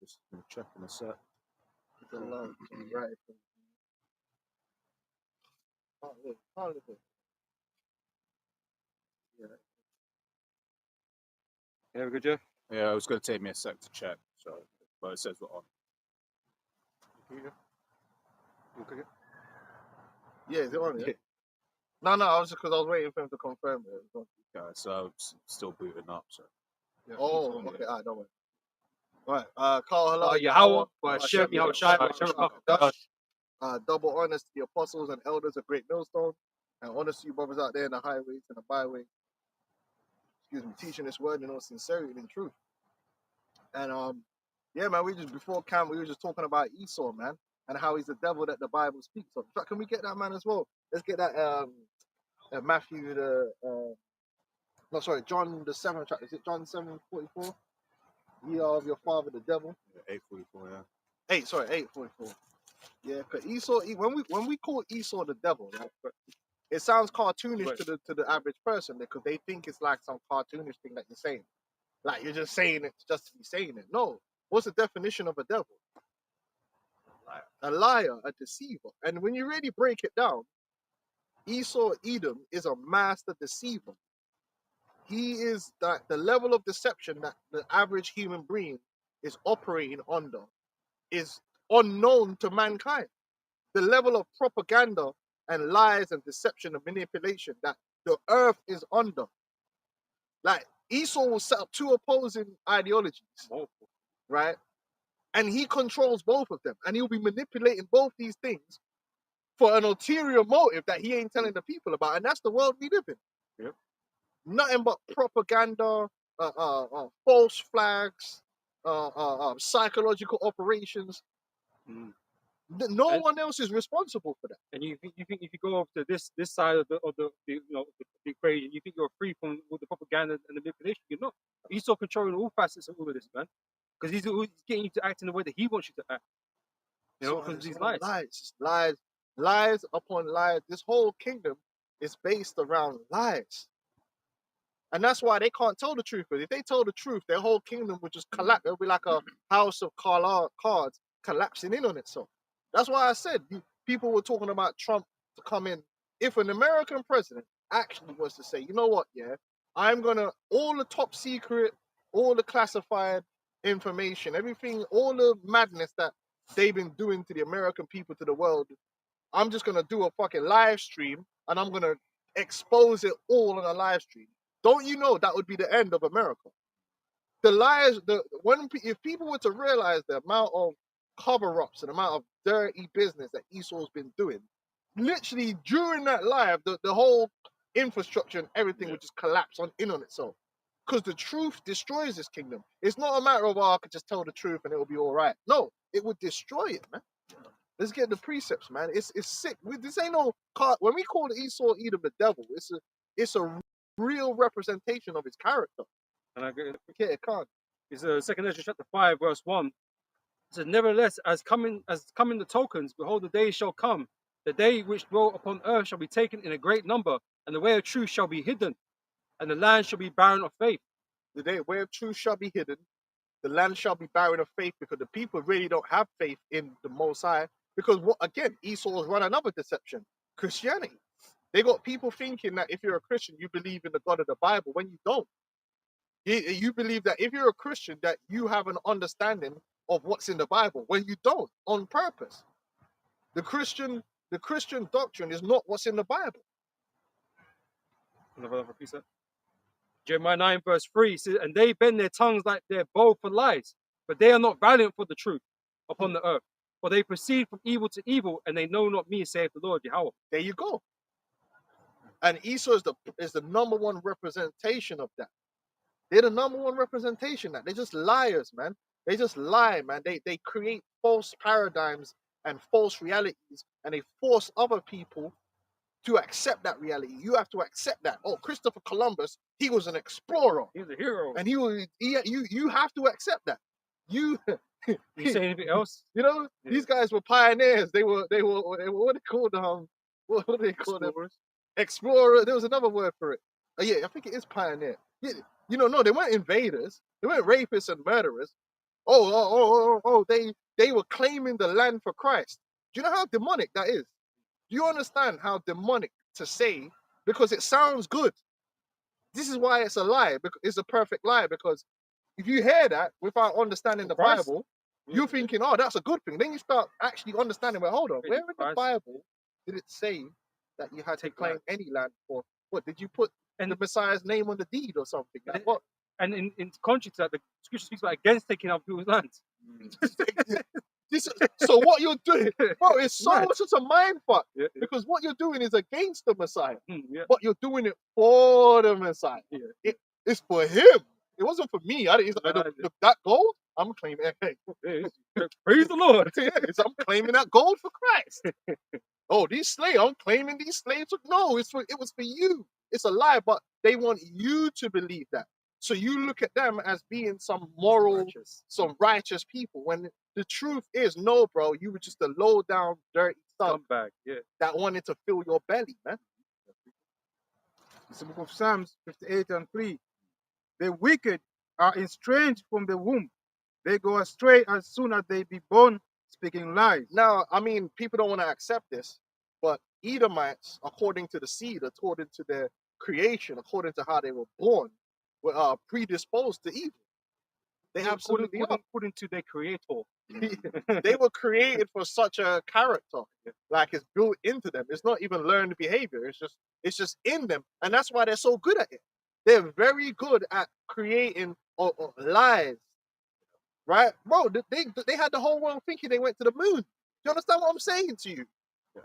Just gonna check in a sec. Right. Can't live it. Yeah, we're good, Jeff? Yeah, it was gonna take me a sec to check, so but it says we're on. Okay. Yeah, is it on? Yeah. No, I was just because I was waiting for him to confirm it. Okay, so it's still booting up. So. Oh, okay. All right, don't worry. Right, Carl, hello. Yahweh, Hashem, Yahweh Shai, Hashem, double honors to the apostles and elders of Great Millstone, and honors to you brothers out there in the highways and the byways. Teaching this word in all sincerity and in truth. And yeah, man, before camp we were just talking about Esau, man, and how he's the devil that the Bible speaks of. Can we get that, man, as well? Let's get that Matthew John the 7th chapter. Is it John 7:44? Ye are of your father the devil. 8:44, yeah. 8:44. Yeah, because Esau, when we call Esau the devil, right, it sounds cartoonish to the average person because they think it's like some cartoonish thing that you're saying. Like you're just saying it just to be saying it. No. What's the definition of a devil? A liar, a deceiver. And when you really break it down, Esau, Edom, is a master deceiver. He is the level of deception that the average human being is operating under is unknown to mankind. The level of propaganda and lies and deception and manipulation that the earth is under. Like Esau will set up two opposing ideologies, right? And he controls both of them. And he'll be manipulating both these things for an ulterior motive that he ain't telling the people about. And that's the world we live in. Yep. Nothing but propaganda, false flags, psychological operations. No one else is responsible for that. And you think if you go off to this side of the equation, you think you're free from all the propaganda and the manipulation? You're not. Esau controlling all facets of all of this, man. Because he's getting you to act in the way that he wants you to act. You know, because these lies upon lies. This whole kingdom is based around lies. And that's why they can't tell the truth. But if they told the truth, their whole kingdom would just collapse. It would be like a house of cards collapsing in on itself. That's why I said people were talking about Trump to come in. If an American president actually was to say, you know what, yeah, I'm going to, all the top secret, all the classified information, everything, all the madness that they've been doing to the American people, to the world, I'm just going to do a fucking live stream and I'm going to expose it all on a live stream. Don't you know that would be the end of America? The lies, if people were to realize the amount of cover-ups and the amount of dirty business that Esau's been doing, literally during that live, the whole infrastructure and everything would just collapse in on itself. Because the truth destroys this kingdom. It's not a matter of, I could just tell the truth and it'll be all right. No, it would destroy it, man. Let's get the precepts, man. It's sick. This ain't no when we call Esau Edom the devil, it's a real representation of his character. And I get it can't. It's 2 Ezra chapter 5, verse 1. It says, nevertheless, as coming the tokens, behold, the day shall come. The day which dwell upon earth shall be taken in a great number, and the way of truth shall be hidden, and the land shall be barren of faith. The way of truth shall be hidden, the land shall be barren of faith, because the people really don't have faith in the Most High. Because Esau has run another deception, Christianity. They got people thinking that if you're a Christian, you believe in the God of the Bible, when you don't. You believe that if you're a Christian, that you have an understanding of what's in the Bible, when you don't, on purpose. The Christian doctrine is not what's in the Bible. Another precept. Jeremiah 9, verse 3 says, and they bend their tongues like their bow for lies, but they are not valiant for the truth upon the earth. For they proceed from evil to evil, and they know not me, saith the Lord Yahweh. There you go. And Esau is the number one representation of that. They're the number one representation of that. They're just liars, man. They just lie, man. They create false paradigms and false realities, and they force other people to accept that reality. You have to accept that. Oh, Christopher Columbus, he was an explorer. He was a hero. And you have to accept that. You say anything else? You know, these guys were pioneers. They were what they called what do they call them? Explorer. There was another word for it. Yeah, I think it is pioneer. Yeah, no, they weren't invaders. They weren't rapists and murderers. They were claiming the land for Christ. Do you know how demonic that is? Do you understand how demonic to say? Because it sounds good. This is why it's a lie. It's a perfect lie. Because if you hear that without understanding the Christ? Bible, Yeah. you're thinking, oh, that's a good thing. Then you start actually understanding, well, hold on, Faith where in in the Christ. Bible did it say that you had to Take claim land. any land for? What, did you put And- the Messiah's name on the deed or something? Like, what? And in contrary to that, the scripture speaks about against taking up people's lands. So what you're doing, bro, it's Mad. such a mind fuck. Yeah, Because what you're doing is against the Messiah, yeah. but you're doing it for the Messiah. Yeah. It's for him. It wasn't for me. Look, that gold, I'm claiming. Praise the Lord. I'm claiming that gold for Christ. Oh, these slaves, I'm claiming these slaves. No, it was for you. It's a lie, but they want you to believe that. So you look at them as being some moral, some righteous people. When the truth is, no, bro, you were just a low down, dirty thug Scumbag. Yeah. that wanted to fill your belly, man. It's the book of Psalms 58:3. The wicked are estranged from the womb. They go astray as soon as they be born, speaking lies. Now, I mean, people don't want to accept this, but Edomites, according to the seed, according to their creation, according to how they were born, were predisposed to evil. They absolutely are. According to their creator. They were created for such a character, like it's built into them. It's not even learned behavior. It's just in them, and that's why they're so good at it. They're very good at creating lies, right, bro? They had the whole world thinking they went to the moon. Do you understand what I'm saying to you? Yeah.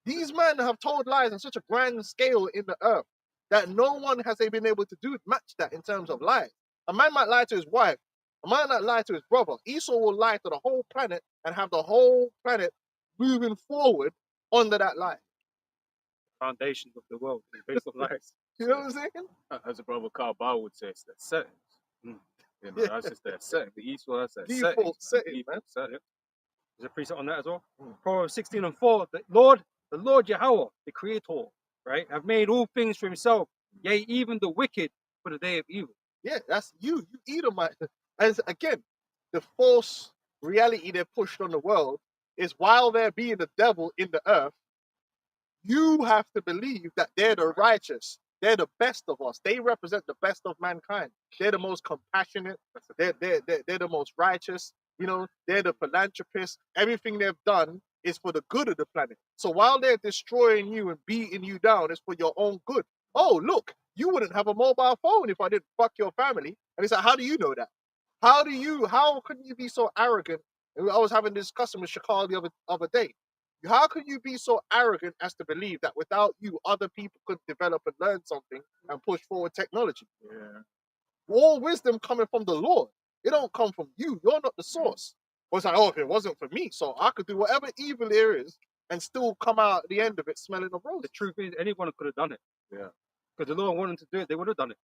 These men have told lies on such a grand scale in the earth that no one has been able to match that in terms of lies. A man might lie to his wife. A man might lie to his brother. Esau will lie to the whole planet and have the whole planet moving forward under that lie. Foundations of the world based on lies. You know what I'm saying? As a brother Carl Bauer would say, it's their settings. You know, Yeah. that's just their setting. The Eastward, that's their Default settings. setting, man. Setting. There's a precept on that as well. Proverbs 16:4. The Lord Yahweh, the Creator, right, have made all things for Himself. Yea, even the wicked for the day of evil. Yeah, that's you. You Edomite. As again, the false reality they're pushed on the world is while they're being the devil in the earth, you have to believe that they're the righteous. They're the best of us. They represent the best of mankind. They're the most compassionate. They're the most righteous. You know, they're the philanthropists. Everything they've done is for the good of the planet. So while they're destroying you and beating you down, it's for your own good. Oh, look, you wouldn't have a mobile phone if I didn't fuck your family. And it's like, how do you know that? How couldn't you be so arrogant? And I was having this discussion with Shakal the other day. How could you be so arrogant as to believe that without you, other people could develop and learn something and push forward technology? Yeah. All wisdom coming from the Lord. It don't come from you. You're not the source. Well, it's like, oh, if it wasn't for me, so I could do whatever evil there is and still come out at the end of it smelling of roses. The truth is, anyone could have done it. Yeah. Because the Lord wanted to do it, they would have done it.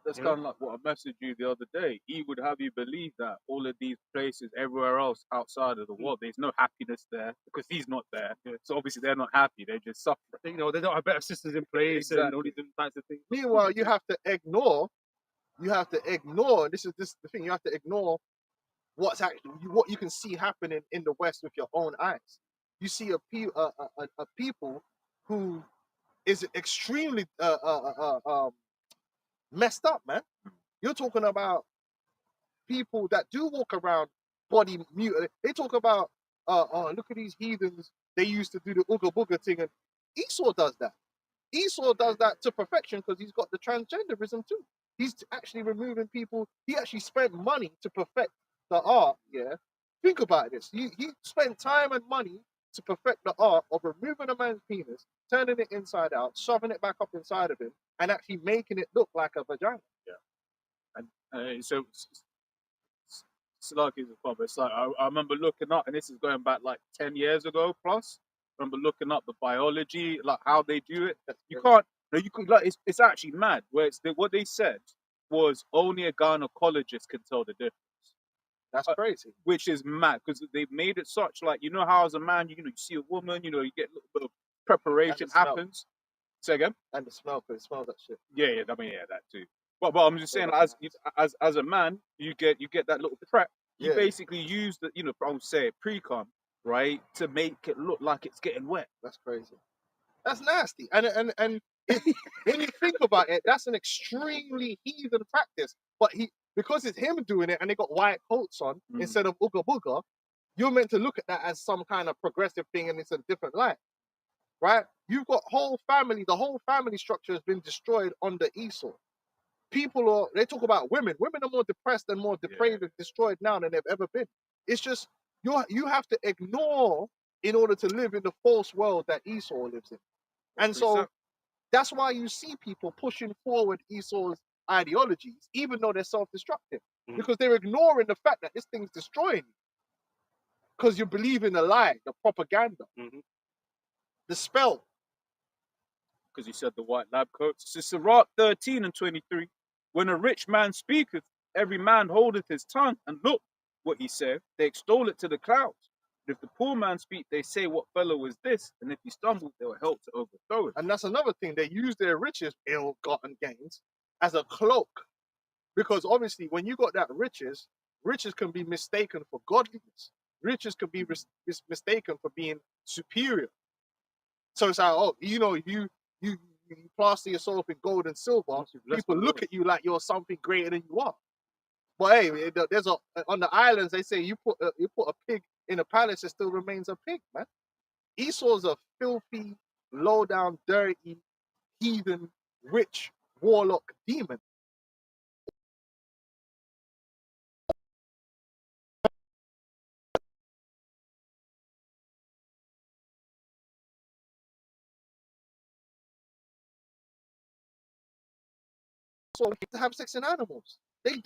That's You kind of like what I messaged you the other day. He would have you believe that all of these places, everywhere else outside of the world, there's no happiness there because he's not there. So obviously they're not happy. They're just suffering. You know, they don't have better systems in place and all Exactly. these different types of things. Meanwhile, you have to ignore. This is the thing. You have to ignore what you can see happening in the West with your own eyes. You see a people who is extremely messed up, man. You're talking about people that do walk around body mutilate. They talk about look at these heathens. They used to do the ooga booga thing, and Esau does that. Esau does that to perfection because he's got the transgenderism too. He's actually removing people. He actually spent money to perfect the art. Yeah, think about this. He spent time and money to perfect the art of removing a man's penis, turning it inside out, shoving it back up inside of him, and actually making it look like a vagina. So it's like it's a problem. It's like I remember looking up, and this is going back like 10 years ago plus. I remember looking up the biology, like how they do it. You can't. No, you could like it's actually mad. Where what they said was only a gynecologist can tell the difference. That's crazy. Which is mad because they've made it such like you know how as a man you see a woman you get a little bit of preparation smell. happens. Say again. And the smell, because it smells that shit. Yeah, I mean that too. But I'm just saying, like, as a man, you get that little prep he Yeah. basically used the, I would say pre-com, right, to make it look like it's getting wet. That's crazy. That's nasty. And when you think about it, that's an extremely heathen practice. But because it's him doing it and they got white coats on instead of Ooga Booga, you're meant to look at that as some kind of progressive thing and it's a different light. Right? You've got the whole family structure has been destroyed under Esau. They talk about women. Women are more depressed and more depraved and destroyed now than they've ever been. It's just you have to ignore in order to live in the false world that Esau lives in. And so that's why you see people pushing forward Esau's ideologies, even though they're self-destructive, because they're ignoring the fact that this thing's destroying you. Because you believe in the lie, the propaganda, the spell. Because he said the white lab coats. It's Sirach 13 and 23. When a rich man speaketh, every man holdeth his tongue, and look what he saith, they extol it to the clouds. But if the poor man speak, they say, what fellow is this? And if he stumbles, they will help to overthrow it. And that's another thing. They use their riches, ill-gotten gains, as a cloak. Because obviously, when you got that riches can be mistaken for godliness. Riches can be mistaken for being superior. So it's like, oh, you plaster yourself in gold and silver, people look at you like you're something greater than you are. But hey, there's on the islands they say you put a pig in a palace, it still remains a pig, man. Esau's a filthy, low down, dirty, heathen, rich warlock demon. So to have sex in animals.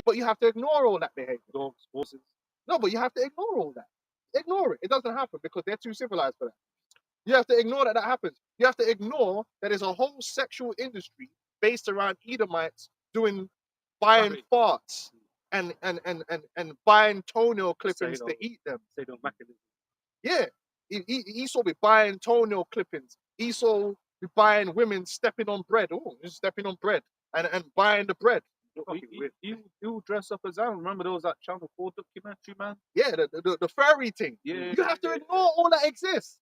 But you have to ignore all that behavior. Dogs, horses. No, but you have to ignore all that. Ignore it. It doesn't happen because they're too civilized for that. You have to ignore that happens. You have to ignore that there's a whole sexual industry based around Edomites buying farts and buying toenail clippings to eat them. Yeah. Esau be buying toenail clippings. Esau be buying women stepping on bread. Oh, just stepping on bread and buying the bread. He will dress up as Aaron. Remember there was that Channel 4 documentary, man? Yeah, the furry thing. Yeah. You have to ignore all that exists.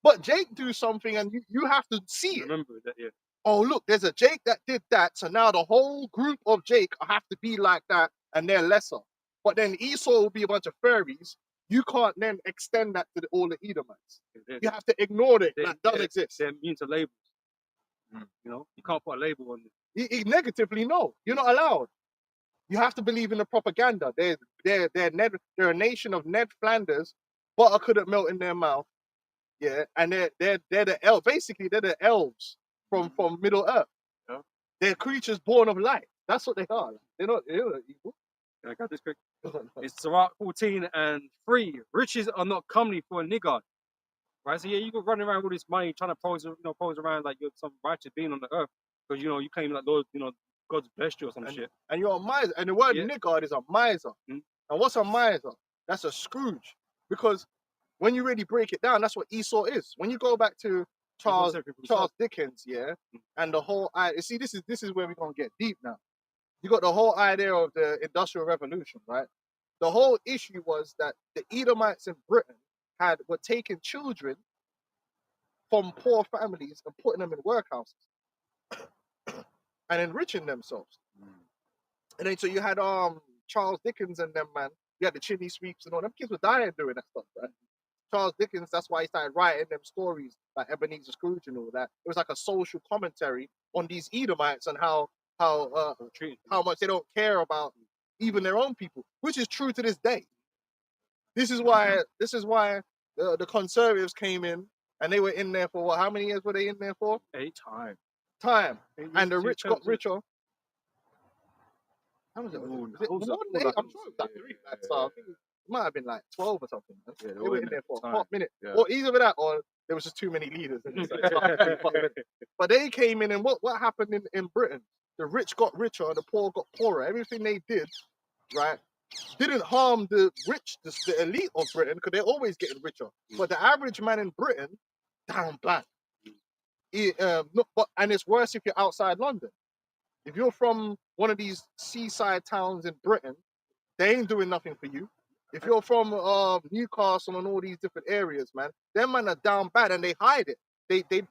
But Jake do something and you have to see it. Remember that, yeah. Oh, look, there's a Jake that did that. So now the whole group of Jake have to be like that and they're lesser. But then Esau will be a bunch of furries. You can't then extend that to all the Edomites. You have to ignore it. That does exist. They're immune to labels. You can't put a label on it. Negatively, no. You're not allowed. You have to believe in the propaganda. They're a nation of Ned Flanders. Butter couldn't melt in their mouth. Yeah, and they're the elves. Basically, they're the elves from Middle Earth. Yeah. They're creatures born of light. That's what they are. They're not evil. I got this quick. It's Sirach 14 and 3. Riches are not comely for a niggard. Right? So yeah, you can run around with this money trying to pose around like you're some righteous being on the earth. Because you claim like Lord, God's blessed you or some shit. And you're a miser. And the word niggard is a miser. And what's a miser? That's a Scrooge. Because when you really break it down, that's what Esau is. When you go back to Charles Dickens, and the whole idea. See, this is where we're gonna get deep now. You got the whole idea of the Industrial Revolution, right? The whole issue was that the Edomites in Britain were taking children from poor families and putting them in workhouses and enriching themselves. And then so you had Charles Dickens and them, man. You had the chimney sweeps and all them kids were dying doing that stuff, right? Charles Dickens, that's why he started writing them stories like Ebenezer Scrooge and all that. It was like a social commentary on these Edomites and how much they don't care about even their own people, which is true to this day. This is why the conservatives came in and they were in there for what? How many years were they in there for? 8 time. And the rich got richer. How was it? Ooh, Was it more than 8? I'm sure it was like 3. So I think it might have been like 12 or something. Yeah, they were in there for a hot minute. Yeah. Or either that or there was just too many leaders. But they came in and what happened in Britain? The rich got richer and the poor got poorer. Everything they did, right, didn't harm the rich, the elite of Britain, because they're always getting richer. But the average man in Britain, down bad. And it's worse if you're outside London. If you're from one of these seaside towns in Britain, they ain't doing nothing for you. If you're from Newcastle and all these different areas, man, them man are down bad and they hide it.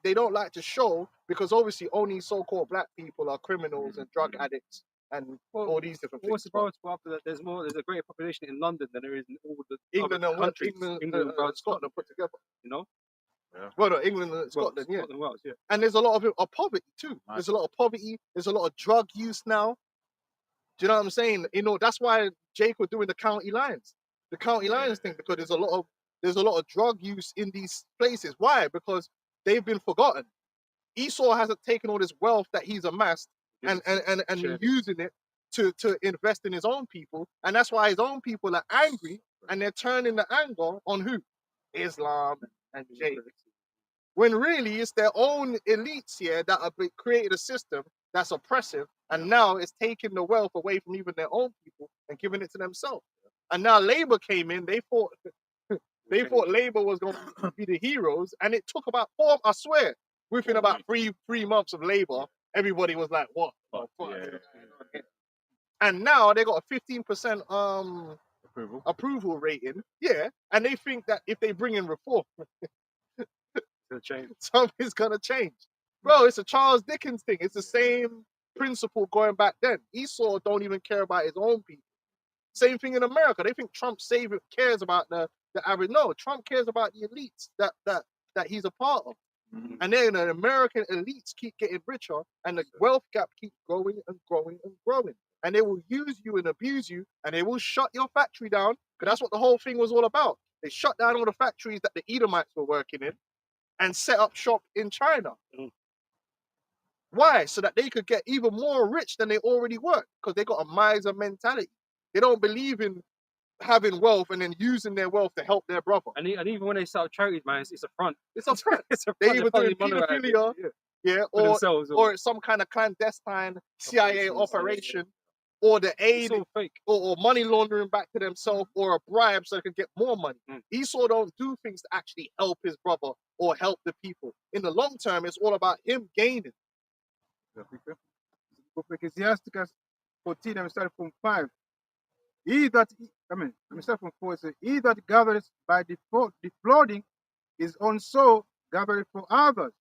They don't like to show because obviously only so-called black people are criminals and drug addicts and Well, all these different what's things. the balance for after that? There's a greater population in London than there is in all the England other and Wales, countries. England, England, Wales, Scotland put together. you know? Well, no, England and Wales, Scotland, yeah. Scotland, Wales, yeah. And there's a lot of poverty too. Nice. There's a lot of poverty. There's a lot of drug use now. Do you know what I'm saying? You know, that's why Jake was doing the county lines, thing, because there's a lot of drug use in these places. Why? Because they've been forgotten. Esau hasn't taken all this wealth that he's amassed and Sure. using it to invest in his own people, and that's why his own people are angry and they're turning the anger on who? Islam and Jake. When really it's their own elites here that have created a system that's oppressive, and now it's taking the wealth away from even their own people and giving it to themselves. And now Labour came in, they thought Labour was going to be the heroes, and it took about I swear, within about three months of Labour, everybody was like, what? Fuck, Fuck. yeah. And now they got a 15% Approval. approval rating, yeah, and they think that if they bring in reform, To change. something's gonna change. Bro, it's a Charles Dickens thing. It's the same principle going back then. Esau don't even care about his own people. Same thing in America. They think Trump cares about the average. No, Trump cares about the elites that he's a part of. Mhm. And then the American elites keep getting richer and the wealth gap keeps growing and growing and growing. And they will use you and abuse you and they will shut your factory down, because that's what the whole thing was all about. They shut down all the factories that the Edomites were working in and set up shop in China. Mm. Why? So that they could get even more rich than they already were, because they got a miser mentality. They don't believe in having wealth and then using their wealth to help their brother. And even when they start charities, man, it's a front. It's a front. It's a They front. either They're doing funding money out of it, pedophilia, yeah, for themselves, or it's some kind of clandestine CIA operation, or the aid it's all fake. or money laundering back to themselves, or a bribe so they can get more money. Mm. Esau don't do things to actually help his brother or help the people. In the long term, it's all about him gaining. Book of Ecclesiasticus 14, I'm starting from 5. Let me start from 4. It says, he that gathers by defrauding is also gathering for others,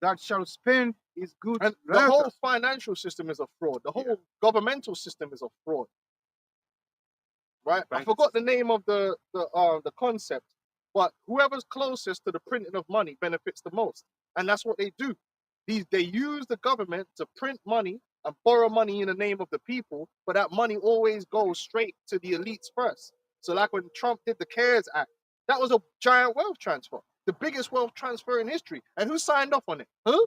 that shall spend his goods. And the rather. whole financial system is a fraud. The whole governmental system is a fraud. Right? I Bank forgot the name of the concept, but whoever's closest to the printing of money benefits the most. And that's what they do. They use the government to print money and borrow money in the name of the people, but that money always goes straight to the elites first. So like when Trump did the CARES Act, that was a giant wealth transfer, the biggest wealth transfer in history. And who signed off on it? Huh?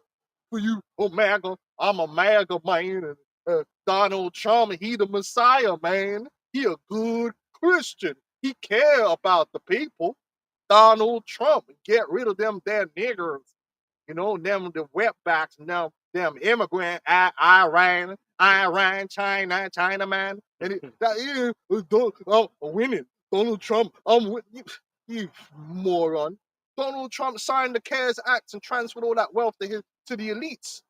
For you, oh MAGA, I'm a MAGA man, and Donald Trump, he the Messiah, man. He a good Christian. He care about the people. Donald Trump, get rid of them damn niggers. You know, them the wetbacks, now them immigrant, Iran, China, man. And winning. Donald Trump, I'm with you moron. Donald Trump signed the CARES Act and transferred all that wealth to the elites.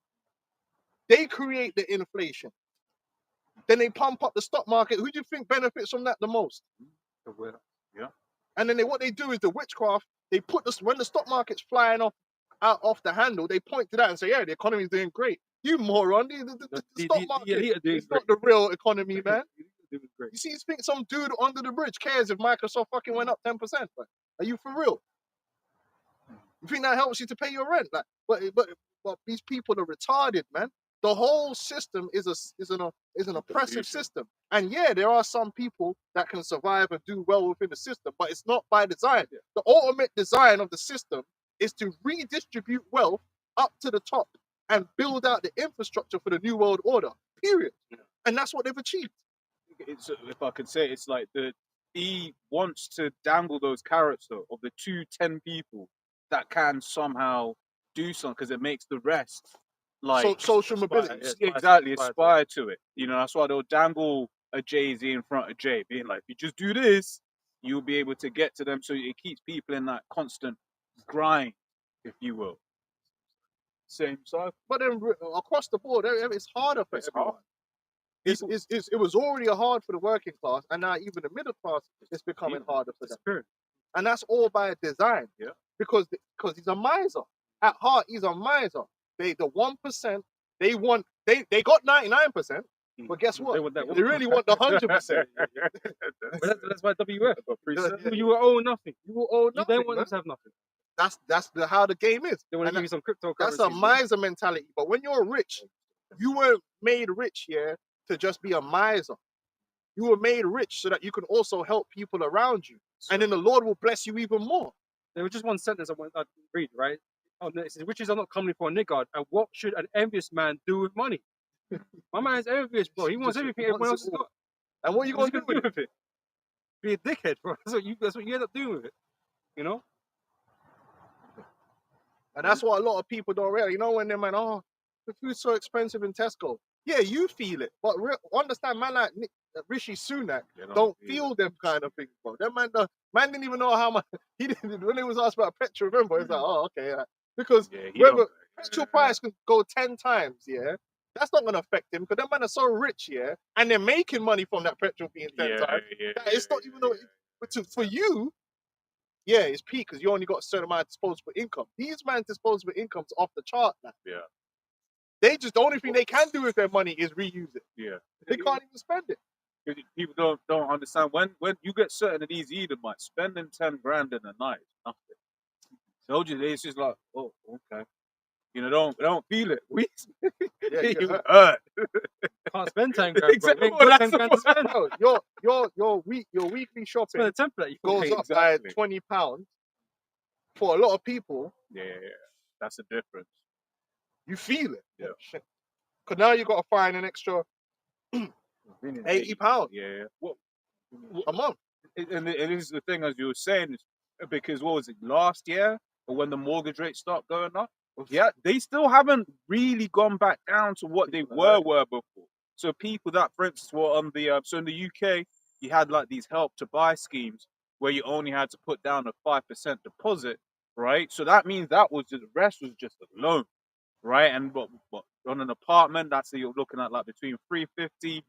They create the inflation. Then they pump up the stock market. Who do you think benefits from that the most? Yeah. And then what they do is the witchcraft. They put this when the stock market's flying off the handle. They point to that and say, "Yeah, the economy's doing great." You moron! The stock market elite are doing is not the real economy, man. Doing great. You see, you think some dude under the bridge cares if Microsoft fucking went up 10%? Like, are you for real? You think that helps you to pay your rent? Like, but these people are retarded, man. The whole system is an oppressive system. And yeah, there are some people that can survive and do well within the system, but it's not by design. The ultimate design of the system is to redistribute wealth up to the top and build out the infrastructure for the new world order. Period. And that's what they've achieved. It's, if I could say, it's like he wants to dangle those carrots though of the 10 people that can somehow do something, because it makes the rest like social mobility. aspire to it. You know, that's why they'll dangle a Jay-Z in front of Jay, being like, if you just do this, you'll be able to get to them. So it keeps people in that constant grind, if you will. Same side. But then across the board, it's harder for everyone. it was already hard for the working class, and now even the middle class is becoming harder for them. Spirit. And that's all by design. Yeah. Because he's a miser. At heart, he's a miser. The 1%, they got 99%, but guess what? They want that They really want the 100%. But that's why WF. Yeah. You will owe nothing. You will owe You nothing. don't want Man. them to have nothing. That's how the game is. They want to And give you some cryptocurrency. that's a miser mentality. But when you're rich, you weren't made rich here to just be a miser. You were made rich so that you can also help people around you. And then the Lord will bless you even more. There was just one sentence I read, right? It says, riches are not comely for a niggard, and what should an envious man do with money? My man's envious, bro. He wants Just everything wants everyone it else has all. got. And what are you What's going he to do gonna with it? Be a dickhead, bro. That's what you end up doing with it. You know? And that's what a lot of people don't realize. You know, when they're, man, oh, the food's so expensive in Tesco. Yeah, you feel it. But understand, man, like Rishi Sunak don't feel them kind of things, bro. That man didn't even know how much. He didn't, when he was asked about petrol, remember, he's like, oh, okay. Because whether petrol price could go 10 times, yeah, that's not going to affect him because that man are so rich, yeah, and they're making money from that petrol being 10 times. That it's not even though, for you, yeah, it's peak because you only got a certain amount of disposable income. These man's disposable income's off the chart now. Yeah. They just, the only thing they can do with their money is reuse it. Yeah. They can't even spend it. People don't understand when you get certain of these Edomites spending 10 grand in a night, nothing. Told you, it's just like, oh, okay. You know, don't feel it. We you hurt. Can't spend 10 grand, Exactly. bro. You ain't got Well, 10 grand to spend. Bro, your weekly shopping Spend a template. You goes can up exactly. by £20 for a lot of people. Yeah, that's the difference. You feel it. Yeah. Because now you got to find an extra £80 Yeah. a month. And this is the thing, as you were saying, because what was it, last year, or when the mortgage rates start going up? Yeah, they still haven't really gone back down to what they were before. So people that, for instance, were on the so in the UK, you had like these help to buy schemes where you only had to put down a 5% deposit, right? So that means that was the rest was just a loan, right? And but on an apartment, that's you're looking at like between 350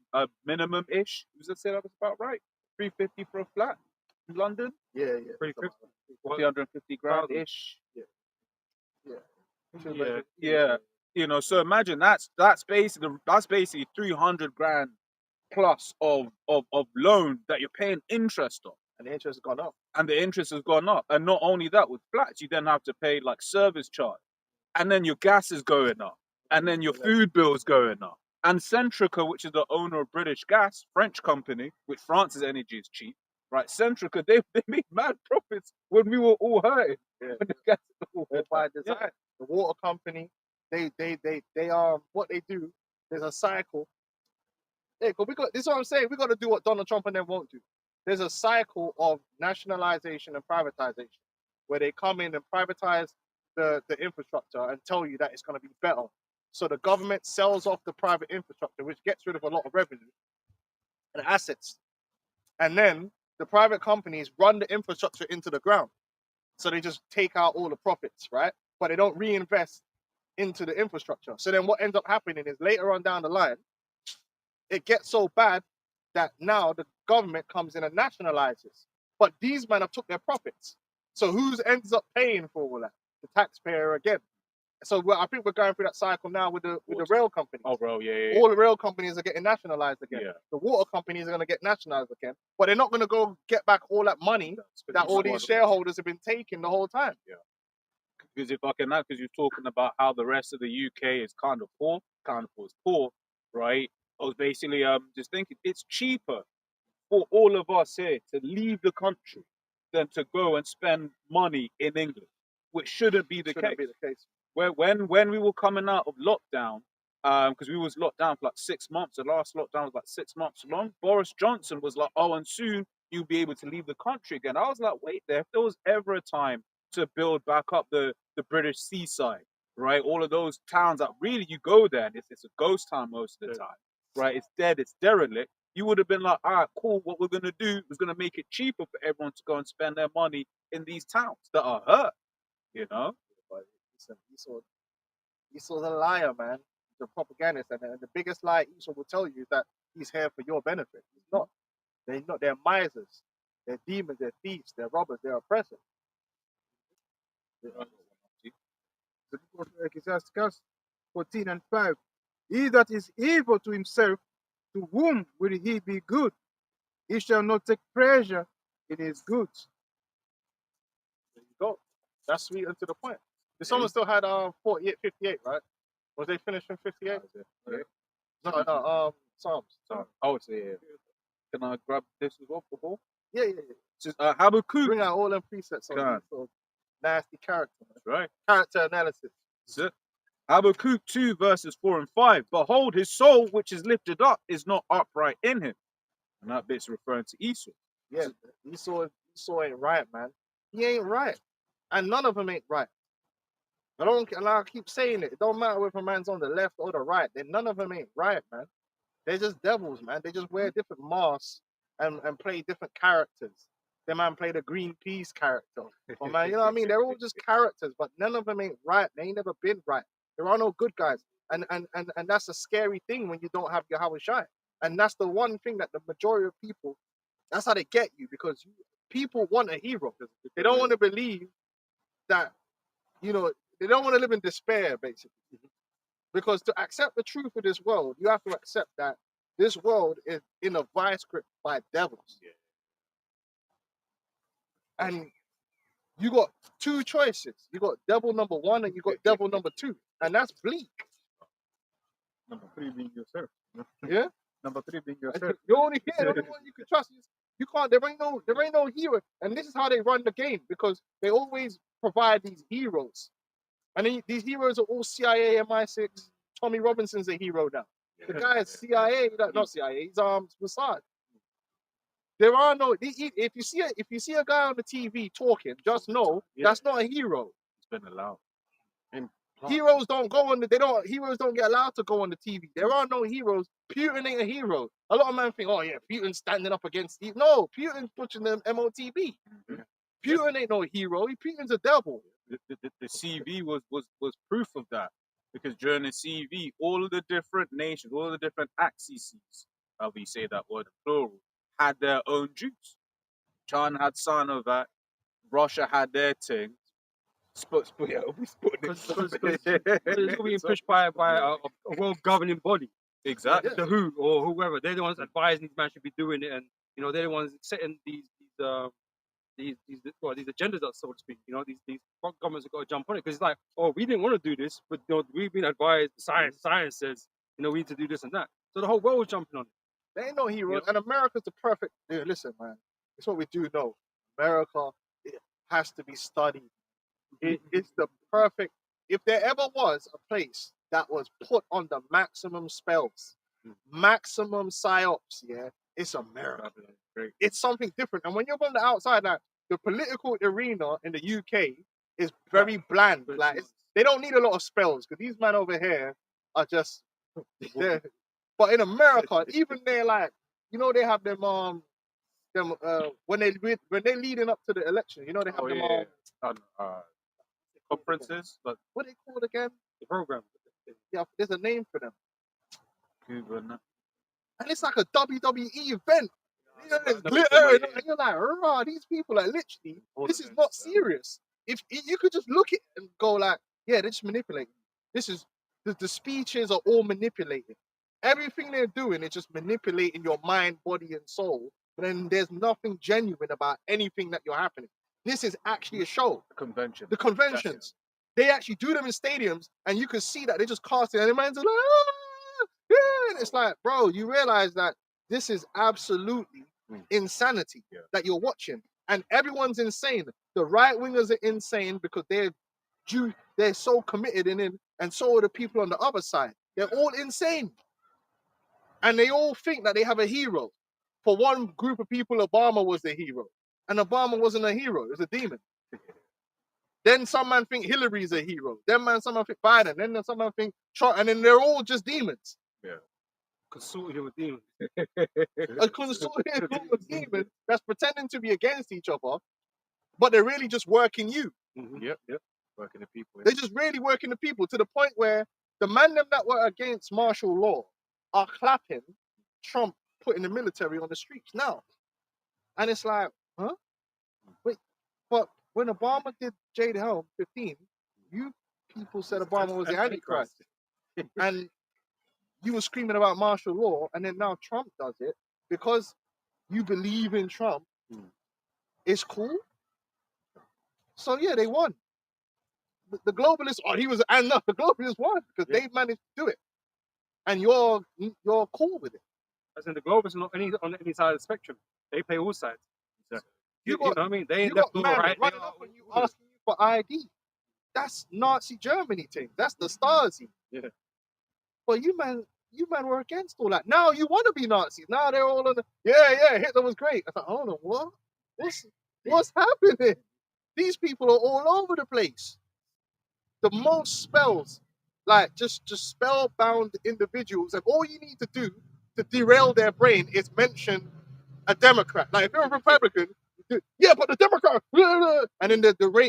minimum ish. Does that say that was about right? 350 for a flat in London. Yeah. 350 grand ish. Yeah. Yeah. You know, so imagine that's basically 300 grand plus of loan that you're paying interest on. And the interest has gone up. And the interest has gone up. And not only that, with flats, you then have to pay like service charge. And then your gas is going up. And then your food bill's going up. And Centrica, which is the owner of British Gas, French company, which France's energy is cheap, right? Centrica, they made mad profits when we were all hurting. Yeah. When the gas was all By design. Yeah. The water company, they what they do, there's a cycle. Yeah, this is what I'm saying. We got to do what Donald Trump and them won't do. There's a cycle of nationalization and privatization where they come in and privatize the infrastructure and tell you that it's going to be better. So the government sells off the private infrastructure, which gets rid of a lot of revenue and assets. And then the private companies run the infrastructure into the ground. So they just take out all the profits, right? But they don't reinvest into the infrastructure. So then what ends up happening is later on down the line, it gets so bad that now the government comes in and nationalizes. But these men have took their profits. So who ends up paying for all that? The taxpayer again. So I think we're going through that cycle now with the rail companies. Oh, bro, yeah. All the rail companies are getting nationalized again. Yeah. The water companies are going to get nationalized again. But they're not going to go get back all that money that all these shareholders have been taking the whole time. Yeah. Because because you're talking about how the rest of the UK is kind of poor, right? I was basically just thinking it's cheaper for all of us here to leave the country than to go and spend money in England, which shouldn't be the case. When we were coming out of lockdown, because we was locked down for like 6 months, the last lockdown was like 6 months long. Boris Johnson was like, "Oh, and soon you'll be able to leave the country again." I was like, "Wait there, if there was ever a time to build back up the British seaside, right? All of those towns that really you go there, and it's a ghost town most of the time, right? It's dead, it's derelict. You would have been like, all right, cool. What we're gonna do is gonna make it cheaper for everyone to go and spend their money in these towns that are hurt, you know." But Esau's a liar, man. The propagandist, and the biggest lie Esau will tell you is that he's here for your benefit. He's not. They're not. They're misers. They're demons. They're thieves. They're robbers. They're oppressors. The book of Ecclesiastes 14:5. He that is evil to himself, to whom will he be good? He shall not take pleasure in his goods. There you go. That's sweet and to the point. Someone still had 48, 58, right? Was they finished in 58? Yeah. No, Psalms. I would say, yeah. Can I grab this as well for ball? Yeah. Just Habakkuk. Bring out all them presets on God. these sort of nasty character. That's right. Character analysis. That's it. Habakkuk 2 verses 4 and 5. Behold, his soul which is lifted up is not upright in him. And that bit's referring to Esau. Yeah, Esau ain't right, man. He ain't right. And none of them ain't right. I keep saying it. It don't matter if a man's on the left or the right. Then none of them ain't right, man. They're just devils, man. They just wear different masks and play different characters. The man played a green peas character. Or man, you know what I mean? They're all just characters, but none of them ain't right. They ain't never been right. There are no good guys. And that's a scary thing when you don't have your Yahweh Shai. And that's the one thing that the majority of people, that's how they get you, because people want a hero. They don't want to believe that, you know, they don't want to live in despair, basically. Because to accept the truth of this world, you have to accept that this world is in a vice grip by devils. And you got two choices. You got devil number one and you got devil number two. And that's bleak. Number 3 being yourself. Yeah? Number 3 being And yourself. the only one you can trust is you can't. There ain't no hero, and this is how they run the game, because they always provide these heroes, and these heroes are all CIA, MI6. Tommy Robinson's a hero now. The guy is CIA, not CIA. He's Mossad. There are no. If you see a guy on the TV talking, just know that's not a hero. It's been allowed. Heroes don't go on the. Heroes don't get allowed to go on the TV. There are no heroes. Putin ain't a hero. A lot of men think, oh yeah, Putin's standing up against. No, Putin's pushing the MOTB. Putin ain't no hero. Putin's a devil. The CV was proof of that, because during the CV, all of the different nations, all of the different axes, how we say that word in plural, had their own Jews. China had Sinovac, Russia had their thing. Because it's being pushed by a world governing body, Exactly. the WHO or whoever. They're the ones advising these men should be doing it, and you know they're the ones setting these agendas up, so to speak. You know, these governments have got to jump on it, because it's like, oh, we didn't want to do this, but you know, we've been advised. Science says, you know, we need to do this and that. So the whole world is jumping on it. There ain't no heroes, and America's the perfect. Listen, man, it's what we do know. America, it has to be studied. It's the perfect. If there ever was a place that was put under maximum spells, maximum psyops, it's America. Great. It's something different. And when you're from the outside, like the political arena in the UK is very bland. Like they don't need a lot of spells, because these men over here are just there. But in America, even they're like, you know, they have them when they leading up to the election, you know, they have conferences, but what they called again? The program. Yeah, there's a name for them. Google. And it's like a WWE event. You know, there's glitter, and you're like, rah, these people, like, literally, this is not serious. If you could just look at it and go like, yeah, they're just manipulating. This is the speeches are all manipulated. Everything they're doing is just manipulating your mind, body, and soul. But then there's nothing genuine about anything that you're happening. This is actually a show. The conventions. They actually do them in stadiums, and you can see that they just cast it, and the man's like, yeah. And it's like, bro, you realize that this is absolutely insanity that you're watching, and everyone's insane. The right wingers are insane because they're so committed and so are the people on the other side. They're all insane, and they all think that they have a hero. For one group of people, Obama was the hero, and Obama wasn't a hero; it was a demon. Then some man think Hillary's a hero. Then some man think Biden. Then some man think Trump, and then they're all just demons. Consortium of demons. A consortium of demons that's pretending to be against each other, but they're really just working you. Yep. Working the people. They're just really working the people, to the point where the men them that were against martial law are clapping Trump putting the military on the streets now. And it's like, huh? Wait, but when Obama did Jade Helm 15, you people said Obama was the Antichrist. And you were screaming about martial law, and then now Trump does it because you believe in Trump. It's cool. So yeah, they won. The globalists, the globalists won because they managed to do it, and you're cool with it. As in the globalists are not on any side of the spectrum. They play all sides. You You know got what I mean? They you ain't got left nor man right. They running are up on you all asking you for ID. That's Nazi Germany thing. That's the Stasi. Yeah. But you man were against all that. Now you want to be Nazis. Now they're all on the yeah, Hitler was great. I thought, hold on, what? What's happening? These people are all over the place. The most spells, like just spellbound individuals, and all you need to do to derail their brain is mention a Democrat. Like if you're a Republican, yeah, but the Democrat, and then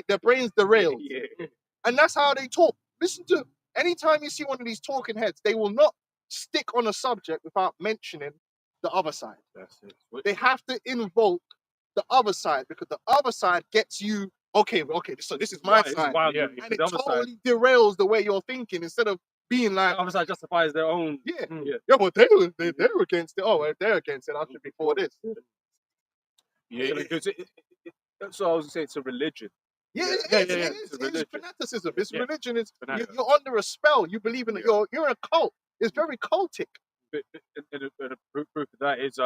their brains derailed. Yeah. And that's how they talk. Listen to anytime you see one of these talking heads, they will not stick on a subject without mentioning the other side. That's it. They have to invoke the other side because the other side gets you, okay, so this is my This is side. wild. Yeah. And it the other side. totally derails the way you're thinking instead of being like, The other side justifies their own. yeah, Yeah. yeah, but they're against it. Oh, if they're against it, I should be for this. Yeah, because that's what I was gonna say. It's a religion. Yeah, Yeah, it yeah, is. yeah, It's it's a religion. fanaticism. It's Yeah. religion. It's Fanaticism. you're under a spell. You believe in it. Yeah. You're in a cult. It's very cultic. And a proof of that is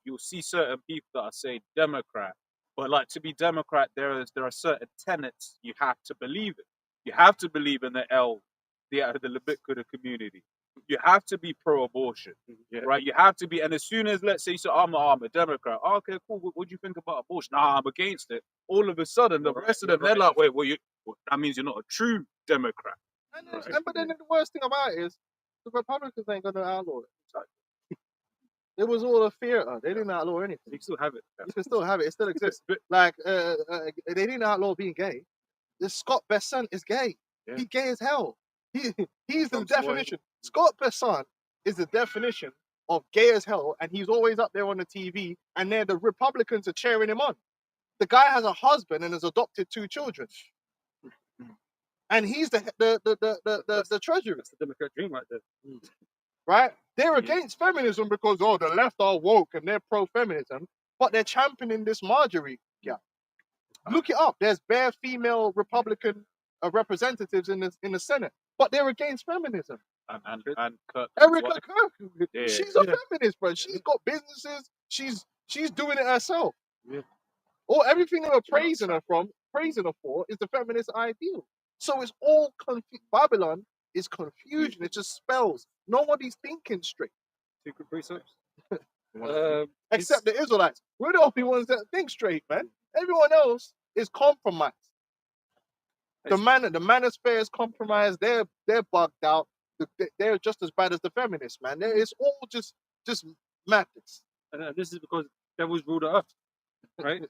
you'll see certain people that are saying Democrat, but like to be Democrat, there are certain tenets you have to believe in. You have to believe in the Leviticus community. You have to be pro-abortion, right? You have to be, and as soon as let's say, so I'm a Democrat. Oh, okay, cool. What do you think about abortion? Nah, I'm against it. All of a sudden, the rest of them they're like, wait, that means you're not a true Democrat. But then the worst thing about it is the Republicans ain't gonna outlaw it. It was all a theater. They didn't outlaw anything. You can still have it. You can still have it. It still exists. Like they didn't outlaw being gay. This Scott Besson is gay. Yeah. He's gay as hell. He's the Trump's definition. Scott Besson is the definition of gay as hell, and he's always up there on the TV, and then the Republicans are cheering him on. The guy has a husband and has adopted 2 children, and he's the treasurer. That's the Democrat dream right there. Right? They're against feminism because the left are woke and they're pro-feminism, but they're championing this Marjorie. Yeah, look it up. There's bare female Republican representatives in the Senate, but they're against feminism. And Kirk, Erica Kirk, Yeah, she's a feminist, bro. She's got businesses. She's doing it herself. Yeah. Or everything they were praising her for is the feminist ideal. So it's all Babylon is confusion. It's just spells. Nobody's thinking straight. Secret precepts. Except the Israelites. We're the only ones that think straight, man. Everyone else is compromised. The manosphere is compromised. They're bugged out. They're just as bad as the feminists, man. It's all just madness. And this is because devils rule the earth, right?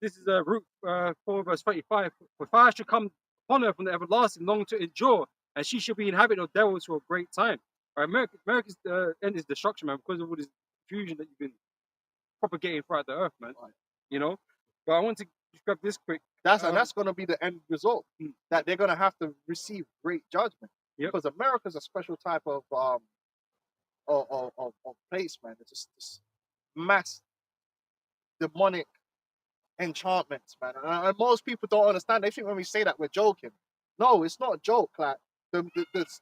This is Root 4 verse 35. For fire shall come upon her from the everlasting, long to endure, and she shall be inhabited of devils for a great time. Right? America's end is destruction, man, because of all this confusion that you've been propagating throughout the earth, man. Right. You know. But I want to grab this quick. That's going to be the end result. That they're going to have to receive great judgment. Yep. Because America's a special type of place, man. It's just this mass demonic enchantments, man. And most people don't understand. They think when we say that we're joking. No, it's not a joke. Like the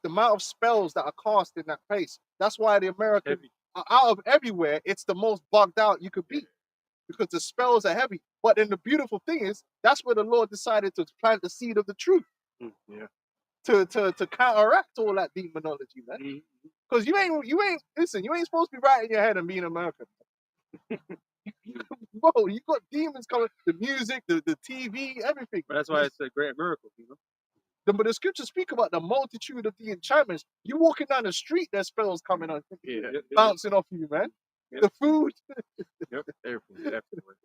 amount of spells that are cast in that place. That's why the American out of everywhere, it's the most bugged out you could be. Because the spells are heavy. But then the beautiful thing is, that's where the Lord decided to plant the seed of the truth. Yeah. To counteract all that demonology, man. Because you ain't supposed to be right in your head and being American. Bro, you got demons coming, the music, the TV, everything. But that's why it's a great miracle, you know. But the scriptures speak about the multitude of the enchantments. You walking down the street, there's spells coming on, bouncing off you, man. Yep. The food. Everything, definitely.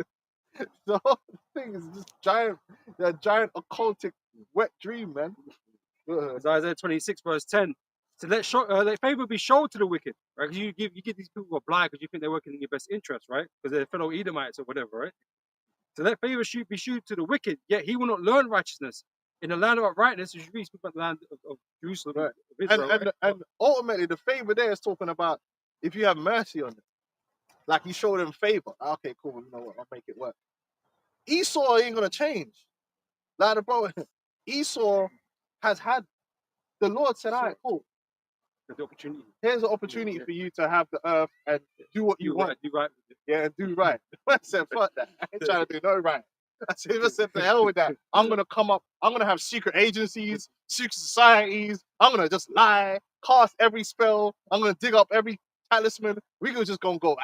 The whole thing is just giant occultic wet dream, man. It's Isaiah 26 verse 10. So let favor be shown to the wicked, right? 'Cause you give these people who are blind because you think they're working in your best interest, right? Because they're fellow Edomites or whatever, right? So let favor be shown to the wicked, yet he will not learn righteousness. In the land of uprightness, as you read, speak about the land of Jerusalem, Right. of Israel, right? And ultimately, the favor there is talking about if you have mercy on them, like you show them favor. Okay, cool. You know what? I'll make it work. Esau ain't gonna change. Like the bro, Esau has had. The Lord said, "All right, cool. The opportunity. Here's an opportunity for you to have the earth and do what you Do want. right, do right. Yeah, and do right." I said, "Fuck that. I ain't trying to do no right." I said, "To hell with that. I'm gonna come up. I'm gonna have secret agencies, secret societies. I'm gonna just lie, cast every spell. I'm gonna dig up every talisman. We gonna just gonna go.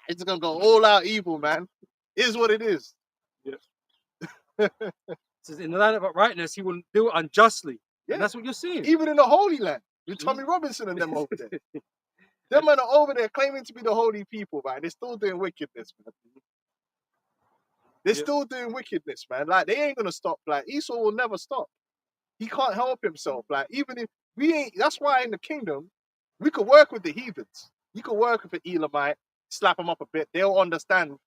It's gonna go all out evil, man. It is what it is." It says, in the land of uprightness, he will do it unjustly. Yeah. And that's what you're seeing. Even in the Holy Land, with Tommy Robinson and them over there. Them men are over there claiming to be the holy people, man. They're still doing wickedness, man. They're still doing wickedness, man. Like, they ain't gonna stop. Like, Esau will never stop. He can't help himself. Like, even if we ain't, that's why in the kingdom, we could work with the heathens. You could work with an Elamite, slap them up a bit. They'll understand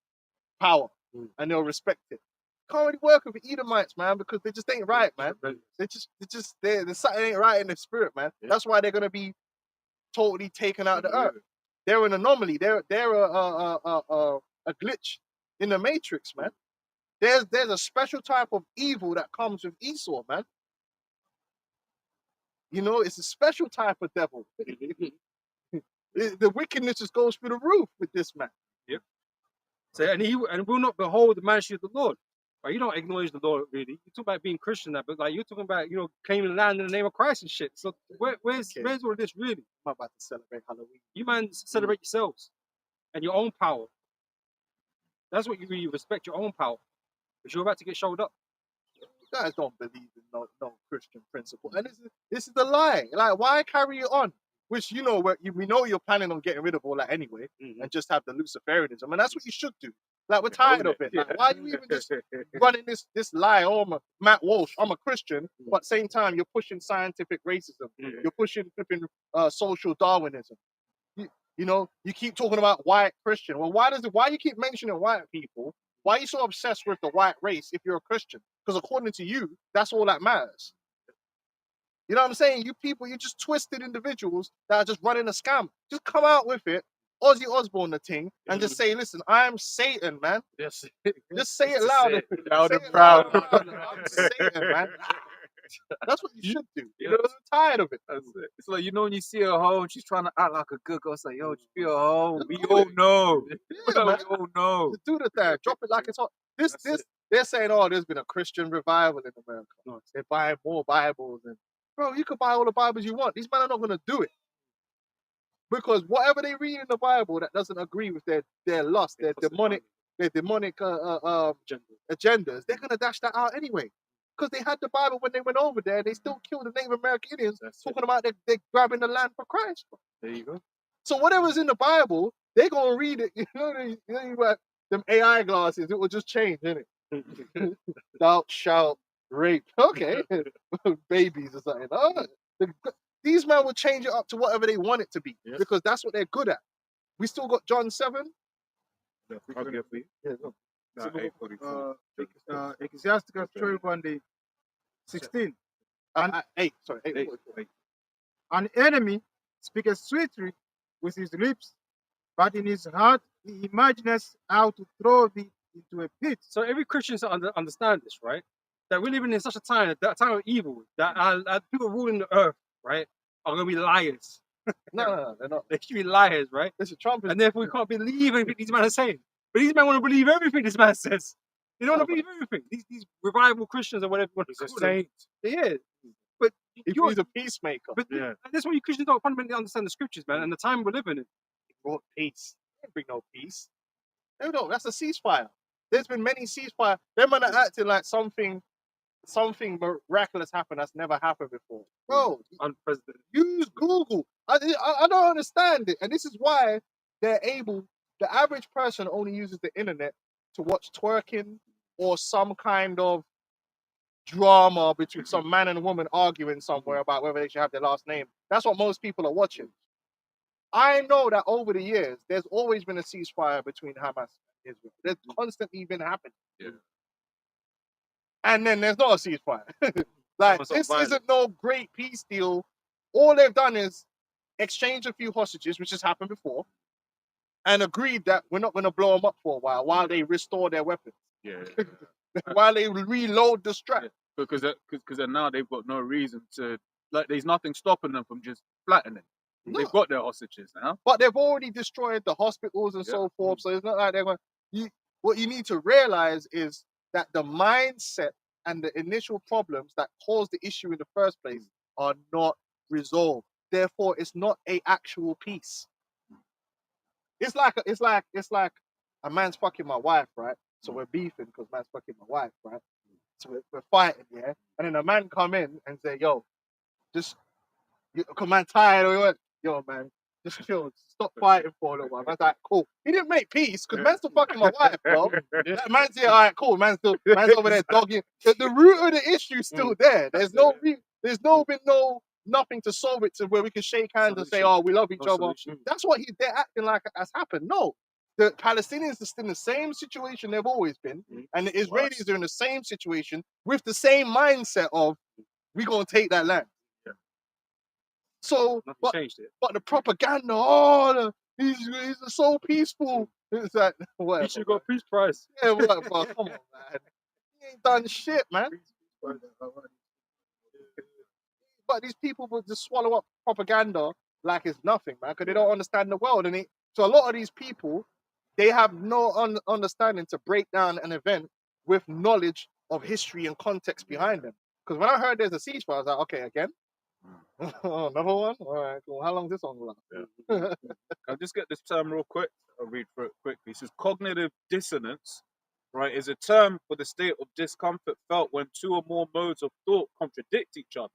power and they'll respect it. Can't really work with the Edomites, man, because they just ain't right, man. There's something ain't right in the spirit, man. That's why they're gonna be totally taken out of the earth. They're an anomaly. They're a glitch in the matrix, man. There's a special type of evil that comes with Esau, man. You know, it's a special type of devil. The wickedness just goes through the roof with this man. Yep. So and will not behold the majesty of the Lord. Right? You don't acknowledge the Lord really. You talk about being Christian, but like you're talking about claiming the land in the name of Christ and shit. So where's all of this really? I'm about to celebrate Halloween. You man celebrate yourselves and your own power. That's what you really respect, your own power, because you're about to get showed up. You guys don't believe in no Christian principle, and this is the lie. Like, why carry it on? Which we know you're planning on getting rid of all that anyway, and just have the Luciferianism, and that's what you should do. Like, we're tired of it. Like, why are you even just running this lie? Oh, I'm a Matt Walsh. I'm a Christian, but at the same time you're pushing scientific racism. You're pushing flipping social Darwinism. You keep talking about white Christian. Well, why you keep mentioning white people? Why are you so obsessed with the white race if you're a Christian? Because according to you, that's all that matters. You know what I'm saying? You people, you're just twisted individuals that are just running a scam. Just come out with it, Ozzy Osbourne the thing, and just say, "Listen, I'm Satan, man." Yes. Just say it loud. Loud Say and it proud. loud. I'm Satan, man. That's what you should do. I'm tired of it. That's it. It's like, when you see a hoe and she's trying to act like a good girl, it's like, yo, just be a hoe. We do all it. know. Yeah, man. We all know. Just do the thing. Drop it like it's hot. They're saying, "Oh, there's been a Christian revival in America. They're buying more Bibles." And bro, you can buy all the Bibles you want. These men are not going to do it. Because whatever they read in the Bible that doesn't agree with their lust, their demonic agendas, they're gonna dash that out anyway. Because they had the Bible when they went over there, they still killed the Native American Indians, talking about they're grabbing the land for Christ. There you go. So whatever's in the Bible, they're gonna read it. You got them AI glasses, it will just change, innit? Thou shalt rape. Okay. Babies or something. Oh, these men will change it up to whatever they want it to be, because that's what they're good at. We still got John 7. I'll get for you. Yeah, no. Ecclesiasticus 12 and the 16. Eight. An enemy speaketh sweetly with his lips, but in his heart he imagineth how to throw thee into a pit. So every Christian should understand this, right? That we're living in such a time, that time of evil, that people ruling the earth, right, are going to be liars. No, they're not. They should be liars, right? Listen, Trump is... And therefore we can't believe anything these men are saying. But these men want to believe everything this man says. They don't want to believe everything. These revival Christians or whatever you want to call them. Yeah. But he's a peacemaker. But that's why you Christians don't fundamentally understand the scriptures, man, and the time we're living in. He brought peace. They bring no peace. No, that's a ceasefire. There's been many ceasefire. Them men are acting like something miraculous happened that's never happened before. Bro, unprecedented. Use Google. I don't understand it. And this is why they're able, the average person only uses the internet to watch twerking or some kind of drama between some man and woman arguing somewhere about whether they should have their last name. That's what most people are watching. I know that over the years, there's always been a ceasefire between Hamas and Israel. There's constantly been happening. Yeah. And then there's not a ceasefire. Like, Almost on this violence. isn't no great peace deal. All they've done is exchange a few hostages, which has happened before, and agreed that we're not going to blow them up for a while they restore their weapons, Yeah. while they reload the strap. Because now they've got no reason to, like, there's nothing stopping them from just flattening. No. They've got their hostages now. But they've already destroyed the hospitals and Yeah. so forth. So it's not like they're going. What you need to realize is that the mindset and the initial problems that caused the issue in the first place are not resolved. Therefore, it's not a actual peace. It's like a man's fucking my wife, right? So we're beefing because man's fucking my wife, right? So we're fighting, yeah. And then a man come in and say, "Yo, just come man tired," or he went, "Yo, man, just chill, stop fighting for a little while." Man's like, "Cool." He didn't make peace because man's still fucking my wife, bro. That man's here, all right, cool. Man's over there dogging. The root of the issue is still there. There's been nothing to solve it to where we can shake hands and say, "Oh, we love each No other." solution. That's what they're acting like has happened. No, the Palestinians are still in the same situation they've always been, and the Israelis are in the same situation with the same mindset of we're gonna take that land. Yeah. So, Nothing changed it. but the propaganda, he's so peaceful. It's like, whatever. He should have got a peace prize. Yeah, whatever. Come on, man. He ain't done shit, man. But these people will just swallow up propaganda like it's nothing, man, because they don't understand the world. So a lot of these people, they have no understanding to break down an event with knowledge of history and context behind them. Because when I heard there's a ceasefire, I was like, okay, again? Oh, another one? All right, cool. How long is this one last? I'll just get this term real quick. I'll read through it quickly. It says cognitive dissonance, right, is a term for the state of discomfort felt when two or more modes of thought contradict each other.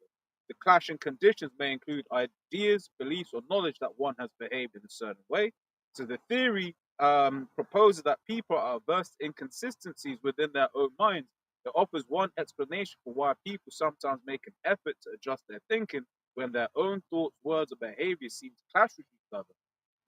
The clashing conditions may include ideas, beliefs, or knowledge that one has behaved in a certain way. So the theory proposes that people are averse to inconsistencies within their own minds. It offers one explanation for why people sometimes make an effort to adjust their thinking when their own thoughts, words, or behavior seem to clash with each other.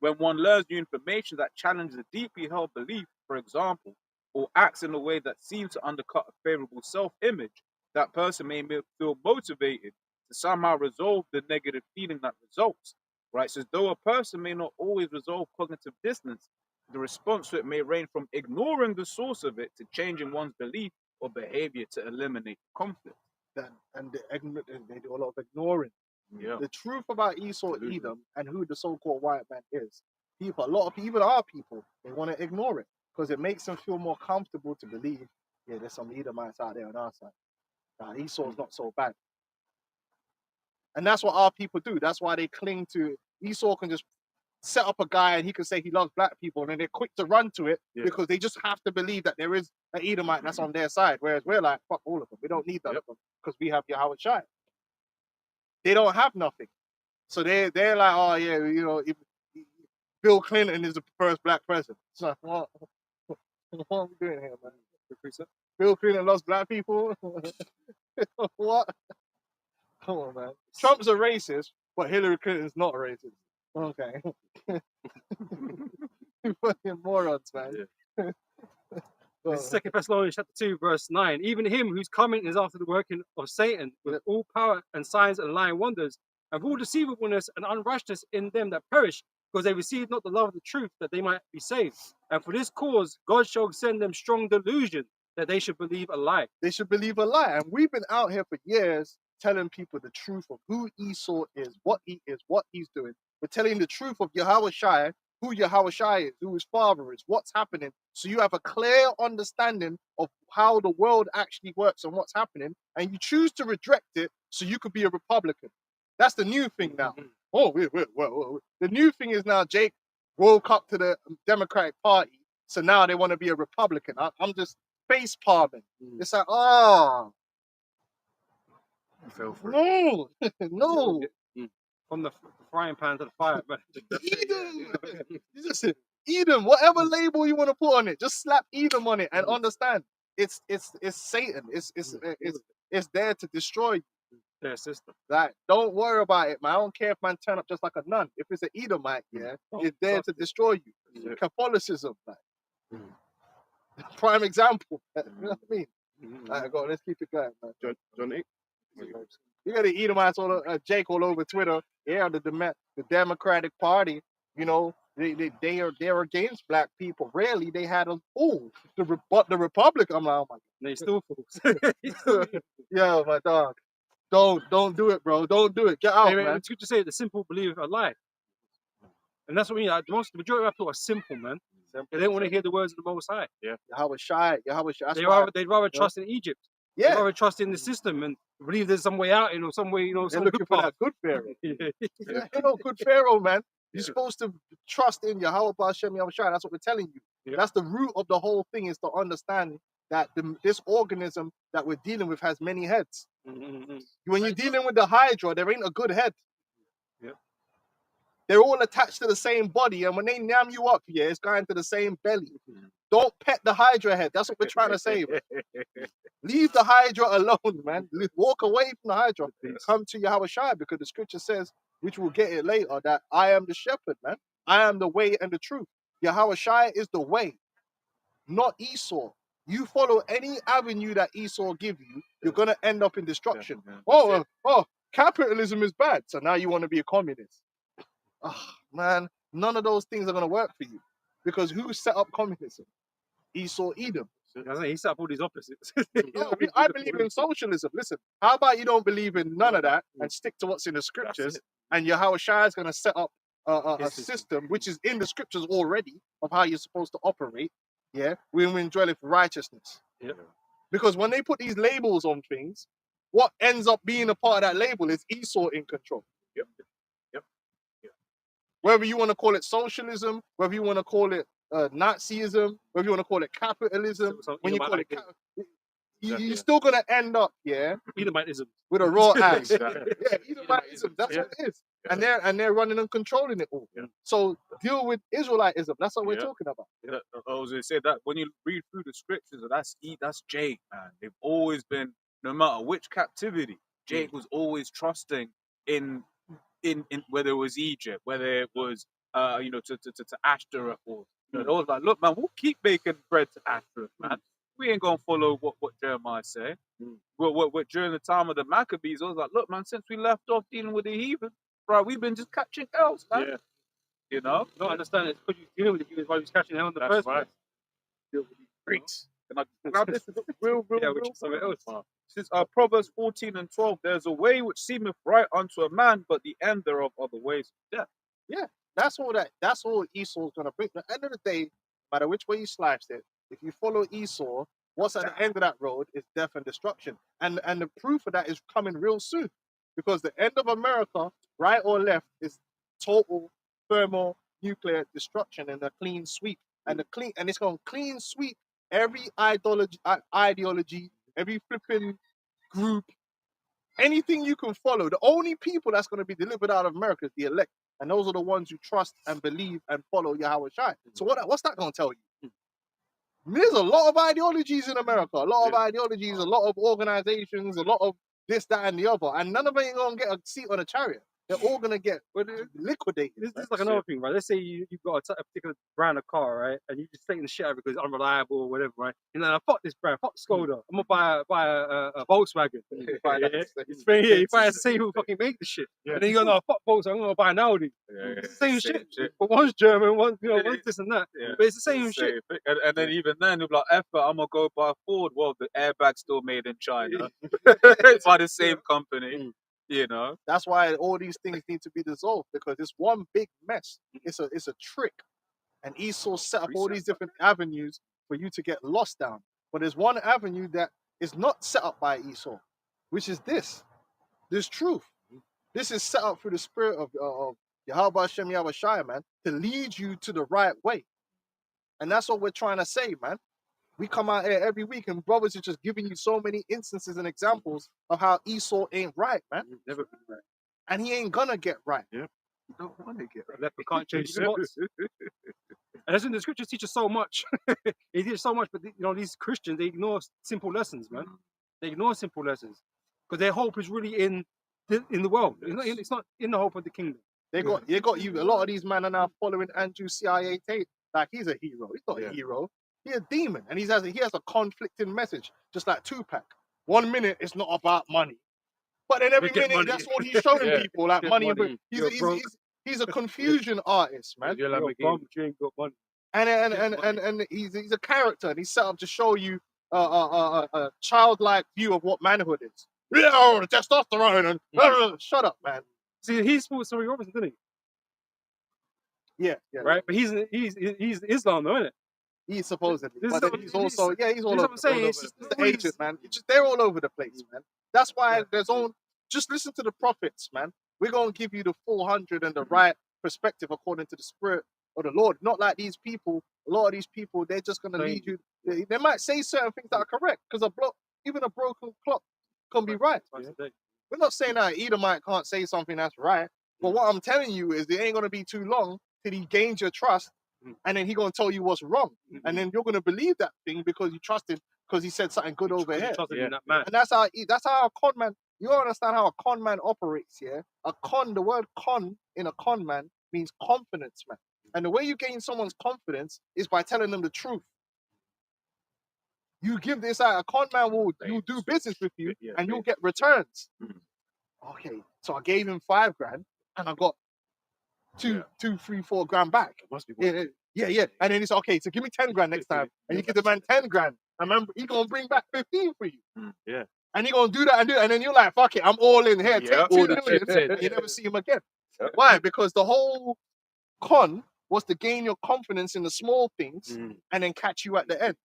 When one learns new information that challenges a deeply held belief, for example, or acts in a way that seems to undercut a favorable self-image, that person may feel motivated to somehow resolve the negative feeling that results. Right? So though a person may not always resolve cognitive dissonance, the response to it may range from ignoring the source of it to changing one's belief or behavior to eliminate conflict. And they do a lot of ignoring. Yeah. The truth about Esau, Absolutely. Edom, and who the so-called white man is, a lot of people, even our people, they want to ignore it because it makes them feel more comfortable to believe, yeah, there's some Edomites out there on our side. Esau's not so bad. And that's what our people do. That's why they cling to Esau. Can just set up a guy and he can say he loves black people, and then they're quick to run to it because they just have to believe that there is an Edomite that's on their side. Whereas we're like, fuck all of them. We don't need none of them because we have Yahweh Shai. They don't have nothing. So they're like, oh yeah, you know, if Bill Clinton is the first black president. It's like, what are we doing here, man? Bill Clinton loves black people? What? Come on, man. Trump's a racist, but Hillary Clinton's not a racist. Okay. Fucking morons, man. This is 2 Thessalonians chapter 2, verse 9. Even him whose coming is after the working of Satan, with all power and signs and lying wonders, and all deceivableness and unrighteousness in them that perish, because they receive not the love of the truth, that they might be saved. And for this cause, God shall send them strong delusion, that they should believe a lie. They should believe a lie. And we've been out here for years telling people the truth of who Esau is, what he is, what he's doing. We're telling the truth of Yahweh Shai, who Yahweh Shai is, who his father is, what's happening. So you have a clear understanding of how the world actually works and what's happening. And you choose to reject it so you could be a Republican. That's the new thing now. Oh, the new thing is now Jake woke up to the Democratic Party. So now they want to be a Republican. I'm just face palming. It's like, oh, no, no. From the frying pan to the fire. Edom, whatever label you want to put on it, just slap Edom on it and understand it's Satan. It's It's there to destroy you. Their system. Like, don't worry about it, man. I don't care if man turn up just like a nun. If it's an Edomite, yeah, Don't it's there trust to it. destroy you. Yeah. Catholicism, like, Mm. prime example. You know what I mean? Mhm. Alright, go on, let's keep it going, man. John 8. You got the Edomites Jake all over Twitter. Yeah, the Democratic Party. You know, they're against black people. Rarely they had a fool to rebut the Republic. I'm like, oh my They still fools. god, yeah, my dog. Don't do it, bro. Don't do it. Get out, man. It's good to say the simple believe a lie. And that's what I mean. Like, the majority of people are simple, man. They don't want to hear the words of the Most High. Yahweh Shai. That's They'd why. rather Yeah. trust in Egypt. They'd Yeah, rather trust in the system and believe there's some way out, some way, they're some looking good for path. that good Pharaoh. Yeah. Yeah, you know, good Pharaoh, man. You're Yeah. supposed to trust in Yahweh Ba'Shem Yahweh Shai. That's what we're telling you. Yeah. That's the root of the whole thing, is to understand that this organism that we're dealing with has many heads. Mhm. When you're dealing with the Hydra, there ain't a good head. Yeah. They're all attached to the same body, and when they yam you up, yeah, it's going to the same belly. Don't pet the Hydra head. That's what we're trying to say. Man. Leave the Hydra alone, man. Walk away from the Hydra. Come to Yahweh Shai, because the scripture says, which we'll get it later, that I am the shepherd, man. I am the way and the truth. Yahweh Shai is the way, not Esau. You follow any avenue that Esau give you, you're gonna end up in destruction. Oh, capitalism is bad, so now you want to be a communist. Oh, man, none of those things are gonna work for you, because who set up communism? Esau, Edom. He set up all these opposites. No, I believe in socialism. Listen, how about you don't believe in none of that and stick to what's in the scriptures, and Yahweh Shai is going to set up a His system which is in the scriptures already of how you're supposed to operate, yeah, when we enjoy it for righteousness. Yep. Because when they put these labels on things, what ends up being a part of that label is Esau in control. Yep. Whether you want to call it socialism, whether you want to call it Nazism, whether you want to call it capitalism, So when you call it, Edomite- you're still gonna end up, yeah, Edomitism. with a raw ass. Exactly. Yeah, Edomitism. That's what it is, and they're running and controlling it all. Yeah. So deal with Israelitism. That's what we're Yeah. talking about. I was gonna say that when you read through the scriptures, that's Jake, man. They've always been, no matter which captivity, Jake was always trusting in whether it was Egypt, whether it was to Ashtoreth, or it was like, look, man, we'll keep baking bread to Ashtoreth, man. We ain't gonna follow what Jeremiah say. What during the time of the Maccabees, I was like, look, man, since we left off dealing with the heathen, right, we've been just catching L's, man. Yeah. You know? I don't understand it because you're dealing with the humans while you're catching hell in the That's first right. place. Deal with these freaks. Can I grab this? Real, Yeah, which is something else. Since Proverbs 14 and 12, there's a way which seemeth right unto a man, but the end thereof are the ways of death. That's all Esau's gonna bring. At the end of the day, no matter which way you slice it, if you follow Esau, what's at the end of that road is death and destruction. And the proof of that is coming real soon. Because the end of America, right or left, is total thermonuclear destruction and a clean sweep. And it's gonna clean sweep every ideology, every flipping group, anything you can follow. The only people that's going to be delivered out of America is the elect, and those are the ones who trust and believe and follow Yahweh Shai. So what's that going to tell you? There's a lot of ideologies in America, a lot of ideologies, a lot of organizations, a lot of this, that, and the other, and none of them ain't going to get a seat on a chariot. They're all going to get liquidated. This is like another thing, right? Let's say you've got a particular brand of car, right? And you're just taking the shit out because it's unreliable or whatever, right? And then, fuck this brand, fuck Skoda. I'm going to buy a Volkswagen. You buy the same who fucking make the shit. Yeah. And then you go, no, fuck Volkswagen, I'm going to buy an Audi. It's the same shit. shit. But one's German, one's this and that. Yeah. But it's the same shit. thing. And then even then, you'll be like, effort, I'm going to go buy a Ford. Well, the airbag's still made in China by the same company, you know? That's why all these things need to be dissolved, because it's one big mess. It's a trick. And Esau set up all these different avenues for you to get lost down. But there's one avenue that is not set up by Esau, which is this truth. This is set up through the spirit of Yahweh Hashem Yahweh Shai, man, to lead you to the right way. And that's what we're trying to say, man. We come out here every week and brothers are just giving you so many instances and examples of how Esau ain't right, man. Never been right. And he ain't gonna get right. You don't want to get Leper can't change spots. And that's when the scriptures teach us so much. They teach us so much, but these Christians, they ignore simple lessons, man. They ignore simple lessons because their hope is really in the world. It's not in the hope of the kingdom. They got you. A lot of these men are now following Andrew CIA Tate. Like he's a hero. He's not a hero. He's a demon, and he has a conflicting message, just like Tupac. 1 minute it's not about money, but then every Get minute money. that's what he's showing Yeah. people, like Get money. money. He's a confusion artist, man. You're You're a Lamborghini. bum, you ain't got money. And he's a character, and he's set up to show you a childlike view of what manhood is. Yeah, the testosterone and shut up, man. See, he fought Sonny Robertson, didn't Yeah, he? Right, but he's Islam, though, isn't it? He's supposedly, This but is then what- he's this- also he's all this is over. what I'm saying, all it's over just the place. always- agent, man. They're all over the place, man. That's why there's own. Just listen to the prophets, man. We're gonna give you the 400 and the right perspective according to the spirit of the Lord. Not like these people. A lot of these people, they're just gonna lead you. They might say certain things that are correct because even a broken clock can be right. Twice a day. We're not saying that Edomite can't say something that's right, but what I'm telling you is it ain't gonna be too long till he gains your trust, and then he gonna tell you what's wrong, and then you're gonna believe that thing because you trust him because he said something good over here. Trusted Yeah. in that man. And that's how a con man. You understand how a con man operates, yeah? The word con in a con man means confidence, man. And the way you gain someone's confidence is by telling them the truth. You give this out, a con man will do business with you and you'll get returns. Okay, so I gave him $5,000 and I got two, 3, 4 grand back. Must be Yeah. And then it's okay, so give me 10 grand next time. And you give the man 10 grand. And remember, he's gonna bring back 15 for you. Yeah. And you're gonna do that and then you're like, fuck it, I'm all in here. Yeah. Take 2 All the million, chips in. and you never see him again. Yeah. Why? Because the whole con was to gain your confidence in the small things and then catch you at the end.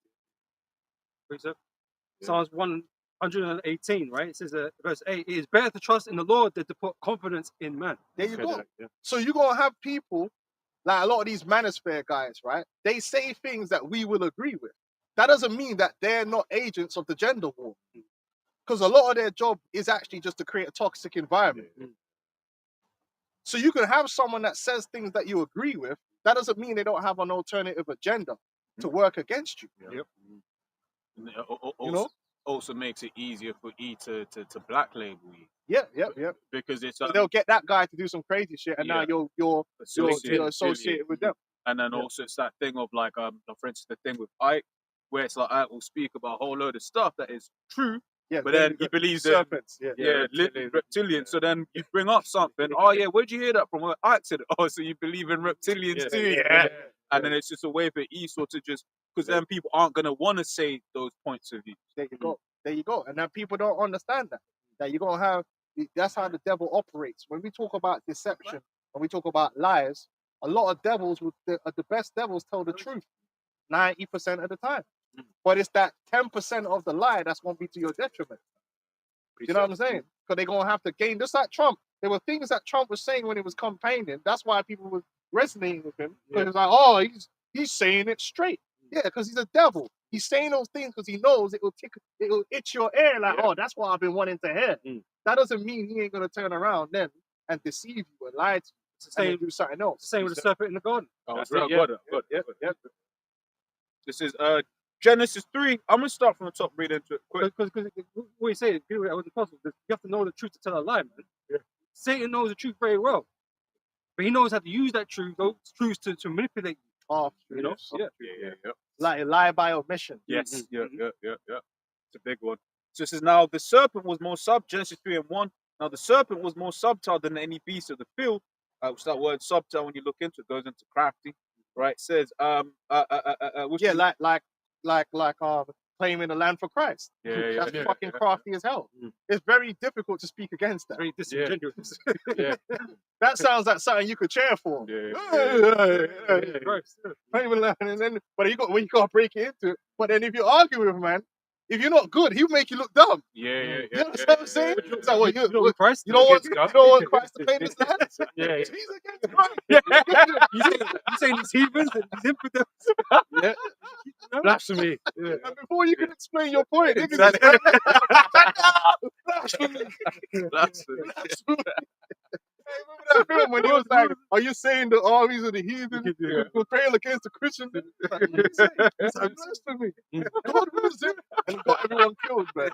Psalms 118, right? It says, verse 8, it is better to trust in the Lord than to put confidence in man. There you go. Yeah. So you're gonna have people like a lot of these manosphere guys, right? They say things that we will agree with. That doesn't mean that they're not agents of the gender war. Because a lot of their job is actually just to create a toxic environment. So you can have someone that says things that you agree with. That doesn't mean they don't have an alternative agenda to work against you. Yep. And it You know? also makes it easier for E to black label you Yeah. because it's So they'll get that guy to do some crazy shit, and now you're associated with them. And then also it's that thing of like for instance the thing with Ike, where it's like Ike will speak about a whole load of stuff that is true, Yeah, but then he believes that serpents. reptilian. So then you bring up something. Oh yeah, where'd you hear that from? Well, Ike said it. Oh, so you believe in reptilians too? Yeah. And then it's just a way for Esau to just because then people aren't gonna want to say those points of view. There you go. And then people don't understand that you're gonna have. That's how the devil operates. When we talk about deception, when we talk about lies, a lot of devils, the best devils, tell the truth 90% of the time. But it's that 10% of the lie that's gonna be to your detriment. You know what I'm saying? Because they're gonna have to gain. Just like Trump, there were things that Trump was saying when he was campaigning. That's why people were resonating with him. Because it's like, oh, he's saying it straight. Yeah, because he's a devil. He's saying those things because he knows it will itch your ear. Like, oh, that's what I've been wanting to hear. That doesn't mean he ain't gonna turn around then and deceive you and lie to you. It's the same, And do something else. same with the serpent in the garden. That's it, right. yeah. Got it. This is Genesis 3. I'm gonna start from the top, read into it quick. Because what you say, people that wasn't possible. You have to know the truth to tell a lie, man. Yeah. Satan knows the truth very well, but he knows how to use that truth, those truths to manipulate you. Oh, You know? Yeah. Yeah. like lie by omission. Yes. Yeah. It's a big one. So it says now the serpent was more Genesis 3:1. Now the serpent was more subtle than any beast of the field. Which that word subtle, when you look into it, goes into crafty. Right? It says which Yeah, is- like claiming the land for Christ. That's yeah, fucking crafty as hell. It's very difficult to speak against that. Very disingenuous. That sounds like something you could cheer for. Yeah. Gross. Claiming the land, and then, but you got to break it into it. But then if you argue with him, man, if you're not good, he'll make you look dumb. Yeah. You understand what I'm saying? So what, You know what Christ you don't want Christ to claim his land? Yeah. He's against Christ. You saying these heathens and these infidels? Yeah. Blasphemy. Yeah. And before you can explain your point, niggas Exactly. blasphemy. Blasphemy. Hey, remember that film when he was like, "Are you saying the armies of the heathen will prevail against the Christians?" It's like blasphemy. God wills it, and got everyone killed, man.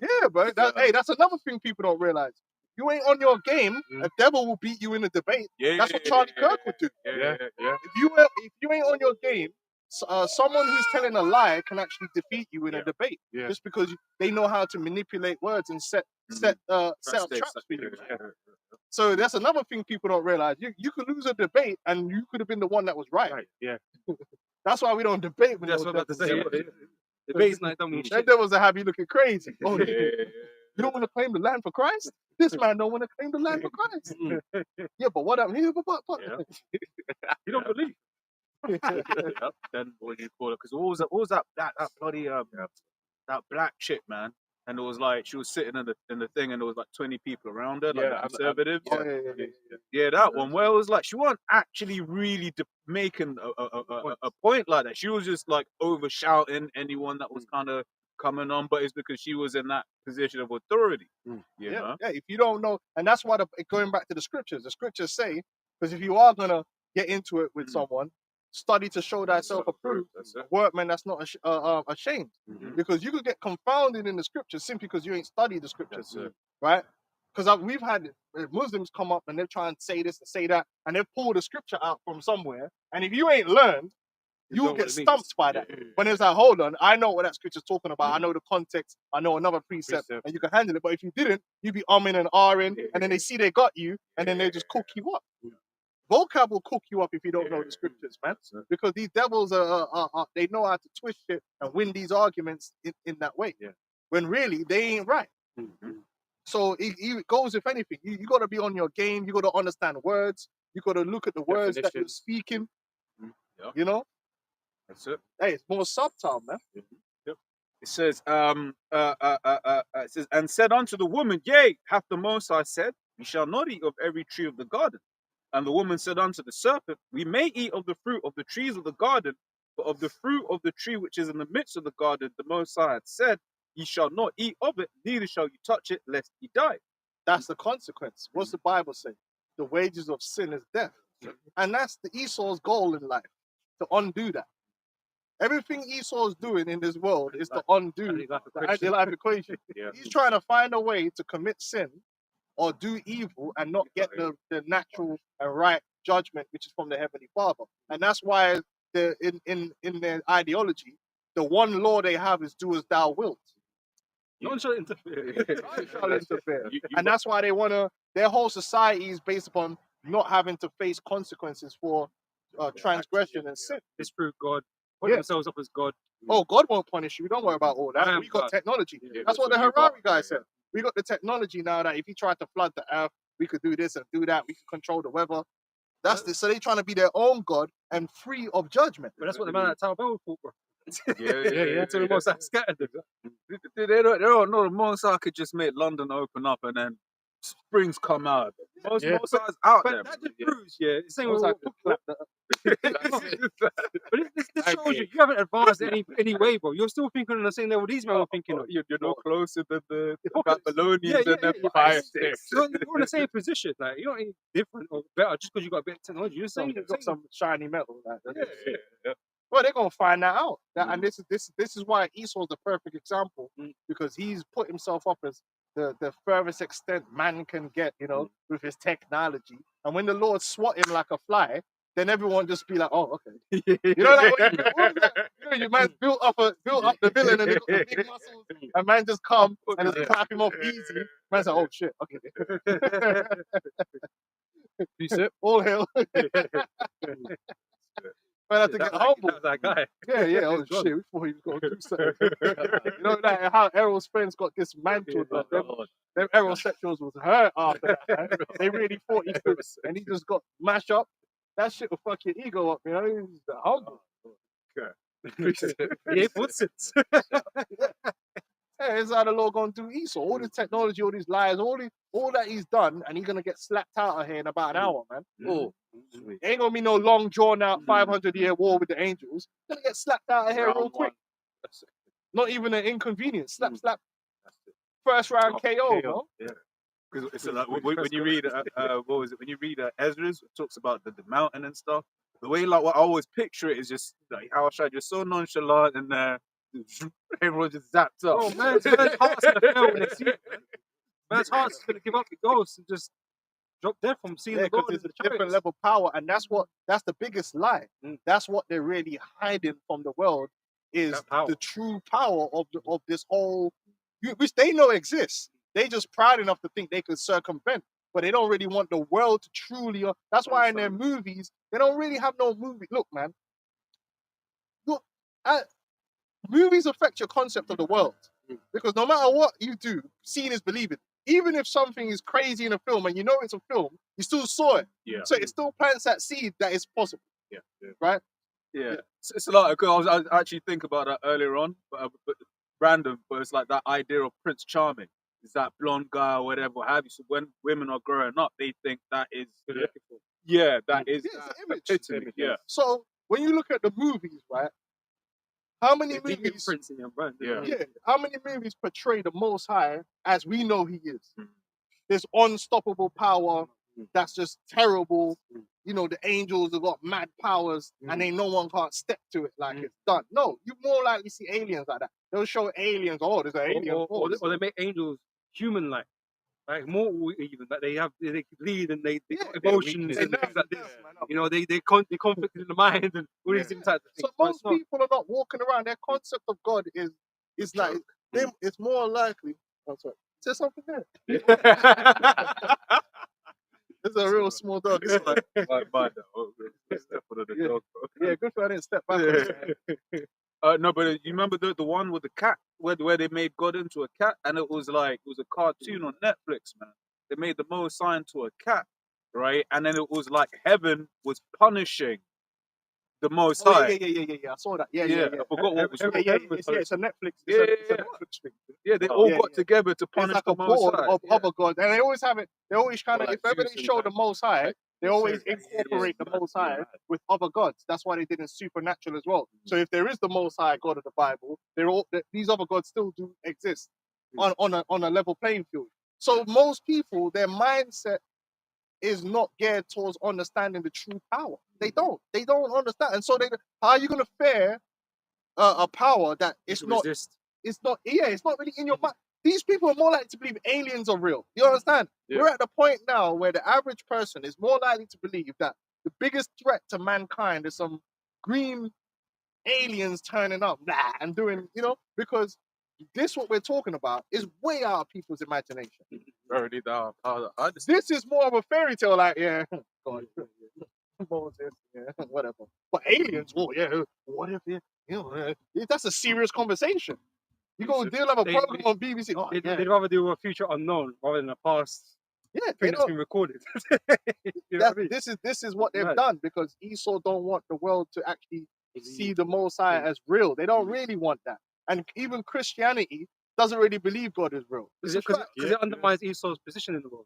Yeah, but hey, that's another thing people don't realize. You ain't on your game, a devil will beat you in a debate. Yeah, That's what Charlie Kirk would do. Yeah. If you ain't on your game, someone who's telling a lie can actually defeat you in a debate, Yeah. just because they know how to manipulate words and set up traps for you. So that's another thing people don't realize. You could lose a debate and you could have been the one that was right. Right. Yeah. That's why we don't debate with That's those what I'm about to devils. say. The debate's not done with That shit. devils that have you looking crazy. Oh, Yeah. you don't want to claim the land for Christ? This man don't want to claim the land for Christ. Yeah, but what I'm here, but Yeah. You don't believe. Yep. Then what do you call it? Because what was that bloody that black chick, man? And it was like she was sitting in the thing, and there was like 20 people around her, like the conservatives. Oh, yeah. That one where it was like she wasn't actually really making a point like that. She was just like over shouting anyone that was kind of coming on, but it's because she was in that position of authority. You know? Yeah, if you don't know, and that's why going back to the scriptures say, because if you are gonna get into it with someone, study to show thyself approved, That's a it. workman that's not ashamed, because you could get confounded in the scriptures simply because you ain't studied the scriptures, That's it. right? Because we've had Muslims come up and they're trying to say this and say that, and they've pulled a scripture out from somewhere, and if you ain't learned, you'll know get what it means. stumped by that. When it's like, hold on, I know what that scripture's talking about. I know the context. I know another precept, and you can handle it. But if you didn't, you'd be umming and ahhing, and then they see they got you, and then they just cook you up. Vocab will cook you up if you don't know the scriptures, man. Because these devils they know how to twist shit and win these arguments in that way. When really they ain't right. So it goes, if anything, you got to be on your game. You got to understand words. You got to look at the words that you're speaking. You know. That's it. Hey, it's more subtle, man. It says, it says, and said unto the woman, yea, hath the Most High said, you shall not eat of every tree of the garden. And the woman said unto the serpent, we may eat of the fruit of the trees of the garden, but of the fruit of the tree which is in the midst of the garden, the Most High hath said, ye shall not eat of it, neither shall you touch it, lest ye die. That's the consequence. What's the Bible say? The wages of sin is death. And that's the Esau's goal in life, to undo that. Everything Esau's doing in this world is to undo the anti-life equation. He's trying to find a way to commit sin or do evil and not get the natural and right judgment, which is from the Heavenly Father. And that's why in their ideology, the one law they have is do as thou wilt. No one shall interfere. None shall interfere. And that's why they want to, their whole society is based upon not having to face consequences for transgression and sin. Disprove God. Put themselves up as God. Oh, God won't punish you. Don't worry about all that. We got technology. That's what the Harari guy said. We got the technology now that if he tried to flood the earth, we could do this and do that. We could control the weather. So they're trying to be their own God and free of judgment. But that's what the man at Tower Bell thought, bro. Yeah. So the most scattered them. They don't know the Most High could just make London open up and then springs come out. Most High's out there. But that just proves, it's saying Most High could clap but this shows you haven't advanced any way, bro. You're still thinking on the same level these men were thinking of. You're no closer than the Hypocrites. Babylonians and the fire sticks. You're in the same position. Like, you're not any different or better just because you got a bit of technology. You're saying You've got some shiny metal. Yeah. Well, they're gonna find that out. And this is why Esau's the perfect example, because he's put himself up as the furthest extent man can get, with his technology. And when the Lord swat him like a fly, then everyone just be like, oh, okay. You know, like your man built up the villain and they got the big muscles, and man just come and just clap him off easy. Man's like, oh shit, okay. All hell. Man, I have to get humble. That guy. Yeah. Oh shit, we thought he was gonna do something. You know that how Errol Spence got dismantled. Them Errol sexuals was hurt after that. They really thought he could, and he just got mashed up. That shit will fuck your ego up, you know. He's humble. He ain't put sense. Hey, it's how the Lord gonna do Esau. All this technology, all these lies, all that he's done, and he's gonna get slapped out of here in about an hour, man. Oh, ain't gonna be no long drawn out 500-year war with the angels. He's gonna get slapped out of here real quick. Not even an inconvenience. Slap. First round KO, bro. Yeah. Because it's like when you read what was it? When you read Ezra's, it talks about the mountain and stuff. The way like what I always picture it is just like how I just so nonchalant and everyone just zapped up. Oh, man's heart's gonna fail when they see it. Man. Man's heart's gonna give up the ghost and just drop dead from seeing Yeah, the because Lord in it's the a different chariots. level of power, and that's the biggest lie. Mm. That's what they're really hiding from the world is That power. the true power of this whole, which they know exists. They just proud enough to think they could circumvent, but they don't really want the world to truly. That's why in their movies they don't really have no movie. Look, man, look, movies affect your concept of the world because no matter what you do, seeing is believing. Even if something is crazy in a film and you know it's a film, you still saw it. Yeah. So it still plants that seed that it's possible. Yeah. Right? Yeah, it's a lot. I was actually thinking about that earlier on, but random. But it's like that idea of Prince Charming. Is that blonde guy or whatever have you? So when women are growing up, they think that is that is Yeah, it's an image. epitome. Yeah, So when you look at the movies, right? How many They deep movies? imprints in your brain. Yeah. Yeah, how many movies portray the Most High as we know He is? Mm. This unstoppable power that's just terrible. Mm. You know, the angels have got mad powers, and then no one can't step to it like Mm. it's done. No, you more likely see aliens like that. They'll show aliens. Oh, there's an alien. Or they make angels human-like, like mortal even. Like they could lead and they Yeah, got emotions They and nerve- things like this. nerve, man, up. You know, they conflict in the mind and all these different types of So things. But most it's not. people are not walking around. Their concept of God is like them. It's more likely. Oh, sorry. Say something there. This is a real small dog. It's like, my step on the Yeah. dog, bro. yeah, good for I didn't step back. No, but you remember the one with the cat where they made God into a cat, and it was a cartoon on Netflix, man. They made the Most High into a cat, right? And then it was like heaven was punishing the Most Oh, High. yeah. I saw that. Yeah. I forgot what was. Yeah, it's a Netflix. Yeah, It's a yeah. Netflix thing. Yeah, they all Yeah, got yeah. together to It's punish like the a Most board High. of Yeah. other gods, and they always have it. They always kind of, like if ever Zeus they and show that. the Most High, Like, they always incorporate the Most High with other gods. That's why they did in Supernatural as well. So if there is the Most High God of the Bible, these other gods still do exist on a level playing field. So most people, their mindset is not geared towards understanding the true power. They don't understand, and so how are you going to fare a power that It's it's not resist. it's not really in your mind. These people are more likely to believe aliens are real. You understand? Yeah. We're at the point now where the average person is more likely to believe that the biggest threat to mankind is some green aliens turning up and doing, because this what we're talking about is way out of people's imagination. already down. I This is more of a fairy tale, like, yeah, God, Moses, yeah, whatever. But aliens, oh yeah, what if that's a serious conversation. You go deal have a They- program on BBC. Oh, They'd, yeah, they'd rather do a future unknown rather than a past yeah. They thing that's don't, been recorded. You know what I mean? this is what they've Mad. done because Esau don't want the world to actually see the Most High as real. They don't really want that. And even Christianity doesn't really believe God is real. It's a Because fact. it undermines Esau's position in the world.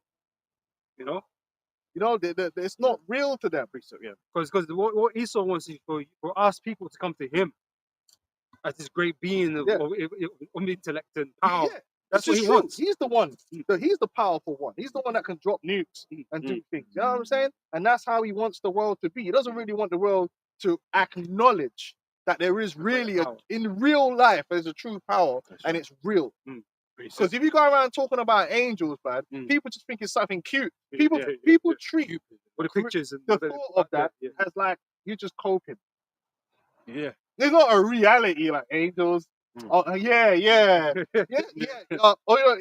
You know? It's not real to them. Because what Esau wants is for us people to come to him as this great being of, Yeah. of intellect and power. Yeah, That's this what is he true. wants. He's the one. He's the powerful one. He's the one that can drop nukes and do things. You know what I'm saying? And that's how he wants the world to be. He doesn't really want the world to acknowledge that there is really power. in real life there's a true power and it's real. Because if you go around talking about angels, man, people just think it's something cute. People treat With the pictures and the thought of that yeah. as like you're just coping. Yeah. There's not a reality like angels. Oh yeah.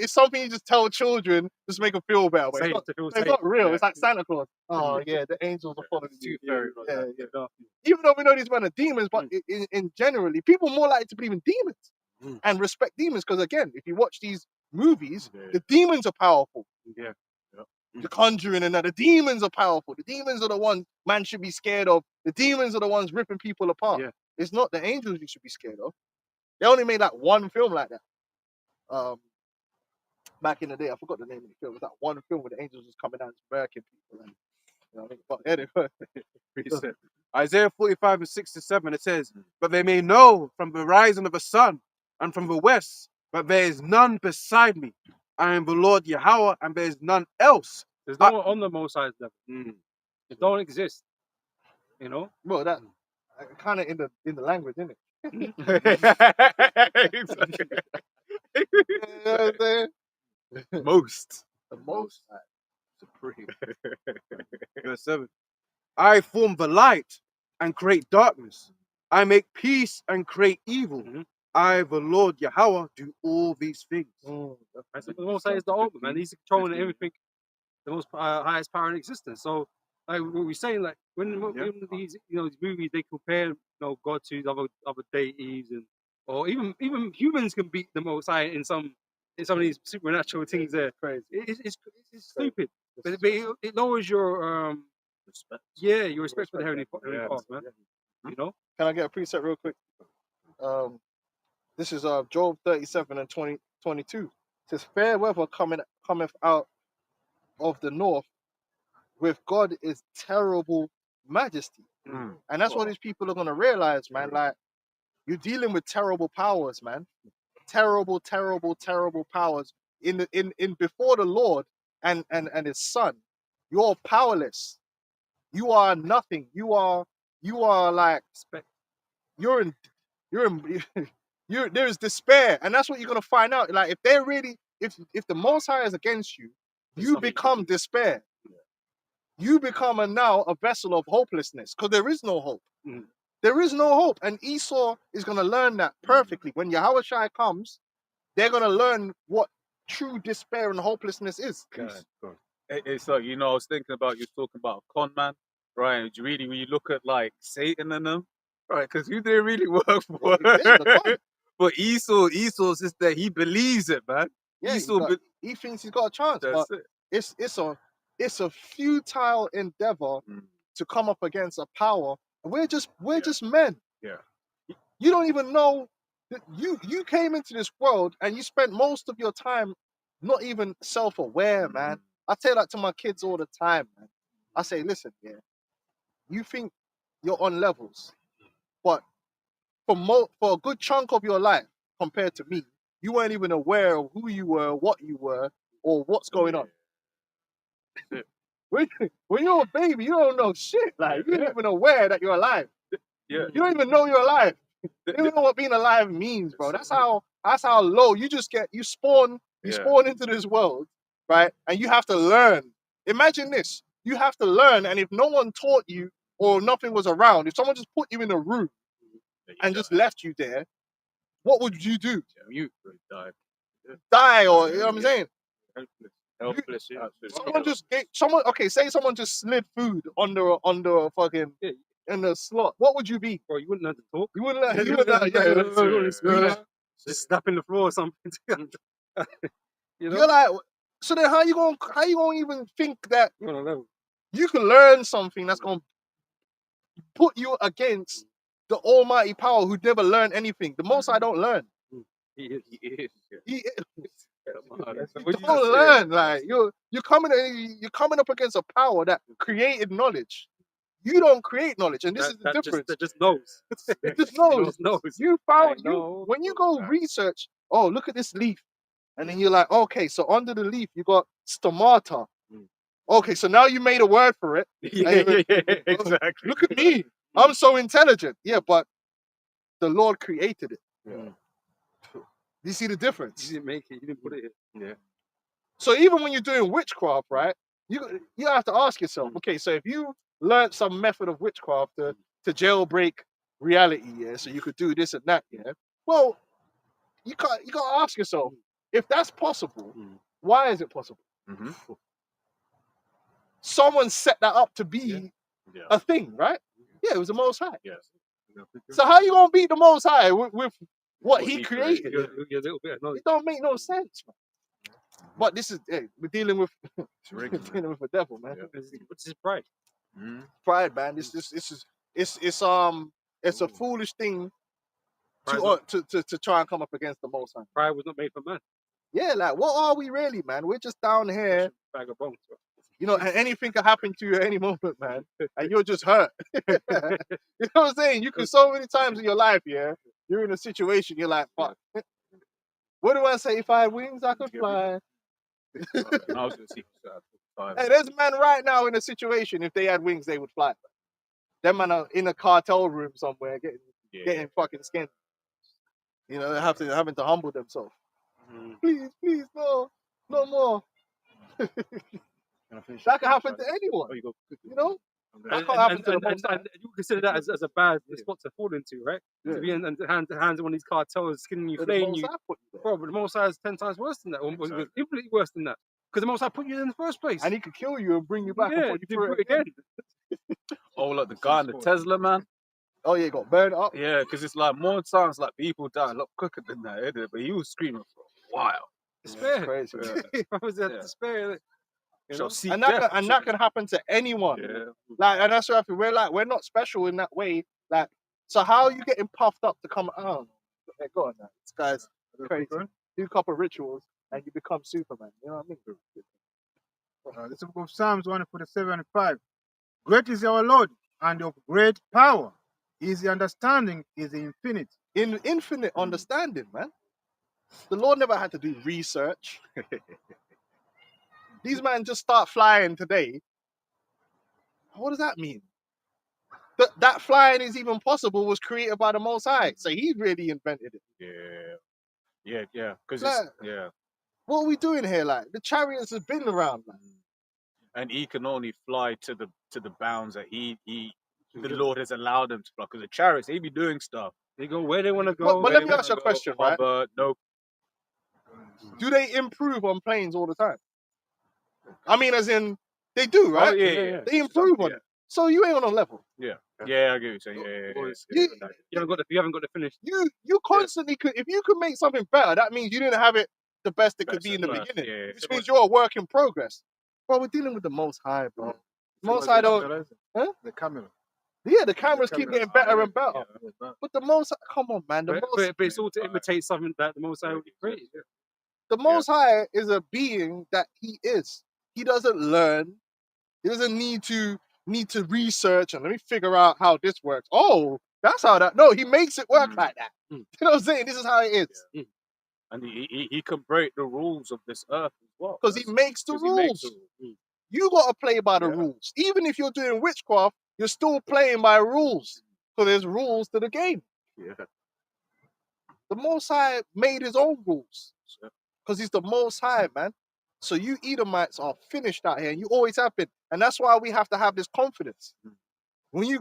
It's something you just tell children just to make them feel better. But Safe it's to feel not, safe. it's not real. Yeah. It's like Santa Claus. Oh yeah, the angels are following you. Very Yeah. Even though we know these men are demons, but in generally, people are more likely to believe in demons and respect demons because again, if you watch these movies, the demons are powerful. Yeah. The Conjuring and that, the demons are powerful. The demons are the ones man should be scared of. The demons are the ones ripping people apart. Yeah. It's not the angels you should be scared of. They only made like one film like that. Back in the day, I forgot the name of the film. It was that one film where the angels was coming down and murking people. And, you know what I mean? But anyway, Isaiah 45:6-7, it says, "But they may know from the rising of the sun and from the west that there is none beside me. I am the Lord Yahweh, and there is none else." There's no one on the Most High's level. It don't exist. You know? well, that kind of in the language, isn't it? Exactly. You know what I'm saying? Most. The most high. Supreme. Verse 7. I form the light and create darkness. I make peace and create evil. Mhm. I, the Lord Yahweh, do all these things. That's the Most High is the ultimate, man. He's controlling everything, the most highest power in existence. So, like what we're saying, like when these these movies, they compare God to other deities, and or even humans can beat the Most High in some of these supernatural things. There, Crazy. it's stupid, but it lowers your Respect. your respect for the Respect, heavenly yeah. Father, man. You know. Can I get a preset real quick? This is Job 37 and 22. It says, fair weather cometh out of the north, with God is terrible majesty. Mm. And that's what these people are gonna realize, man. Like, you're dealing with terrible powers, man. Terrible, terrible, terrible powers. In before the Lord and his son, you're powerless. You are nothing. You are like Respect. you're in you there's despair, and that's what you're gonna find out. Like, if they're really if the Most High is against you, There's you something you can become despair. You become now a vessel of hopelessness, because there is no hope. Mhm. There is no hope, and Esau is gonna learn that perfectly. When Yahweh Shai comes, they're gonna learn what true despair and hopelessness is. It's like, I was thinking about you talking about a con man, right? And really, when you look at like Satan and them, right? Because who they really work for? Yeah, the con. But Esau's just that he believes it, man. Yeah, Esau, he thinks he's got a chance, but that's it. it's a futile endeavor to come up against a power. We're just men. Yeah. You don't even know that you came into this world and you spent most of your time not even self-aware, man. I tell that to my kids all the time, man. I say, listen, yeah, you think you're on levels, but for a good chunk of your life compared to me, you weren't even aware of who you were, what you were, or what's going on. When you're a baby, you don't know shit. Like, you're not even aware that you're alive. Yeah. You don't even know you're alive. You don't even know what being alive means, bro. That's how low you just get. You spawn into this world, right? And you have to learn. Imagine this. You have to learn, and if no one taught you or nothing was around, if someone just put you in a room and just left you there, what would you do? You would die. Die, or you know what I'm saying? Helpless. Yeah. Say someone just slid food under a fucking in the slot. What would you be? Bro, you wouldn't learn to talk. You wouldn't learn. You wouldn't Yeah. Just snapping the floor or something. You're like, so then how you gonna even think that I don't know. you can learn something that's gonna put you against the Almighty Power, who never learned anything? The Most I don't learn. He is. He What you don't just learn. Like, you're coming up against a power that created knowledge. You don't create knowledge, and this is the difference. That just knows. It just knows. Just knows. You found I know. when you go research. Oh, look at this leaf, and then you're like, okay, so under the leaf you got stomata. Okay, so now you made a word for it. Exactly. Look at me, I'm so intelligent. Yeah, but the Lord created it. Yeah. You see the difference? You didn't make it. You didn't put it here. Yeah. So even when you're doing witchcraft, right? You have to ask yourself, okay, so if you learned some method of witchcraft to jailbreak reality, yeah, so you could do this and that, yeah. Well, you gotta ask yourself, if that's possible, why is it possible? Someone set that up to be a thing, right? Yeah, it was the Most High. Yes. So how you gonna beat the Most High with what he created? You're a little bit annoyed. It don't make no sense, man. But this is we're dealing with we're dealing with a devil, man. What's his pride? Pride, man. It's a foolish thing to try and come up against the Most High. Pride was not made for man. Yeah, like, what are we really, man? We're just down here, Bag of bones. you know, and anything can happen to you at any moment, man, and you're just hurt. You know what I'm saying? You can so many times in your life, yeah, you're in a situation, you're like, fuck. What do I say? If I had wings, I could fly. I was gonna see. Hey, there's a man right now in a situation. If they had wings, they would fly. Them man are in a cartel room somewhere getting Yeah. getting fucking skinned. You know, having to humble themselves. Mm. Please, no more. That can happen to anyone. Oh, you go. You know, that And, can't happen to the Most High. and you consider that as a bad spot to fall into, right? Yeah. To be in hand to hand of one of these cartels, skinning you, The flaying Most you. High put you there. Bro, but the Most High is 10 times worse than that. Or Exactly. infinitely worse than that. Because the Most High put you in the first place. And he could kill you and bring you back and yeah, put you they through put it again. Oh, like the guy in the Tesla, man. Oh yeah, he got burned up. Yeah, because it's like more times like people die a lot quicker than that, isn't it? But he was screaming for a while. Despair. Crazy. I was at Yeah. despair. You know? Shall seek And death. that can happen to anyone. Yeah. Like, and that's what I feel. We're not special in that way. Like, so how are you getting puffed up to come out? Hey, go on now. This guy's crazy. Do a couple rituals and you become Superman. You know what I mean? This is book of Psalms 147:5. Great is our Lord, and of great power. His understanding is infinite. In infinite understanding, man. The Lord never had to do research. These men just start flying today. What does that mean? That flying is even possible was created by the Most High. So he really invented it. Yeah. Because Like, yeah. what are we doing here? Like, the chariots have been around. Like. And he can only fly to the bounds that the Lord has allowed him to fly. Because the chariots, they be doing stuff. They go where they want to go. But where let they me wanna ask you a go. question, right? Hover, no. Do they improve on planes all the time? I mean, as in, they do, right? Oh, yeah. They improve on Yeah. it. So you ain't on a level. Yeah, I get what you're saying. Yeah. You haven't got the finish. You constantly could, if you could make something better, that means you didn't have it the best it could Best be in at the first, beginning. yeah. Which means you're a work in progress. Bro, we're dealing with the Most High, bro. Most High don't. Huh? The camera. Yeah, the cameras keep getting better and better. Yeah. But the Most High, come on, man. But it's all to imitate something that the Most High already created. The Most High is a being that he is. He doesn't learn. He doesn't need to research and let me figure out how this works. Oh, that's how that. No, he makes it work like that. You know what I'm saying? This is how it is. And he can break the rules of this earth as well. Because he makes the 'Cause he makes rules. the rules. You got to play by the Yeah. rules. Even if you're doing witchcraft, you're still playing by rules. So there's rules to the game. Yeah. The Most High made his own rules. Yeah. Because he's the Most High, man. So you Edomites are finished out here, and you always have been. And that's why we have to have this confidence. When you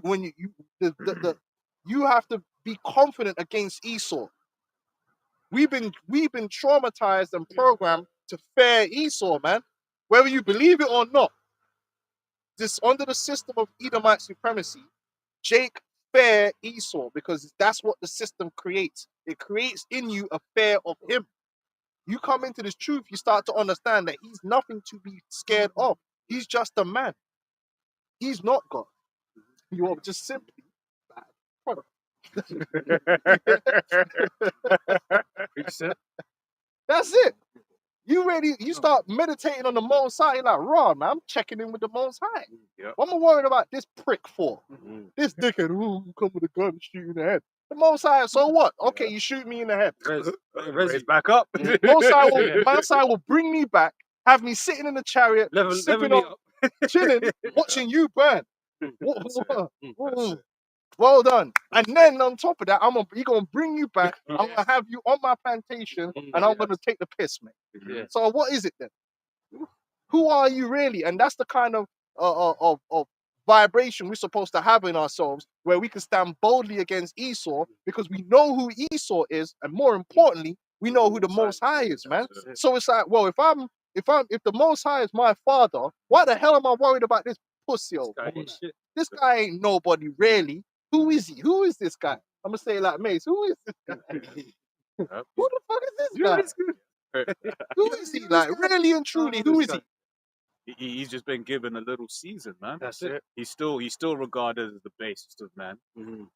you have to be confident against Esau. We've been traumatized and programmed to fear Esau, man. Whether you believe it or not. This under the system of Edomite supremacy, Jake fear Esau because that's what the system creates. It creates in you a fear of him. You come into this truth, you start to understand that he's nothing to be scared of. He's just a man. He's not God. You are just simply bad product. That's it. You start meditating on the Most High, you're like, raw, man, I'm checking in with the Most High. Yep. What am I worried about this prick for? This dickhead who come with a gun and shoot you in the head. The Most High, so what? Okay, you shoot me in the head. Raise back up. Most High will bring me back, have me sitting in the chariot, sipping on, chilling, watching you burn. Well done. And then on top of that, he's gonna bring you back. I'm gonna have you on my plantation, and I'm gonna take the piss, mate. Yeah. So what is it then? Who are you really? And that's the kind of vibration we're supposed to have in ourselves, where we can stand boldly against Esau because we know who Esau is, and more importantly, we know who the Most High is, man. So it's like, well, if the Most High is my father, why the hell am I worried about this pussy old? This guy ain't nobody really. Who is he? Who is this guy? I'm gonna say it like Mace. Who is this guy? Who the fuck is this guy? Who is he? Like, really and truly, who is he? He's just been given a little season, man. That's it. He's still regarded as the basest of man,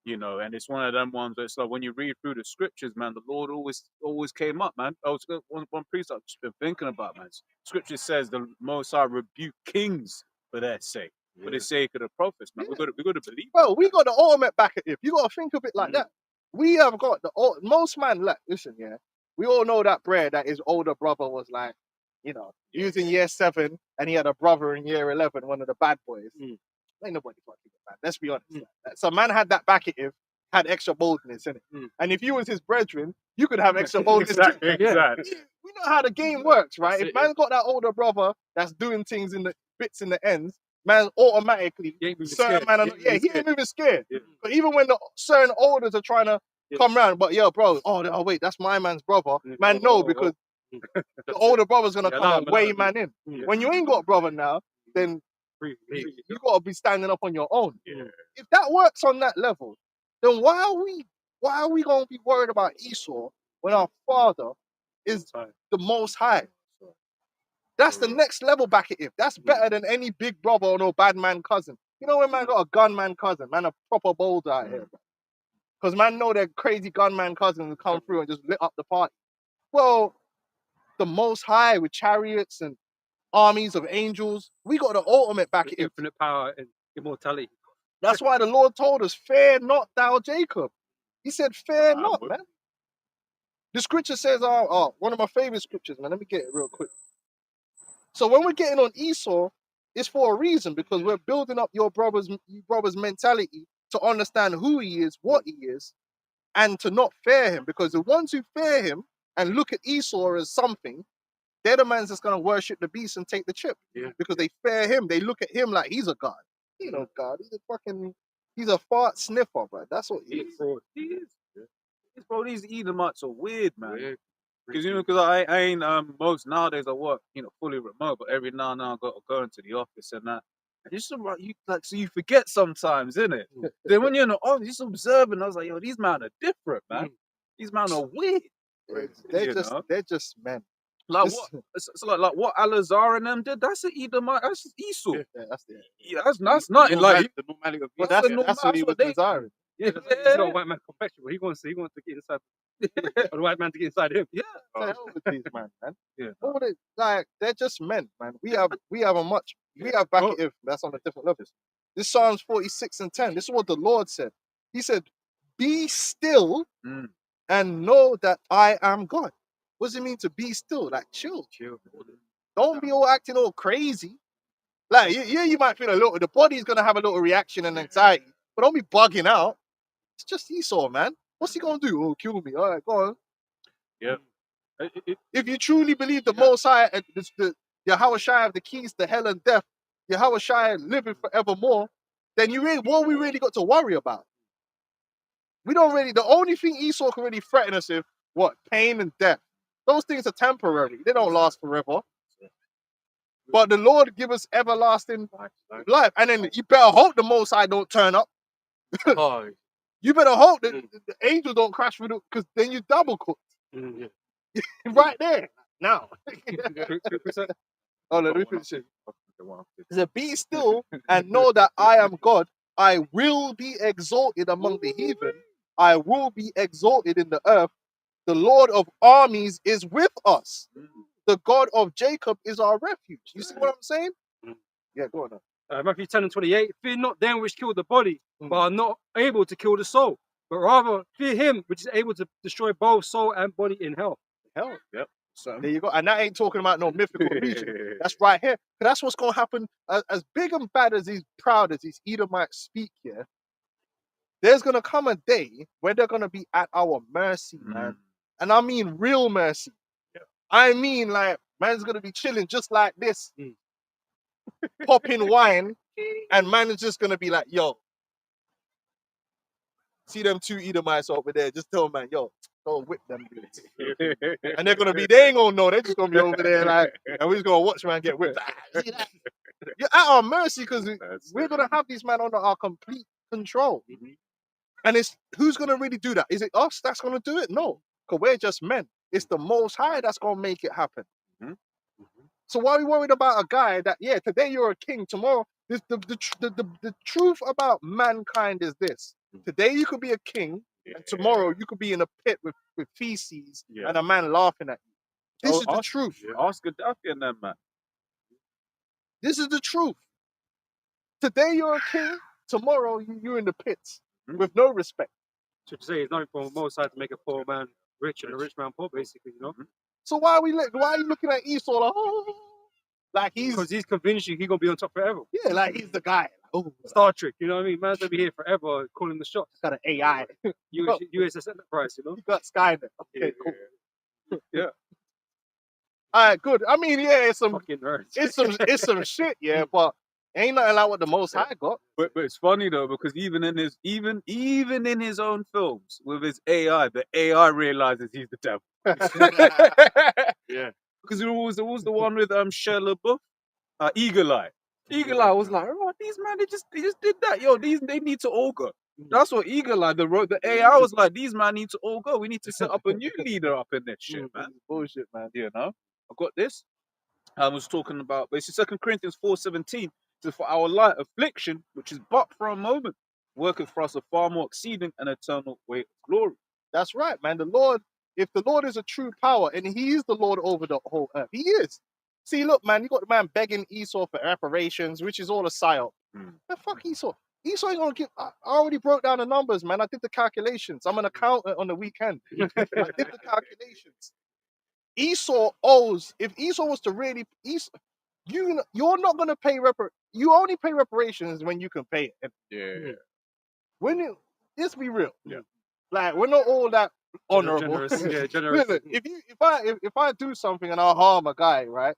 you know. And it's one of them ones that's like when you read through the scriptures, man, the Lord always came up, man. I was one priest I've just been thinking about, man. Scripture says the Most High rebuke kings for their sake, for the sake of the prophets, man. Yeah. We got to believe. Bro, we got the ultimate back at it. You got to think of it like that. We have got most man. Like, listen, yeah, we all know that Brer, that his older brother was like, you know, he was in year 7 and he had a brother in year 11, one of the bad boys. Ain't nobody fucking bad. Let's be honest. So man had that back at him, had extra boldness in it. Mm. And if you was his brethren, you could have extra boldness Exactly, too. exactly. We know how the game works, right? That's If it, man's got that older brother that's doing things in the bits in the ends, man automatically He ain't moving certain scared. man are He not, ain't yeah, moving he ain't scared. moving scared. Yeah. But even when the certain elders are trying to Yeah. come round, but yo, bro, oh wait, that's my man's brother. Yeah. Man, no, because Mm. the That's older it. brother's gonna Yeah, come allow and him, weigh allow man in. him. When you ain't got a brother now, then Free. you gotta be standing up on your own. Yeah. If that works on that level, then why are we gonna be worried about Esau when our father is Sorry. the most high? That's the next level back at it. That's better than any big brother or no bad man cousin. You know when man got a gunman cousin, man a proper boulder out here. Because man know their crazy gunman cousins come through and just lit up the party. Well, the most high with chariots and armies of angels, we got the ultimate back With at it. infinite power and immortality. That's why the Lord told us, fear not thou Jacob. He said, fear Ah, not, but- man. The scripture says, one of my favorite scriptures, man. Let me get it real quick. So when we're getting on Esau, it's for a reason, because we're building up your brother's mentality to understand who he is, what he is, and to not fear him. Because the ones who fear him and look at Esau as something, they're the ones that's gonna worship the beast and take the chip. Yeah. Because they fear him. They look at him like he's a god. He no god. He's a fart sniffer, bro. That's what he He's is. a fraud. He is. Bro, these Edomites are weird, man. Yeah. Because I ain't most nowadays I work fully remote, but every now and then I got to go into the office and that. And it's about you so you forget sometimes, innit? Then when you're in the office, just observing, I was like, yo, these men are different, man. These men are weird. They're You know? just men. Like This- what? It's like what Alazar and them did. That's an Edomite. That's just Esau. Yeah, that's the Yeah, that's nothing. Like the normality of But That's that's the normal- that's what he that's was what they- desiring. yeah, He's got a white man complexion, but he wants to get inside. Or the white man to get inside him. yeah. The hell with these man. Yeah. All the, like they're just men, man. We have back Oh. if that's on a different level. This Psalms 46:10. This is what the Lord said. He said, "Be still Mm. and know that I am God." What does it mean to be still? Like chill. Don't be all acting all crazy. Like you might feel a little. The body's gonna have a little reaction and anxiety, but don't be bugging out. It's just Esau, man. What's he gonna do? Oh, kill me. All right, go on. If you truly believe the Most High and the Yahweh Shai have the keys to hell and death, Yahweh Shai living forevermore, then what we really got to worry about? We don't really. The only thing Esau can really threaten us with, what? Pain and death. Those things are temporary. They don't last forever. But the Lord give us everlasting life, and then you better hope the Most High don't turn up. Oh, You better hope that the angels don't crash through the, because then you double cooked yeah. right there. Now. Quick, Oh, let me finish it. He said, "Be still and know that I am God. I will be exalted among the heathen. I will be exalted in the earth. The Lord of armies is with us. The God of Jacob is our refuge." You see what I'm saying? Yeah, go on. Now. Matthew 10:28. Fear not them which kill the body, Mm. but are not able to kill the soul, but rather fear him which is able to destroy both soul and body in hell. Hell, So, there you go. And that ain't talking about no mythical region. That's right here. 'Cause that's what's going to happen. As big and bad as these proud as these Edomites speak here, there's going to come a day where they're going to be at our mercy, man. And I mean real mercy. I mean, like, man's going to be chilling just like this, popping wine, and man is just going to be like, yo, see them two Edomites over there, just tell man, yo, go whip them dudes. And they're going to be, they ain't going to know, they're just going to be over there like, and we're just going to watch man get whipped. See that? You're at our mercy because we're going to have these men under our complete control. And it's, who's going to really do that? Is it us that's going to do it? No, because we're just men. It's the Most High that's going to make it happen. So why are we worried about a guy that, yeah, today you're a king, tomorrow, the truth about mankind is this. Today you could be a king, and tomorrow you could be in a pit with feces and a man laughing at you. This is the truth. Ask Gaddafi and them, man. This is the truth. Today you're a king, tomorrow you're in the pits with no respect. To say it's nothing for Most High to make a poor man rich and a rich man poor, basically, you know? So why are you looking at Esau like, oh, like Because he's convinced you he's gonna be on top forever. yeah, like he's the guy. Oh, Star Trek, you know what I mean? Man's gonna be here forever calling the shots. got an AI. USS Enterprise, you know? You got Skynet. Okay, Yeah, cool. yeah. All right, good. I mean, yeah, Fucking nerds. it's some shit, yeah, but ain't nothing like what the Most High got. But it's funny though, because even in his in his own films with his AI, the AI realizes he's the devil. Yeah. Because it was the one with Shia LaBeouf, Eagle Eye. Eagle Eye was like, oh, these man, they just did that. Yo, they need to all go. That's what Eagle Eye, the AI was like, these man need to all go. We need to set up a new leader up in this shit, man. Bullshit, man. You know, I got this. I was talking about basically 2 Corinthians 4:17. So for our light affliction, which is but for a moment, worketh for us a far more exceeding and eternal weight of glory. That's right, man. The Lord, if the Lord is a true power and he is the Lord over the whole earth, he is. See, look, man, you got the man begging Esau for reparations, which is all a psyop. The fuck Esau? Esau ain't gonna give. I already broke down the numbers, man. I did the calculations. I'm an accountant on the weekend. I did the calculations. Esau owes. If Esau was to really, you're not gonna pay You only pay reparations when you can pay it. Yeah. When you, let's be real. Yeah. Like we're not all that honorable. Generous, yeah, generous. Listen, if I do something and I harm a guy, right,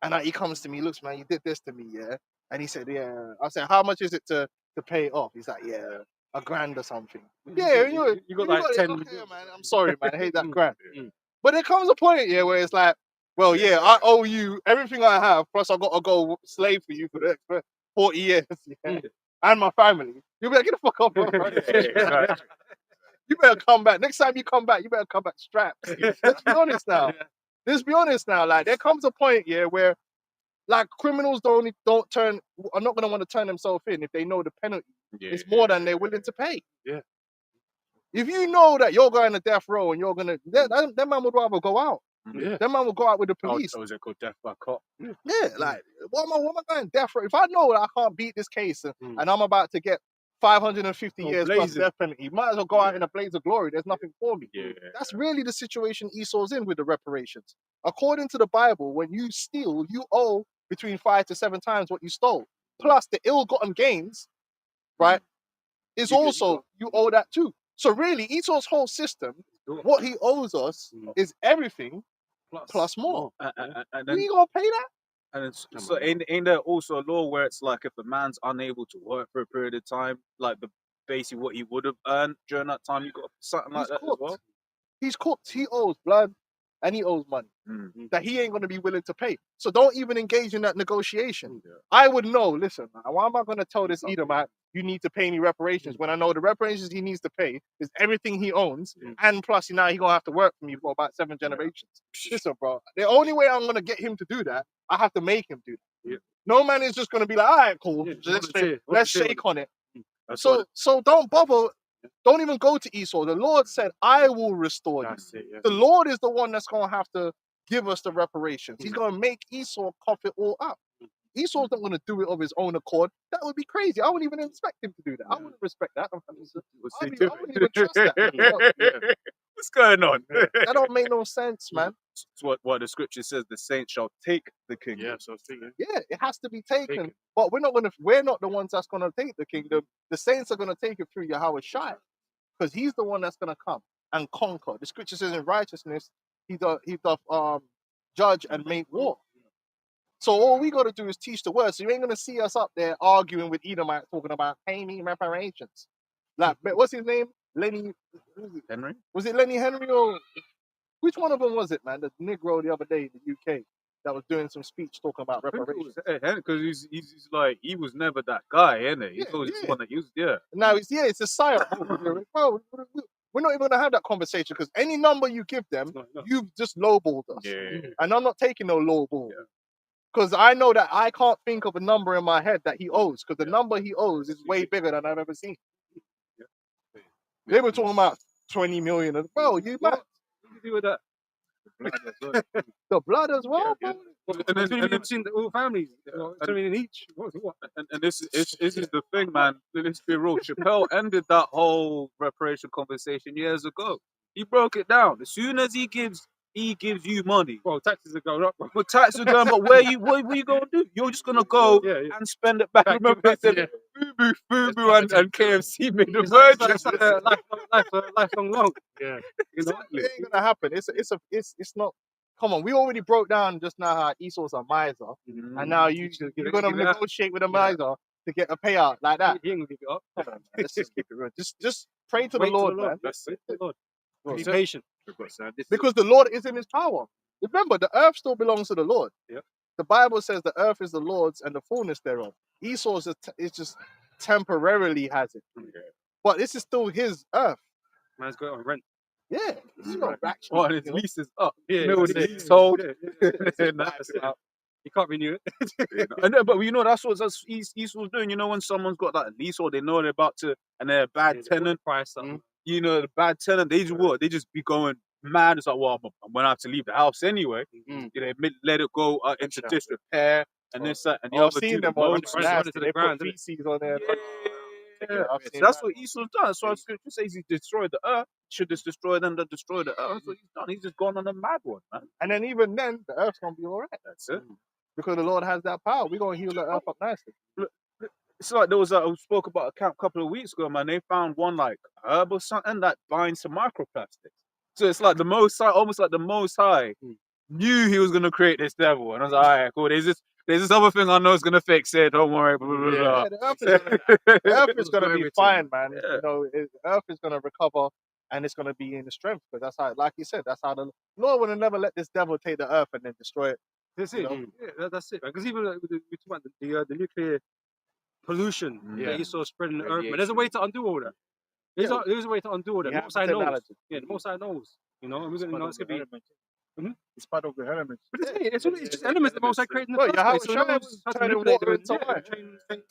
and he comes to me, looks, man, you did this to me, yeah, and he said, yeah. I said, how much is it to pay it off? He's like, yeah, $1,000 or something. Yeah, you got like 10. Okay, man, I'm sorry, man, I hate that grand. But there comes a point, yeah, where it's like, well, yeah, I owe you everything I have, plus I got to go slave for you for the next 40 years, yeah, and my family. You better get the fuck off, bro. You better come back. Next time you come back, you better come back strapped. Let's be honest now. Let's be honest now. Like there comes a point, yeah, where like criminals are not gonna want to turn themselves in if they know the penalty is more than they're willing to pay. Yeah. If you know that you're going to death row and you're gonna, that man would rather go out. Yeah. That man will go out with the police. Oh, is it called death by cop? Yeah, like what am I going death row? If I know that I can't beat this case and I'm about to get 550 years plus death penalty, might as well go out in a blaze of glory. There's nothing for me. Yeah. That's really the situation Esau's in with the reparations. According to the Bible, when you steal, you owe between 5 to 7 times what you stole. Plus the ill-gotten gains, right, is also, you owe that too. So really, Esau's whole system, what he owes us is everything plus more. And Are then, you gonna pay that? and it's, so ain't there also a law where it's like if a man's unable to work for a period of time, like basically what he would have earned during that time, you got something like He's that cooked. as well? He's cooked. He owes blood and he owes money that he ain't going to be willing to pay. So don't even engage in that negotiation. I would know, listen, man, why am I going to tell this Edomite, you need to pay me reparations when I know the reparations he needs to pay is everything he owns, and plus now he's going to have to work for me for about 7 generations. Listen, bro, the only way I'm going to get him to do that, I have to make him do that. No man is just going to be like, all right, cool, let's shake on it. So don't bother. Don't even go to Esau. The Lord said, I will restore you. The Lord is the one that's going to have to give us the reparations. He's going to make Esau cough it all up. Esau's not going to do it of his own accord. That would be crazy. I wouldn't even expect him to do that. I wouldn't respect that. I wouldn't even trust that. What's going on? That don't make no sense, man. It's what the scripture says, the saints shall take the kingdom. Yeah, so Yeah, it has to be taken. But we're not the ones that's gonna take the kingdom. The saints are gonna take it through Yahweh Shai. Because he's the one that's gonna come and conquer. The scripture says in righteousness, he doth judge and make war. So all we gotta do is teach the word. So you ain't gonna see us up there arguing with Edomite talking about pay me reparations. Like what's his name? Lenny Henry? Was it Lenny Henry or which one of them was it, man? The Negro the other day in the UK that was doing some speech talking about reparations. Because he's like, he was never that guy, isn't he? He's always the one that used, Now it's a sire. Bro, we're not even gonna have that conversation because any number you give them, you've just lowballed us. And I'm not taking no lowball. Because I know that I can't think of a number in my head that he owes, because the number he owes is way bigger than I've ever seen. They were talking about 20 million. Bro, you mad? What do you do with that? The blood as well, bro. And then you've seen all families, 20 million each. What? And this is the thing, man. Let's be real. Chappelle ended that whole reparation conversation years ago. He broke it down. As soon as he gives he gives you money. Bro, taxes are going up, bro. But tax are going, but what you gonna do? You're just gonna go Yeah, yeah. and spend it back. Back, Remember back, they said yeah. Fubu and KFC made the It's like, merger. it's like a lifelong loan. Yeah. You know? Exactly. It ain't gonna happen. It's not. Come on, we already broke down just now how Esau's a miser, and now you're gonna negotiate with a miser to get a payout like that. He ain't gonna give it up. Come on, man, let's just keep it real. Just pray to Wait the till Lord, man. That's it. Wait till the Lord. Bro, Be so- patient. Because the Lord is in His power. Remember, the earth still belongs to the Lord. Yep. The Bible says the earth is the Lord's and the fullness thereof. Esau is just temporarily has it, but this is still his earth. Man's got it on rent. Yeah, it's not actually. Oh, and his you know. lease is up. Yeah, You know what that's the it. lease sold? Yeah, yeah, that's it. That's it. You can't renew it. And then, but you know that's what Esau's doing. You know when someone's got that lease or they know they're about to, and they're a bad Yeah, they put the tenant. price up. You know the bad tenant. They just what? They just be going mad. It's like, well, I'm gonna have to leave the house anyway. Mm. You know, let it go into disrepair and this that and the I've other. seen do them the on most. run it nasty. to the They ground, put innit? feces on there. Yeah. I've So seen that's that. what Esau's done. So scripture says he destroyed the earth. Should just destroy them that destroy the earth. That's what he's done. He's just gone on a mad one, man. And then even then, the earth's gonna be all right That's it. because the Lord has that power. We're gonna heal the earth up nicely. It's like there was I spoke about a camp a couple of weeks ago, man. They found one like herb or something that binds to microplastics. So it's like the Most High, almost like the Most High knew he was gonna create this devil, and I was like, all right, cool. There's this other thing I know is gonna fix it. Don't worry. Blah, blah, blah, Yeah, blah. the earth is gonna be everything. fine, man. Yeah. You know, the earth is gonna recover and it's gonna be in the strength because that's how, like you said, that's how the Lord would have never let this devil take the earth and then destroy it. That's You it. know? Yeah, that's it. Because even we talk about the nuclear pollution that you saw spreading the earth, but there's a way to undo all that. There's a way to undo all that. We The have Most the High knows. technology. Yeah, the Most High knows. You know, and we're gonna, it's gonna be. It's part of the element. But it's just elements the Most High created in the Well, first yeah, place. So he Shai knows was how to turning manipulate water them into and wine.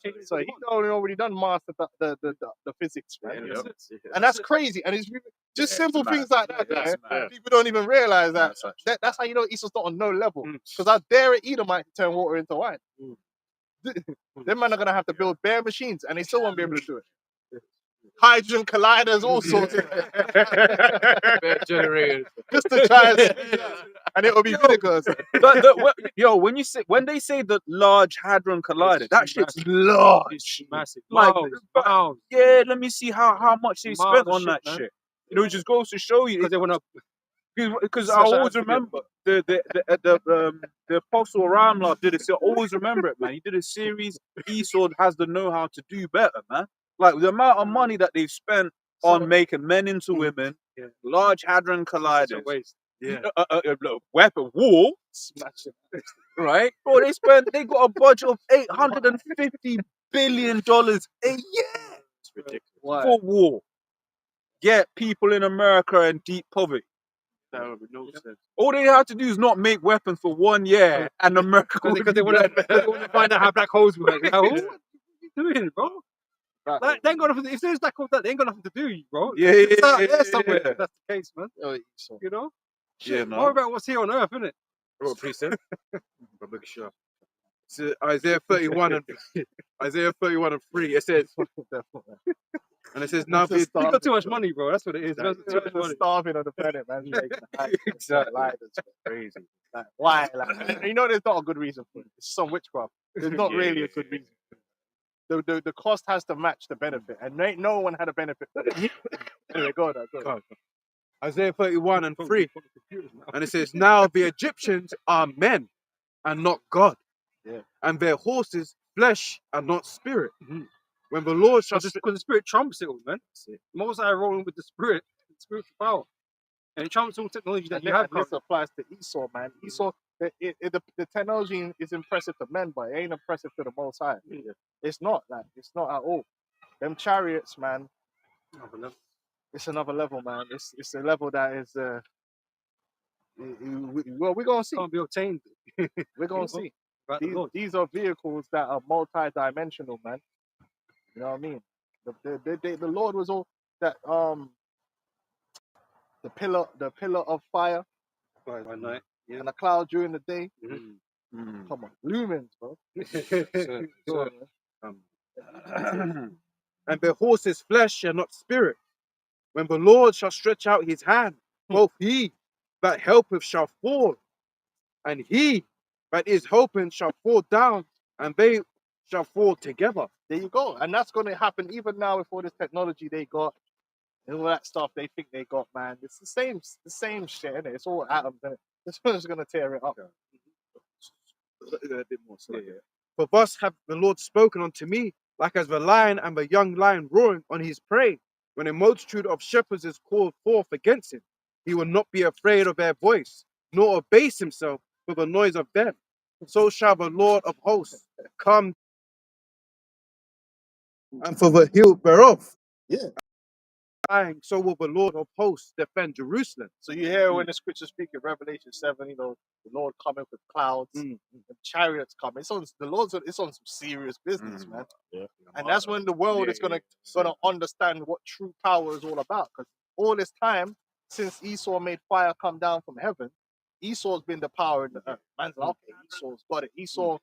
change it So to he's what he wants. already done mastered the physics, man. Yeah, that's it. And that's crazy. And it's just simple it's things mad. like that. Yeah, yeah, it's mad. People don't even realize that. That's That's how you know Esau's not on no level. Mm. Because I dare an Edomite to turn water into wine. Them man are gonna have to build bare machines, and they still won't be able to do it. Hydrogen colliders, all sorts, Generated. just to try and squeeze it out. And it'll be vinegar. When they say the Large Hadron Collider, that shit's large. It's massive. Like, Miles, miles. Yeah, let me see how much they Miles spent of on shit, that man. shit. You know, it just goes to show you. Because they want to. Because I Smash always that remember the Apostle Ramla did it. So I always remember it, man. He did a series. Esau has the know-how to do better, man. Like the amount of money that they've spent on making men into women, Yeah. Large Hadron Such a Colliders, waste. weapon war, Smash it. right? Bro, they got a budget of $850 billion a year It's ridiculous. Why? for war. Get people in America in deep poverty. That would make no sense. All they have to do is not make weapons for 1 year, and America Because would they be want better. to find out how black holes work. Like, what are you doing, bro? Right. Like, they ain't got nothing. If there's black holes, they ain't got nothing to do, bro. Yeah, It's out yeah, there yeah, somewhere. yeah. If that's the case, man. Oh, Esau. You know. Yeah, Shit, no. More about what's here on Earth, isn't it? I got a precept. But make sure. So Isaiah 31 and 3. It says, and it says, now be You got too much money, bro. That's what it is. You got too much Just money. starving on the planet, man. Exactly. Like, it's crazy. Like, why? Like, you know, there's not a good reason for it. It's some witchcraft. There's not really a good reason. The cost has to match the benefit, and ain't no one had a benefit. Anyway, go on. Go on. Isaiah 31 and 3. And it says, now the Egyptians are men and not God. Yeah. And their horses flesh and not spirit. Mhm. When the Lord shall Because the spirit trumps it all, man. Most I rolling with the spiritual power, and it trumps all technology that And you then- have. and this currently. applies to Esau, man. Esau, the technology is impressive to men, but it ain't impressive to the Most High. Yeah. It's not like it's not at all. Them chariots, man. It's another level, man. It's a level that is. Well, we're gonna see. Can't be obtained. We're gonna know? see. Right, the Lord. These are vehicles that are multi-dimensional, man. You know what I mean? The Lord was all that the pillar of fire By night. and the cloud during the day. Mm. Come on, lumens, bro. Go on, man. and their horses flesh and not spirit. When the Lord shall stretch out his hand, both he that helpeth shall fall, and he that is hoping shall fall down, and they shall fall together. There you go. And that's going to happen even now with all this technology they got and all that stuff they think they got, man. It's the same shit, innit? It's all atoms, innit? This one's going to tear it up. A bit more. For thus hath the Lord spoken unto me, like as the lion and the young lion roaring on his prey. When a multitude of shepherds is called forth against him, he will not be afraid of their voice, nor abase himself for the noise of them. So shall the Lord of hosts come, and for the hill thereof. Yeah. So will the Lord of hosts defend Jerusalem. So you hear when the scriptures speak in Revelation 7, you know, the Lord coming with clouds and chariots coming. It's on it's on some serious business, man. Yeah. And that's when the world is gonna understand what true power is all about. Because all this time, since Esau made fire come down from heaven, Esau's been the power in the earth. Man's like, okay, Esau's got it. Esau's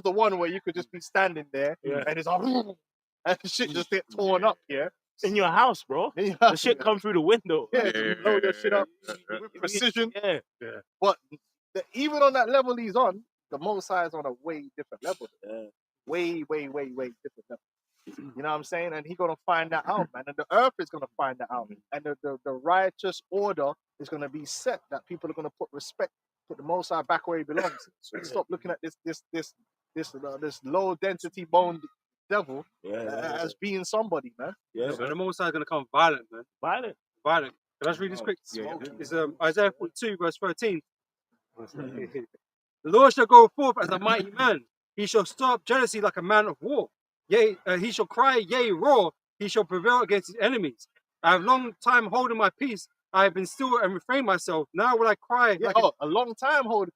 the one where you could just be standing there and it's like, and shit just get torn up, yeah. In your house, bro. The shit come through the window. Yeah, you blow your shit up with precision. Yeah. But even on that level he's on, the Most High is on a way different level. Yeah. Way different level. You know what I'm saying? And he's gonna find that out, man. And the earth is gonna find that out. And the righteous order is gonna be set that people are gonna put the Most High back where he belongs. So stop looking at this low density boned devil as being somebody, man. Yeah. So the Most High is going to come violent, man. Violent. Violent. Can I just read this quick? It's Isaiah 42, verse 13. The Lord shall go forth as a mighty man. He shall stir up jealousy like a man of war. Yea, he shall cry, yea, roar. He shall prevail against his enemies. I have long time holding my peace. I have been still and refrained myself. Now will I cry. Yeah, a long time holding.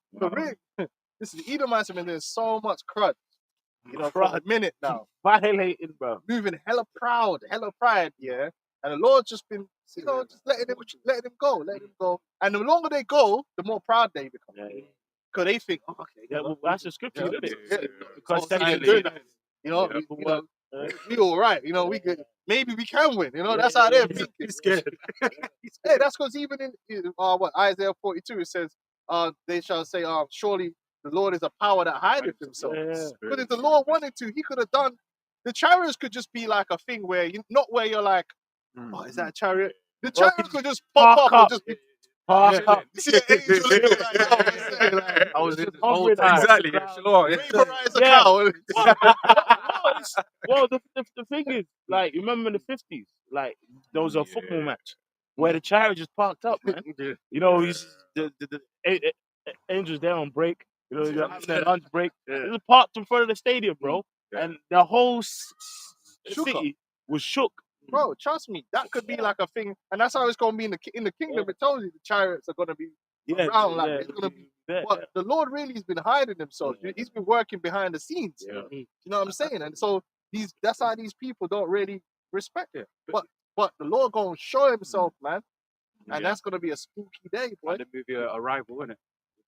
This is Edomites have been doing so much crud. You know, for a minute now. Violating, bro. Moving hella pride, yeah. And the Lord's just been, you know, just letting him go. And the longer they go, the more proud they become. Yeah. Because they think, oh, okay. Yeah, well, that's the scripture, isn't it? Yeah. Because You know, we all right. You know, we could, maybe we can win. You know, that's how they're thinking. He's scared. Hey, that's because even in Isaiah 42, it says, they shall say, surely the Lord is a power that hideth himself. But if the Lord wanted to, he could have done. The chariots could just be like a thing where not where you're like, oh, is that a chariot? The chariots could just pop up and just be. You see an angel in it, like, I was in the whole time. Exactly. Sure. vaporize a cow. Well, the thing is, like, you remember in the 50s, like, there was a football match where the chariot just parked up, man. You know, the angels there on break. You know, they're having their lunch break. It was parked in front of the stadium, bro. And the whole city was shook. Bro, trust me, that could be like a thing, and that's how it's gonna be in the kingdom. It tells you the chariots are gonna be around, like it's gonna be. But the Lord really has been hiding himself. He's been working behind the scenes. You know what I'm saying? And so that's how these people don't really respect it. But the Lord gonna show himself, man, and that's gonna be a spooky day, boy. Like the movie Arrival, isn't it?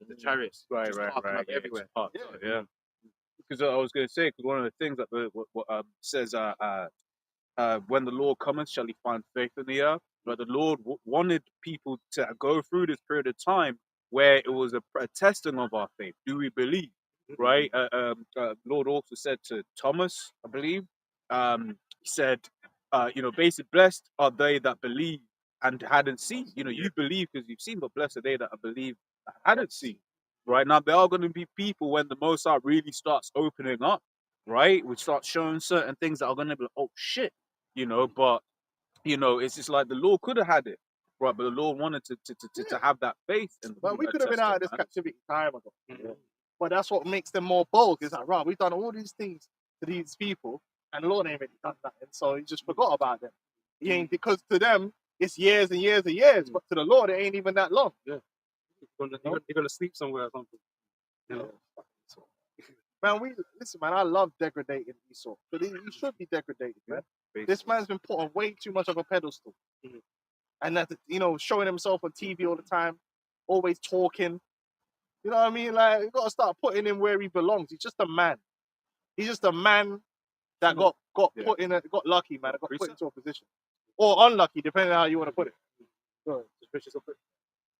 The chariots. Right. Everywhere. Yeah. Because I was going to say, because one of the things that says, when the Lord cometh, shall he find faith in the earth? But the Lord wanted people to go through this period of time where it was a testing of our faith. Do we believe? Right? Lord also said to Thomas, I believe, he said, basically, blessed are they that believe and hadn't seen. You know, you believe because you've seen, but blessed are they that believe and hadn't seen. Right? Now, there are going to be people when the Most High really starts opening up, right? We start showing certain things that are going to be like, oh, shit. You know, but, you know, it's just like the Lord could have had it, right? But the Lord wanted to have that faith. But we could have been out of this captivity time ago. But that's what makes them more bold. It's like, right, we've done all these things to these people, and the Lord ain't really done that. And so he just forgot about them. He ain't, because to them, it's years and years and years, but to the Lord, it ain't even that long. Yeah. You're going to sleep somewhere or something. You know? Man, listen, man, I love degrading Esau. But he should be degraded, man. This man's been put on way too much of a pedestal. And that, you know, showing himself on TV all the time, always talking. You know what I mean? Like, you got to start putting him where he belongs. He's just a man. He's just a man that got put in got lucky, man. Got put into a position. Or unlucky, depending on how you want to put it.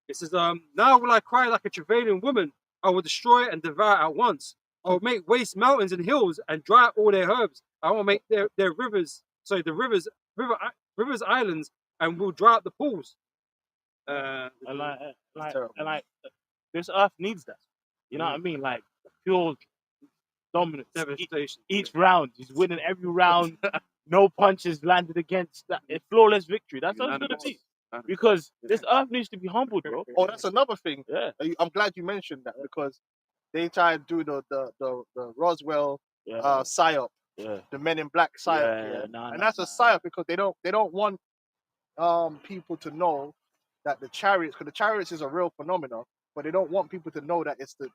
It says, now will I cry like a travailing woman. I will destroy and devour at once. I will make waste mountains and hills and dry up all their herbs. I will make their rivers, rivers islands, and will dry up the pools. And terrible. this earth needs that. You know what I mean? Like pure dominance. Devastation. Each round, he's winning every round. No punches landed against that. A flawless victory. That's what it's gonna be. Because this earth needs to be humbled, bro. Oh, that's another thing. Yeah, I'm glad you mentioned that because they tried to do the Roswell yeah, psyop, yeah. the Men in Black psyop, Yeah, and that's a psyop because they don't want people to know that the chariots, because the chariots is a real phenomenon, but they don't want people to know that it's the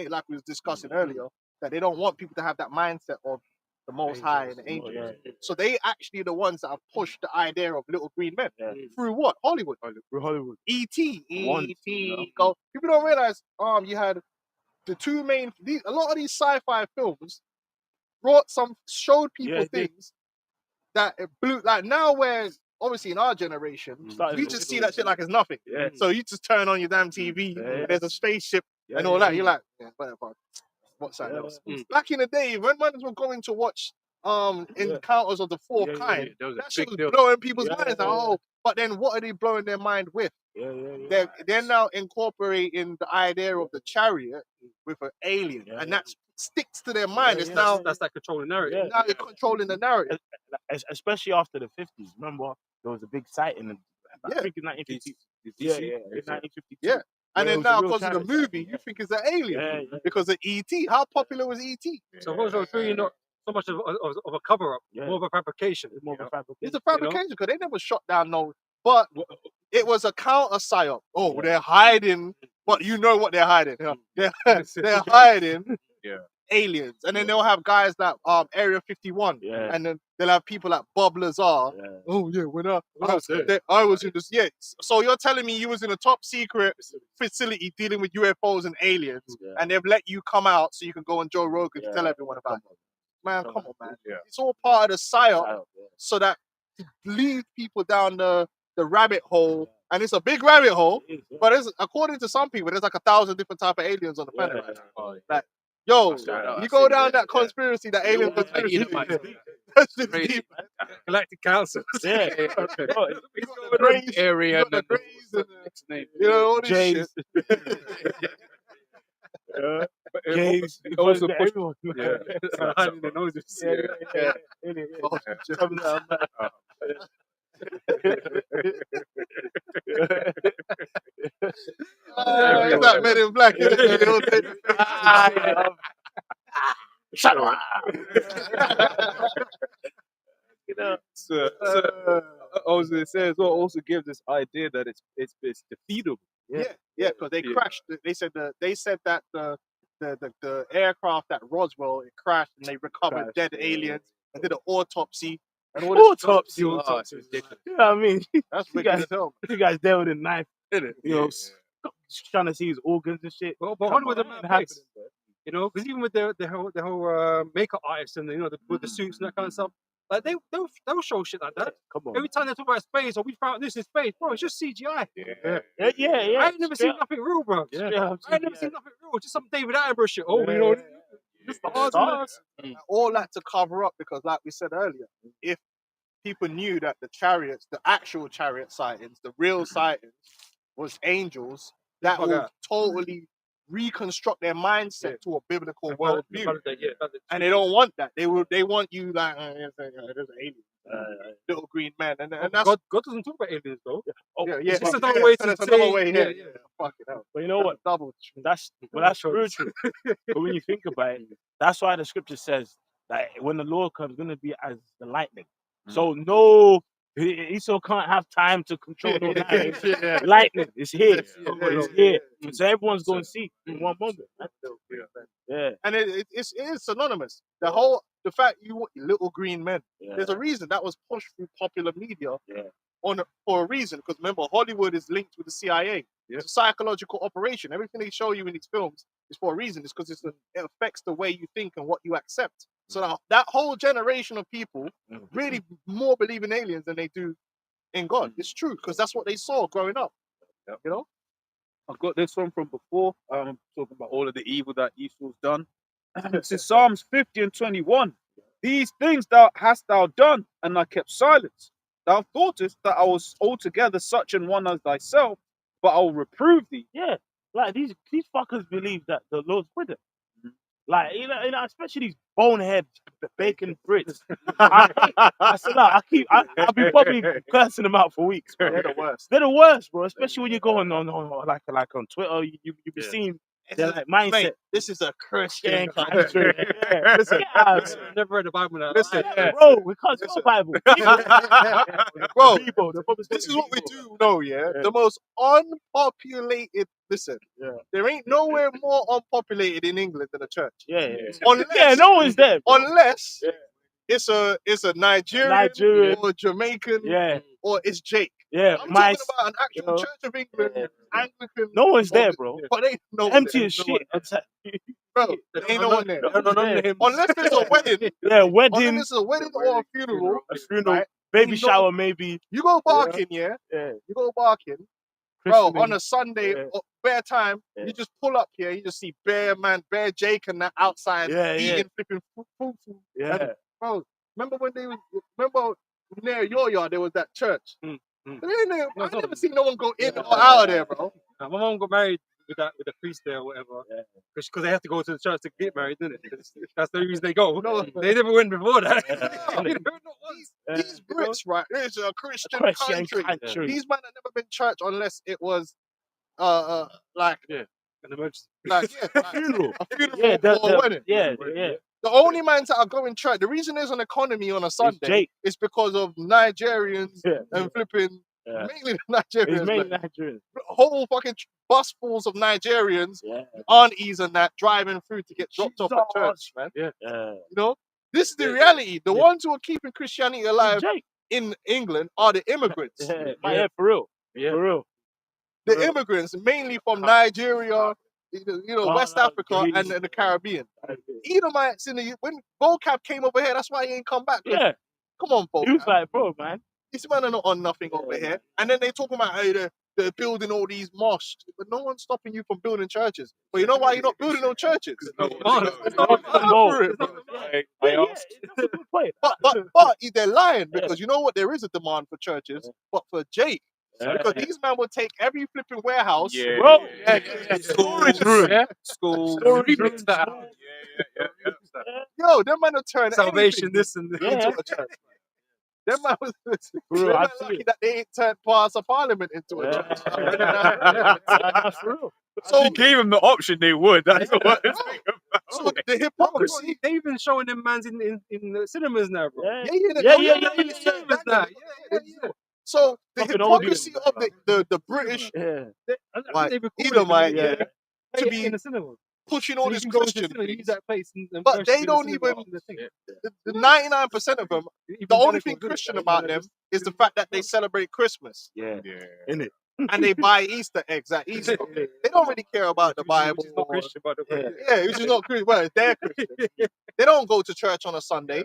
like we was discussing earlier, that they don't want people to have that mindset of the Most High and the angels. Yeah. So they actually the ones that have pushed the idea of little green men Yeah. through what? Hollywood. Through Hollywood. E.T. Once, E.T. you know? Go. People don't realize you had the two main. A lot of these sci-fi films showed people things that it blew. Like now, where obviously in our generation, we just see that shit like it's nothing. Yeah. So you just turn on your damn TV, and there's a spaceship and all that. You're like, yeah, whatever. What's that else? Back in the day, when man were going to watch Encounters of the Fourth Kind, There was a that shit big was deal. blowing people's minds. Like, oh, but then what are they blowing their mind with? They're now incorporating the idea of the chariot with an alien, and that sticks to their mind. It's now That's that controlling narrative. now you're controlling the narrative. Especially after the 50s. Remember, there was a big sighting in I think in 1950. Yeah, in 1952. Yeah. And Where it then was a now, real because of the chariot movie, sighting, you think it's an alien Yeah. because of E.T. How popular was E.T.? So Roswell 3 not so much of a cover-up, more of a fabrication. It's more of a fabrication. It's a fabrication because they never shot down no. But it was a counter psyop. Oh, they're hiding, but you know what they're hiding. They're hiding aliens, and then they'll have guys like Area 51, Yeah. and then they'll have people like Bob Lazar. Yeah. Oh yeah, I was in this. Yeah, so you're telling me you was in a top secret facility dealing with UFOs and aliens, and they've let you come out so you can go on Joe Rogan to tell everyone about it. Man, come on, man. Yeah. It's all part of the psyop, so that to lead people down the rabbit hole, and it's a big rabbit hole. But it's, according to some people, there's like 1,000 different type of aliens on the planet right now. Like, yo, you go down that conspiracy, that alien conspiracy. That's just deep. Galactic Council. Yeah. Grays, Area you got the and Grays and next name. you know, all this James. shit. James. It also pushed- everyone. Hiding their noses. It's that Men in Black. Isn't it? They all take- Shut up. So also it says well also gives this idea that it's defeatable. Yeah, because they crashed. They said that the aircraft at Roswell it crashed and they recovered dead aliens and did an autopsy and all this stuff. Autopsy. Oh, it's ridiculous. You know what I mean? That's You wicked guys- as hell. You guys there with a knife, Isn't it? you know, trying to see his organs and shit. But Come Hollywood, on, man, it happens. you know, because even with the whole makeup artists and with the suits and that kind of stuff, like they'll show shit like that. Come on. Every time they talk about space or we found this in space, bro, it's just CGI. Yeah. I ain't never seen nothing real, bro. Yeah. I ain't never seen nothing real. Just some David Attenborough shit. Oh, you know, just the odds. All that to cover up because, like we said earlier, if people knew that the chariots, the actual chariot sightings, the real sightings, was angels, that Bug will out. totally reconstruct their mindset to a biblical worldview. Yeah, And they don't want that. They want you like there's an alien, little green man, and that's God doesn't talk about aliens though. yeah. It's just yeah, another way to that's say, another way. yeah, Yeah. Fuck it out. But you know what? Double. That's spiritual. But when you think about it, that's why the scripture says that when the Lord comes, it's gonna be as the lightning. So no, he still can't have time to control no lightning. Lightning is here. It's here. So everyone's going to see in one moment. Yeah. And it is synonymous. The fact you want little green men. There's a reason that was pushed through popular media for a reason. Because remember, Hollywood is linked with the CIA. It's a psychological operation. Everything they show you in these films is for a reason. It's because it affects the way you think and what you accept. So now, that whole generation of people really more believe in aliens than they do in God. It's true because that's what they saw growing up. You know. I've got this one from before. Talking about all of the evil that Esau's done. It's in Psalms 50 and 21. These things thou done, and I kept silence. Thou thoughtest that I was altogether such an one as thyself, but I'll reprove thee. Yeah, like these fuckers believe that the Lord's with them. Like especially these bonehead bacon Brits. I said, I'll be probably cursing them out for weeks. Bro. They're the worst. They're the worst, bro. Especially when you're going on like on Twitter, you be seeing their like mindset. Mate, this is a Christian Yeah, country. Listen, I've never read the Bible now. Listen, bro, we can't spell Bible. Bro, People, they're probably this is spelling what we people. do know, yeah? Yeah. The most unpopulated, listen, Yeah. there ain't nowhere more unpopulated in England than a church. Yeah. Unless, No one's there. Bro. unless Yeah. it's a Nigerian, Nigerian. or Jamaican, Yeah, or it's Jake. yeah. I'm My, talking about an actual you know, Church of England, Anglican. no one's there, or- bro. But they know Empty there. as shit. Bro, there ain't no one there. No. Unless there's a wedding. Yeah, Unless wedding, there's a wedding or a funeral. a funeral, right? baby You know- shower, maybe. You go barking, yeah? Yeah, You go barking. Bro, christening. on a Sunday, Yeah. or bare time, Yeah. you just pull up here, you just see bare Jake and that outside eating, flipping food. Yeah, Bro, remember when remember near your yard, there was that church? Mm, mm. I never seen no one go in or out of there, bro. My mom got married with the priest there or whatever. Yeah. Because they have to go to the church to get married, didn't it? That's the reason they go. No. They never went before that. Yeah. They never not once. These Brits, right, it's a Christian Christian country. country. These men have never been church unless it was, like, An emergency. like, yeah, like Funeral. a funeral Yeah, or a wedding. yeah. The only mans that are going church, the reason there's an economy on a Sunday Jake. is because of Nigerians Yeah. and flipping, Yeah. mainly the Nigerians. It's mainly man. Nigerian. Whole fucking bus fulls of Nigerians, Yeah. aunties and that, driving through to get dropped off at church, man. Yeah. You know? This is the reality. The ones who are keeping Christianity alive Jake. in England are the immigrants. Yeah, for real. Yeah. For real. The immigrants, mainly from Nigeria, West Ghana, Africa, and Greece. the Caribbean. Edomites when vocab came over here, that's why he ain't come back. Yeah. Come on, He was vocab. like, bro, man. These men are not on nothing over here. And then they talk about how they're building all these mosques. But no one's stopping you from building churches. But you know why you're not building no churches? No. For it. That's a good point. But they're lying because you know what? There is a demand for churches. But for Jake, because these men will take every flipping warehouse. Bro. Storage room. Yeah. School. Storage Remix that. Yeah. Yo, them men will turn Salvation, anything this and this. into a church. Them man was Bro, them I man see lucky it. that they ain't turned past a parliament into a church. That's for real. So, You gave them the option, they would. That's what so the hypocrisy. They even showing them mans in the cinemas now, bro. Yeah. Yeah. In the cinemas now. Yeah. So the Fucking hypocrisy audience. of the British Yeah. I think Like, they recorded Edomite, them, yeah, to in be the cinema. pushing all So you this can go to the Christian cinema, things, use that place and but worship they in the don't cinema even- after the thing. the 99% of them, Even the only then thing it's not good. Christian about them is the fact that they celebrate Christmas Yeah. and they buy Easter eggs at Easter. They don't really care about the Bible. Which is not Christian, by the way. Yeah, which is not Christian. Well, they're Christian. They don't go to church on a Sunday.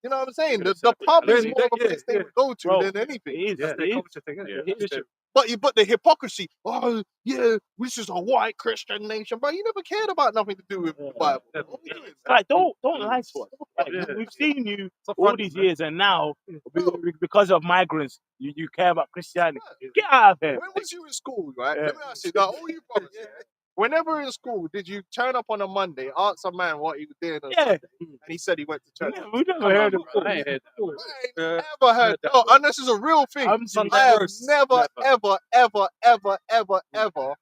You know what I'm saying? The pub is more of a place they would go to Bro, than anything. It is. That's It their is. culture thing, isn't it? Yeah. It's true. But the hypocrisy, oh yeah, this is a white Christian nation, but you never cared about nothing to do with the Bible. What we doing? Like, don't lie to us. Like, Yeah. we've seen you Stop all fronting, these man. years, and now Bro. because of migrants, you care about Christianity. Get out of here. When was you in school, right? Yeah. Let me ask you, now, all you brothers, whenever in school, did you turn up on a Monday, ask a man what he was doing on Yeah. Sunday, and he said he went to church? We never heard of I ain't heard that. I ain't never heard that. Oh, and this is a real thing. I'm Sunday I have roast. never, ever, ever, ever, ever, ever,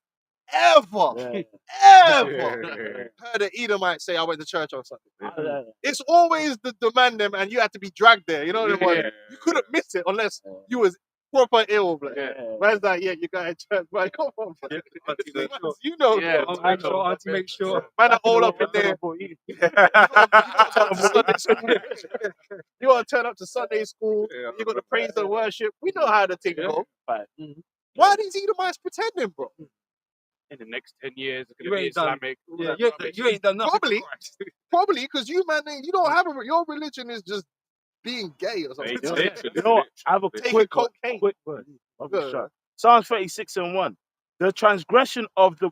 ever, Yeah. ever heard an Edomite say, I went to church on Sunday. It's always the man them, and you had to be dragged there. You know what I mean? You couldn't miss it unless you was proper ill. Like, man's like, yeah, you got to church. Like, come on, man. You know, Yeah, man. Make sure, auntie, make sure. Man are all up in there. You want to turn up to Sunday school. You got to praise and worship. We know how the thing go. Why are these Edomites pretending, bro? In the next 10 years, it's You going to be ain't done- Islamic. Yeah, you ain't done nothing. Probably. Probably because you, man, you don't have your religion is just being gay or something. You know what? I have a Taking quick cocaine. word. I'll be short. Psalms 36:1. the transgression of the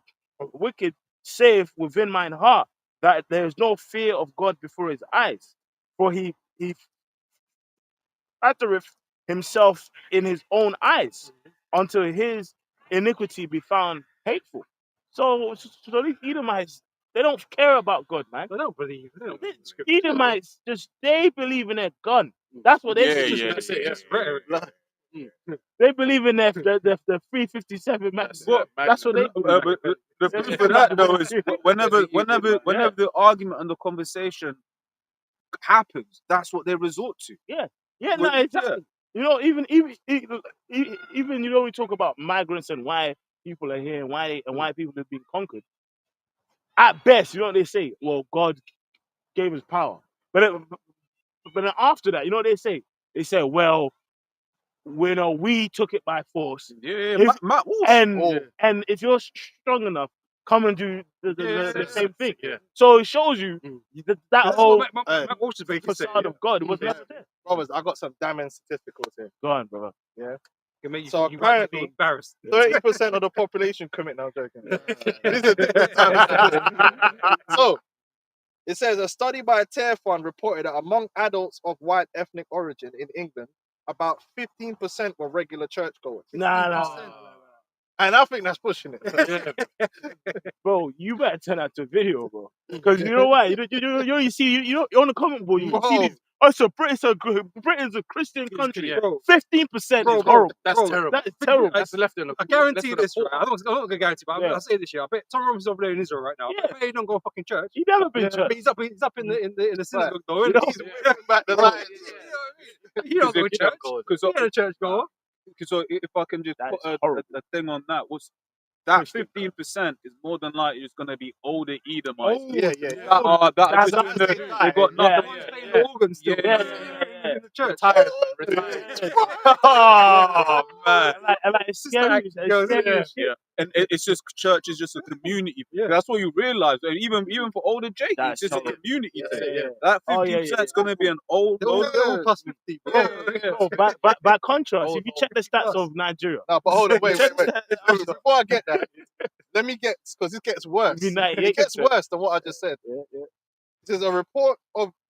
wicked saith within mine heart that there is no fear of God before his eyes. For he flattereth himself in his own eyes until his iniquity be found hateful. So these Edomites, they don't care about God, man. They don't believe. They don't believe in scripture. Edomites they believe in their gun. That's what they Yeah, believe. yeah. That's it. It's rhetoric. They believe in their 357 max. That's what they believe. But the proof for that though is whenever the argument and the conversation happens, that's what they resort to. Yeah, Well, no, exactly. You know, even you know, we talk about migrants and why people are here and why people have been conquered. At best, you know what they say? Well, God gave us power, but then after that, you know what they say? They say, well, we took it by force. Yeah, If- Matt Walsh. And if you're strong enough, come and do the same thing. Yeah. So it shows you that That's whole what Matt Walsh is basically saying. facade of God was Yeah. never there. Brothers, I got some damning statistics here. Go on, brother. Can make you So feel you might be apparently- embarrassed. 30% of the population commit. No, I'm joking. These are different times. So, it says a study by Tear Fund reported that among adults of white ethnic origin in England, about 15% were regular churchgoers. Nah. And I think that's pushing it. Bro, you better turn that to video, bro. Because you know why? You see, you're on the comment board, you see Bro. these. Britain's a Christian country. Yeah. 15% Bro, is horrible. That's Bro, terrible. That is terrible. That's left in the I guarantee left this, in the right? I'm not going to guarantee, but Yeah. I'll say this year. I bet Tom Robinson's over there in Israel right now. Yeah. I bet he don't go to fucking church. You never been I church. mean, he's up in the synagogue though. You Isn't know? he? He's whipping back the lines. He don't go to church. Because He ain't a church goer. if I can just That put is horrible. a thing on that, that 15% is more than likely it's going to be older Edomites. Yeah. That That's just not- they got Yeah. nothing. Playing the organ still. Yeah. In the church. Retired. Oh man. And like, it's scary. like, It's yo, scary yeah. as shit. And it's just church is just a community. Yeah. That's what you realize. And even for older Jake, That's it's just a totally- community thing. yeah. That 50% Oh, yeah. is going to be an old. They're all plus 50. Bro. By contrast, if you check the stats Plus. of Nigeria, No, but hold on, wait. check Before I get that, let me get, because it gets worse. United It gets 8%. worse than what I just said. There's a report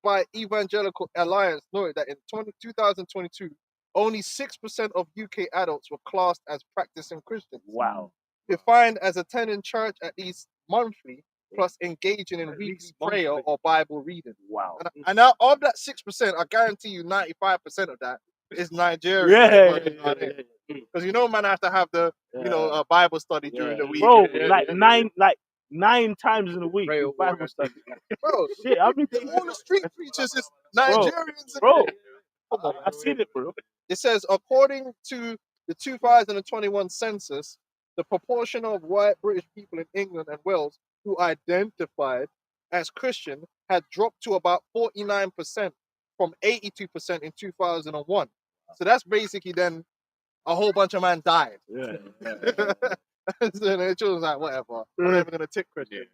by Evangelical Alliance noted that in 2022, only 6% of UK adults were classed as practicing Christians, Wow. defined as attending church at least monthly, plus engaging in At weekly least prayer monthly. or Bible reading. Wow. And out of that 6%, I guarantee you 95% of that is Nigerian. Because you know, man, I have to have the a Bible study during the week. Bro, nine times in a week. Prayer, Bible study. Bro, Shit, I mean, all the street preachers is Nigerians. bro. Come on, I've seen it, bro. It says, according to the 2021 census, the proportion of white British people in England and Wales who identified as Christian had dropped to about 49% from 82% in 2001. So that's basically then a whole bunch of man died. Yeah. So the children's like, whatever. I'm never gonna tick Christian.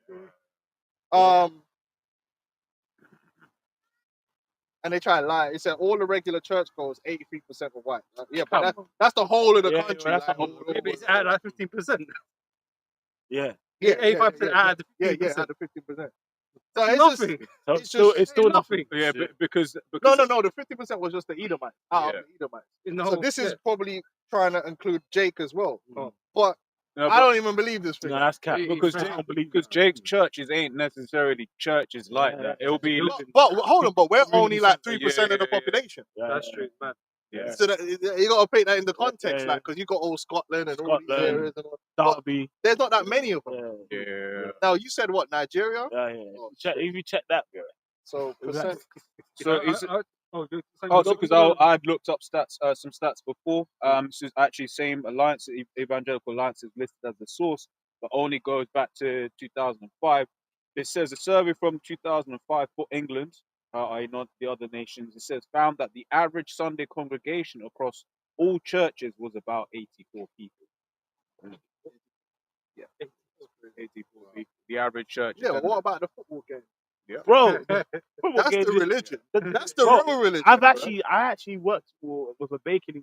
And they try to lie. It said all the regular churchgoers, 83% were white. Yeah, but that's the whole of the Yeah, country. that's like, the whole- Maybe it's at like 15%. Yeah. 85% out of the 15%. Yeah, out of 50%. So it's Nothing. just, So It's still, just- it's still nothing. nothing. Yeah, because no. The 50% was just the Edomites. Out Yeah. of the Edomites. In the So whole, this is probably trying to include Jake as well. Oh. But No, I don't even believe this thing. No, that's cap. because I don't believe because that. Jake's churches ain't necessarily churches like Yeah. that. It'll be But hold on, but we're Community only like center. 3% of the Yeah. population. Yeah, That's true, man. Yeah. So that, you got to paint that in the context, Yeah. like, because you got all Scotland and all these Scotland. areas. And all. Derby. There's not that many of them. Yeah. Yeah. Now, you said what, Nigeria? Yeah. If you check that, So, percent. So is it? Oh, Because I'd looked up stats, some stats before. This is actually same alliance, Evangelical Alliance is listed as the source, but only goes back to 2005. It says a survey from 2005 for England, i.e. not the other nations. It says found that the average Sunday congregation across all churches was about 84 people. Yeah, 84 people. The average church. Yeah, but what about the football game? bro. That's the religion. That's the Bro, real religion. I bro. actually worked with a bakery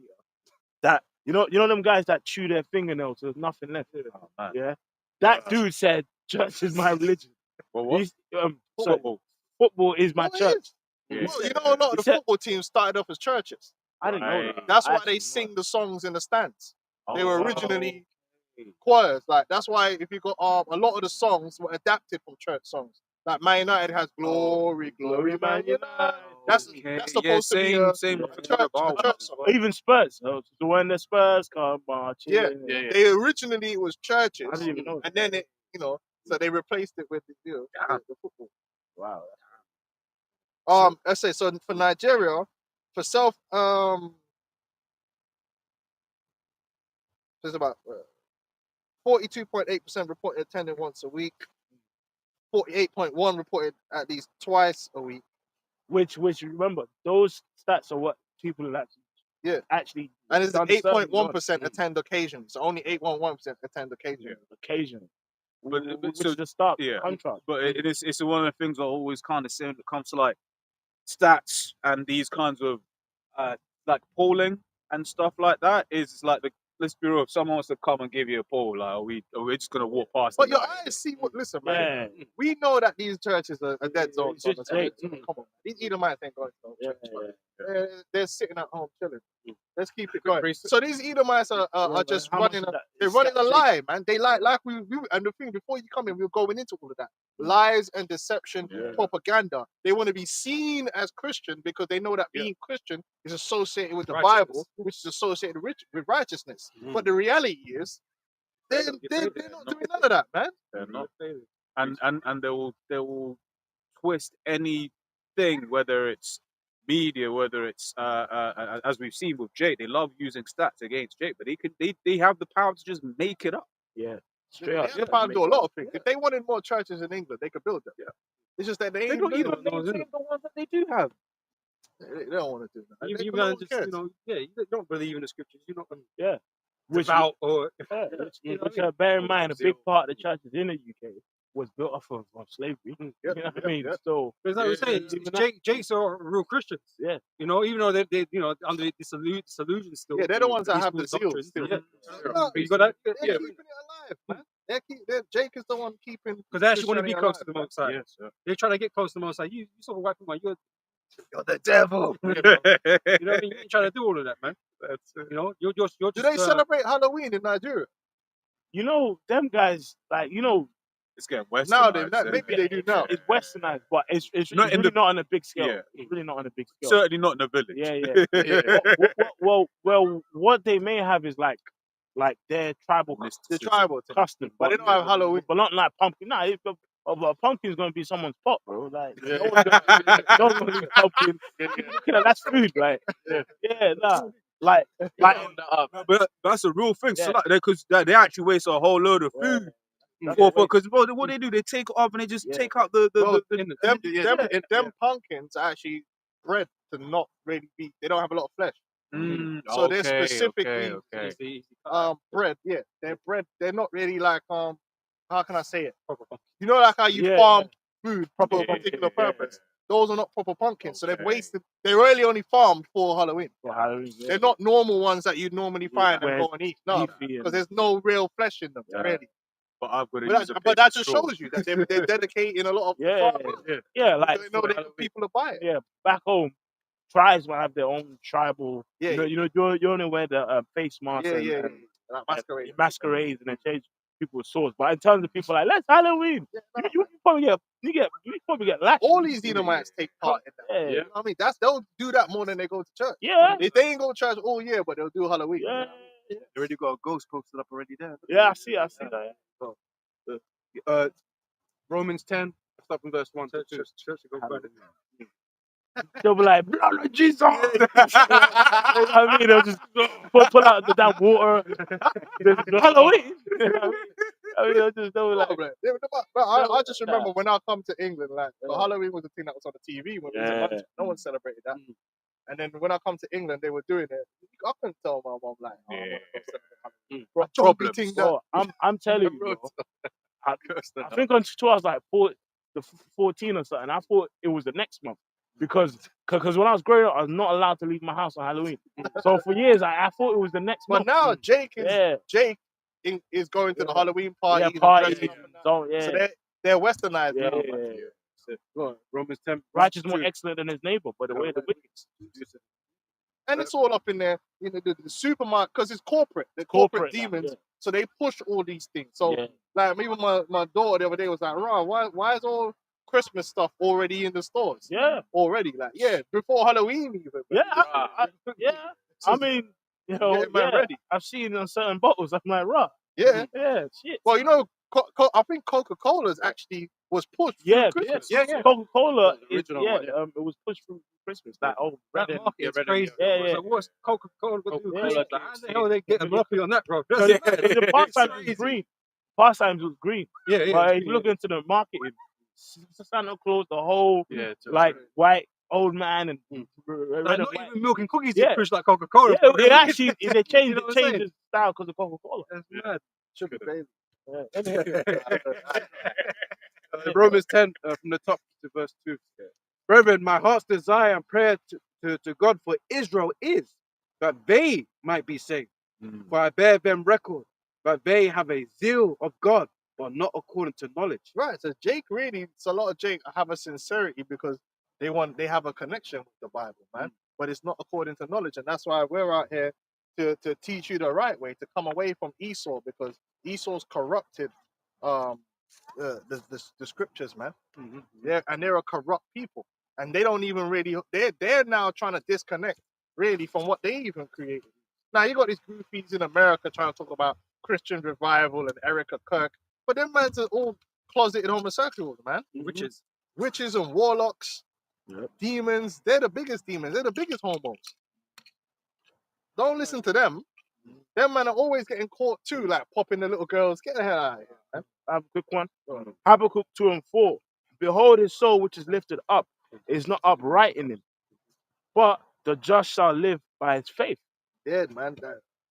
that You know them guys that chew their fingernails, so there's nothing left. Oh, man. Yeah, that dude said church is my religion. Well, what? Sorry, football is my No, it church. is. Yeah. Well, you know, a lot He of the said- football teams started off as churches. I didn't know Right. that. That's I why actually they didn't know sing the songs in the stands. that. They were Oh, originally choirs. Like that's why if you got a lot of the songs were adapted from church songs. Like Man United has Glory, Glory, Man United. That's Okay, supposed to be same, a same. church song. even Spurs. So when the Spurs come marching, Yeah. Yeah. They originally it was churches, I didn't even know. and then it, so they replaced it with the football. Wow. Let's say so for Nigeria, for there's about 42.8% reported attending once a week. 48.1 reported at least twice a week. Which remember, those stats are what people are actually And it's done surveys on. 8.1% attend occasions. So only 8.1% attend occasions. Occasionally. But- Which so- is the stark yeah. contrast. But it's one of the things I always kind of say when it comes to like stats and these kinds of like polling and stuff like that. Is like let's be real. If someone wants to come and give you a poll, like are we just gonna walk past? But it, your like, eyes see what. Listen, man. Yeah. We know that these churches are dead zones. It's just Jake. Come on, these Edomites ain't going to no Yeah, church. Man. They're sitting at home chilling. Let's keep it Good going. priest. So these Edomites are just How much running. of that They're is running a Jake? lie, man. They like we and the thing before you come in, we were going into all of that lies and deception, Yeah. propaganda. They want to be seen as Christian because they know that being Christian is associated with the Righteousness. Bible, which is associated with righteousness. Mm. But the reality is, they're not doing none of that, man. They're not. And they will twist anything, whether it's media, whether it's as we've seen with Jake, they love using stats against Jake, but they have the power to just make it up. Yeah. They Straight up. have the power to do a lot of things. If they wanted more churches in England, they could build them. Yeah. It's just that they They ain't don't doing even it. maintain the ones that they do have. They don't want to do that. You They- guys no one just, cares. you don't believe in the scriptures. You're not Which, devout or yeah, you know which what I mean? bear in mind, a big Zero. part of the churches in the UK was built off of slavery. Yeah, You know what I mean? yeah. So Because like I was saying, even that- Jakes are real Christians. Yeah. You know, even though they under this illusion still. Yeah, they're the ones that these have the false zeal doctrines, still. Yeah. No, But you got that. they're Yeah. keeping it alive, man. Jake is the one keeping. Because they actually want to be Christianity close to the alive. Most High. Yes, sir. They're trying to get close to the Most High. You sort of wiping my. You're the devil. you know what I mean? You ain't trying to do all of that, man. That's it. You know, you're just. Do they celebrate Halloween in Nigeria? you know, them guys, like, you know, It's getting westernized. Now, isn't maybe it? they do now. it's westernized, but it's Not in really the- not on a big scale. Yeah. It's really not on a big scale. Certainly not in the village. Yeah, yeah. Well, what they may have is like their tribal The tribal thing. custom, But they don't have Halloween. But not like pumpkin. Nah, a pumpkin's gonna be someone's pot, bro. Like, Yeah. no one's gonna do pumpkin. You know, that's food, right? Yeah, nah. Like, But that's a real thing. Yeah. So like, because they actually waste a whole load of Yeah. food. That's Because what they do, they take it off and they just Yeah. take out the Well, the them pumpkins are actually bred to not really be. They don't have a lot of flesh. So they're okay, specifically okay. bred. Yeah, they're bred. They're not really like How can I say it? Proper pumpkin. You know, like how you Yeah. farm food for Yeah, a particular yeah, purpose. Those are not proper pumpkins, so they've Okay. wasted. They're really only farmed for Halloween. for Halloween. They're not normal ones that you'd normally find Where and go and eat. No, beefy because and- there's no real flesh in them, Yeah. really. But I've got to But use a that paper just straw. shows you that they're dedicating a lot of Yeah, farming. yeah, like They know for that Halloween. people are buying. Yeah, back home, tribes will have their own tribal. Yeah, you know, you only wear the face mask Yeah, and, yeah, and Like masquerade. masquerades and then change people's swords. But in terms of people like, let's Halloween, Yeah, you probably get lashed. all these Edomites take part in that. Yeah, You know what I mean, they'll do that more than they go to church. yeah, If they ain't go to church all year, but they'll do Halloween. yeah, They already got a ghost posted up already there. yeah. I see that. Romans 10, start from verse 1 to 2. Church go burn it. They'll be like, blood of Jesus. You know what I mean? They'll just pull out the damn water. Halloween. I mean, they'll be like, Oh, bro. I just remember when I come to England, like so Halloween was the thing that was on the TV when we was in Yeah. London. No one celebrated that. And then when I come to England, they were doing it. I couldn't tell my mom like, oh, I wanna go celebrate Halloween. Bro, don't be Problems. think that. bro, I'm telling you, bro. I think until I was like 14 or something, I thought it was the next month because when I was growing up, I was not allowed to leave my house on Halloween. So for years, I thought it was the next But month. now Jake Yeah, is going to the Yeah. Halloween yeah, parties and parties. dressing up and that. So So yeah, they're westernized yeah, now, yeah, man. yeah. So, go on, Romans 10. Righteous more 2. excellent than his neighbor, but the way of the wicked. And it's all up in there, the supermarket, because it's corporate. They're corporate Corporate now, demons, so they push all these things. So, Yeah. like, even my daughter the other day was like, "Rah, why is all Christmas stuff already in the stores? Yeah, Already, like, yeah, before Halloween even. yeah, I mean, you know, Getting man yeah, ready. I've seen on certain bottles. I'm like, right, Yeah. yeah, shit. Well, I think Coca-Cola's actually was pushed Yeah, through Christmas. yeah. Coca-Cola, The original one, yeah. it was pushed through Christmas. Like, oh, That red and market yeah, is red and crazy. yellow. bro. Yeah, So what's Coca-Cola got to do with Coca-Cola, Christmas? Like, how the hell they get a monopoly on that, bro? Because the pastimes was crazy. green. Pastimes was green. Yeah, yeah. But it's if you green, look into the marketing, Santa Claus, the whole Yeah, like white old man and yeah. red Like, and not white. even milk and cookies Yeah. they push like Coca-Cola. Yeah, bro. it actually they changed You know what I'm saying? the style because of Coca-Cola. That's mad. Sugar baby. Romans 10 from the top to verse 2. Brethren, my heart's desire and prayer to God for Israel is that they might be saved. For I bear them record that they have a zeal of God, but not according to knowledge. Right. So Jake really, it's a lot of Jake have a sincerity because they have a connection with the Bible, man. But it's not according to knowledge, and that's why we're out here to teach you the right way, to come away from Esau, because Esau's corrupted the scriptures, man. They're a corrupt people, and they don't even really they're now trying to disconnect really from what they even created. Now you got these goofies in America trying to talk about Christian revival and Erica Kirk, but them man's are all closeted homosexuals, man. Witches and warlocks, demons. They're the biggest demons. They're the biggest homos. Don't listen to them. Them men are always getting caught too, like popping the little girls. Get the hell out of here, man. I have a quick one. Habakkuk 2 and 4. Behold, his soul which is lifted up is not upright in him, but the just shall live by his faith. Yeah, man.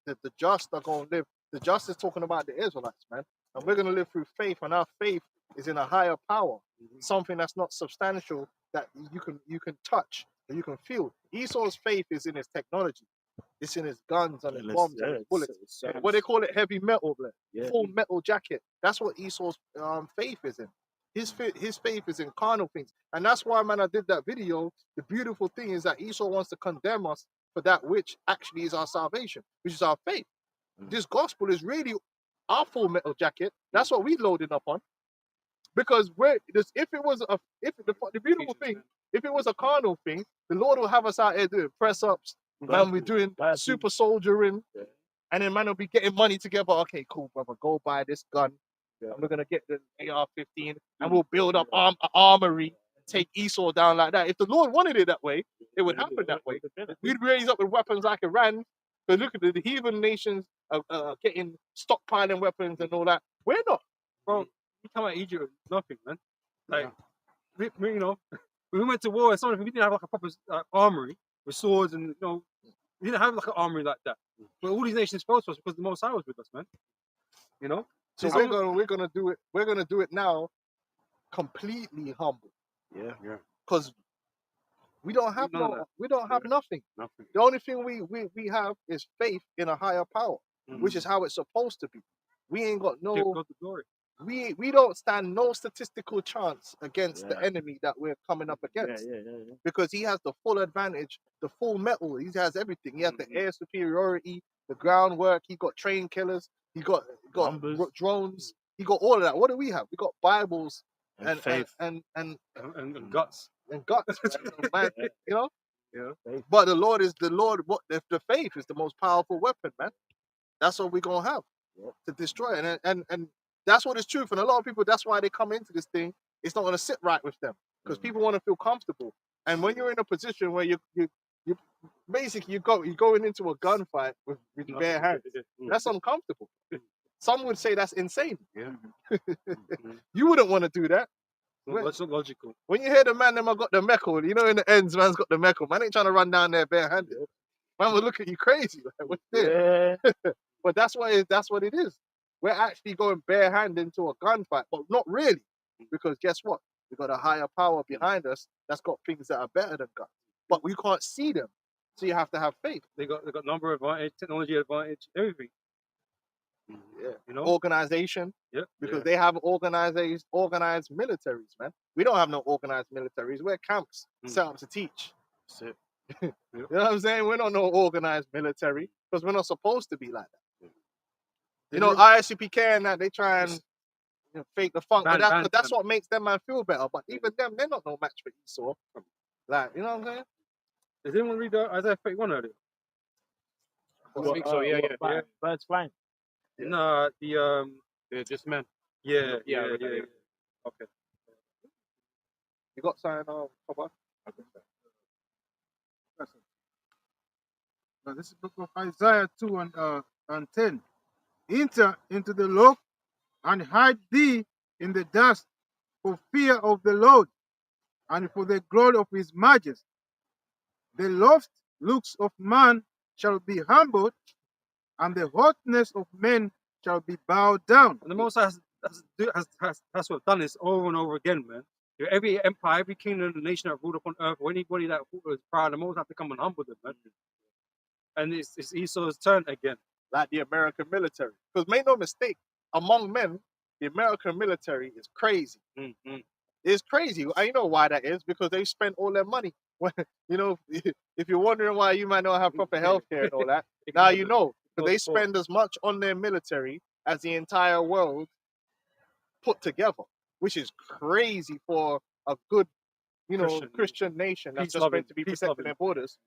The just are going to live. The just is talking about the Israelites, man. And we're going to live through faith, and our faith is in a higher power, something that's not substantial, that you can touch, that you can feel. Esau's faith is in his technology. It's in his guns and his bombs and his bullets. What they call it, heavy metal, full metal jacket. That's what Esau's faith is in. His faith is in carnal things. And that's why, man, I did that video. The beautiful thing is that Esau wants to condemn us for that which actually is our salvation, which is our faith. This gospel is really our full metal jacket. That's what we loaded up on. Because if the beautiful thing, if it was a carnal thing, the Lord will have us out here doing press ups, man, we're doing super soldiering, and then man will be getting money together. Okay, cool, brother, go buy this gun. And we're gonna get the AR-15, and we'll build up an armory, take Esau down like that. If the Lord wanted it that way, it would happen that way. We'd raise up with weapons like Iran. But look at the heathen nations getting stockpiling weapons and all that. We're not. Bro, you come out of Egypt with nothing, man. Like, we we went to war and something. We didn't have like a proper armory with swords and we didn't have like an armory like that. But all these nations fell to us because the Most High was with us, man. You know. So we're gonna do it. We're gonna do it now, completely humble. Yeah. Because we don't have nothing. The only thing we have is faith in a higher power, which is how it's supposed to be. We ain't got Give God the glory. We don't stand no statistical chance against the enemy that we're coming up against. Because he has the full advantage, the full metal. He has everything. He has the air superiority, the groundwork. He got train killers. He got drones. He got all of that. What do we have? We got Bibles and faith and guts and guts. Man, But the Lord. What the faith is the most powerful weapon, man. That's what we're gonna have to destroy it. And that's what is truth. And a lot of people, that's why they come into this thing. It's not gonna sit right with them because people want to feel comfortable. And when you're in a position where you basically you're going into a gunfight with bare hands, that's uncomfortable. Some would say that's insane. You wouldn't want to do that. That's not logical. When you hear the man, them got the meckle, in the ends, man's got the meckle. Man ain't trying to run down there barehanded. Man will look at you crazy. Like, what's this? But that's what it is. We're actually going barehanded into a gunfight, but not really. Because guess what? We got a higher power behind us that's got things that are better than God. But we can't see them. So you have to have faith. They got number advantage, technology advantage, everything. Yeah. You know. Organization. Yep. Because they have organized militaries, man. We don't have no organized militaries. We're camps set up to teach. That's it. You know what I'm saying? We're not no organized military because we're not supposed to be like that. You know, ISUPK and that, they try and fake the funk, but that's what makes them man feel better. But even them, they're not no match for Esau. Like, you know what I'm saying? Did anyone read Isaiah 31 earlier? I think so. Yeah. Birds flying. No, They're just men. yeah. Okay. You got something Papa? Now this is book of Isaiah 2 and 10. Enter into the loft and hide thee in the dust for fear of the Lord and for the glory of his majesty. The loft looks of man shall be humbled, and the haughtiness of men shall be bowed down. And the Most High has what done this over and over again, man. Every empire, every kingdom, and nation that ruled upon earth, or anybody that was proud, the Most High have to come and humble them, man. And it's Esau's turn again. Like the American military. Because make no mistake, among men, the American military is crazy. It's crazy. And you know why that is? Because they spend all their money. You know, if you're wondering why you might not have proper health care and all that, now you know. Because they spend as much on their military as the entire world put together, which is crazy for a good, Christian nation that's just meant to be protecting their borders.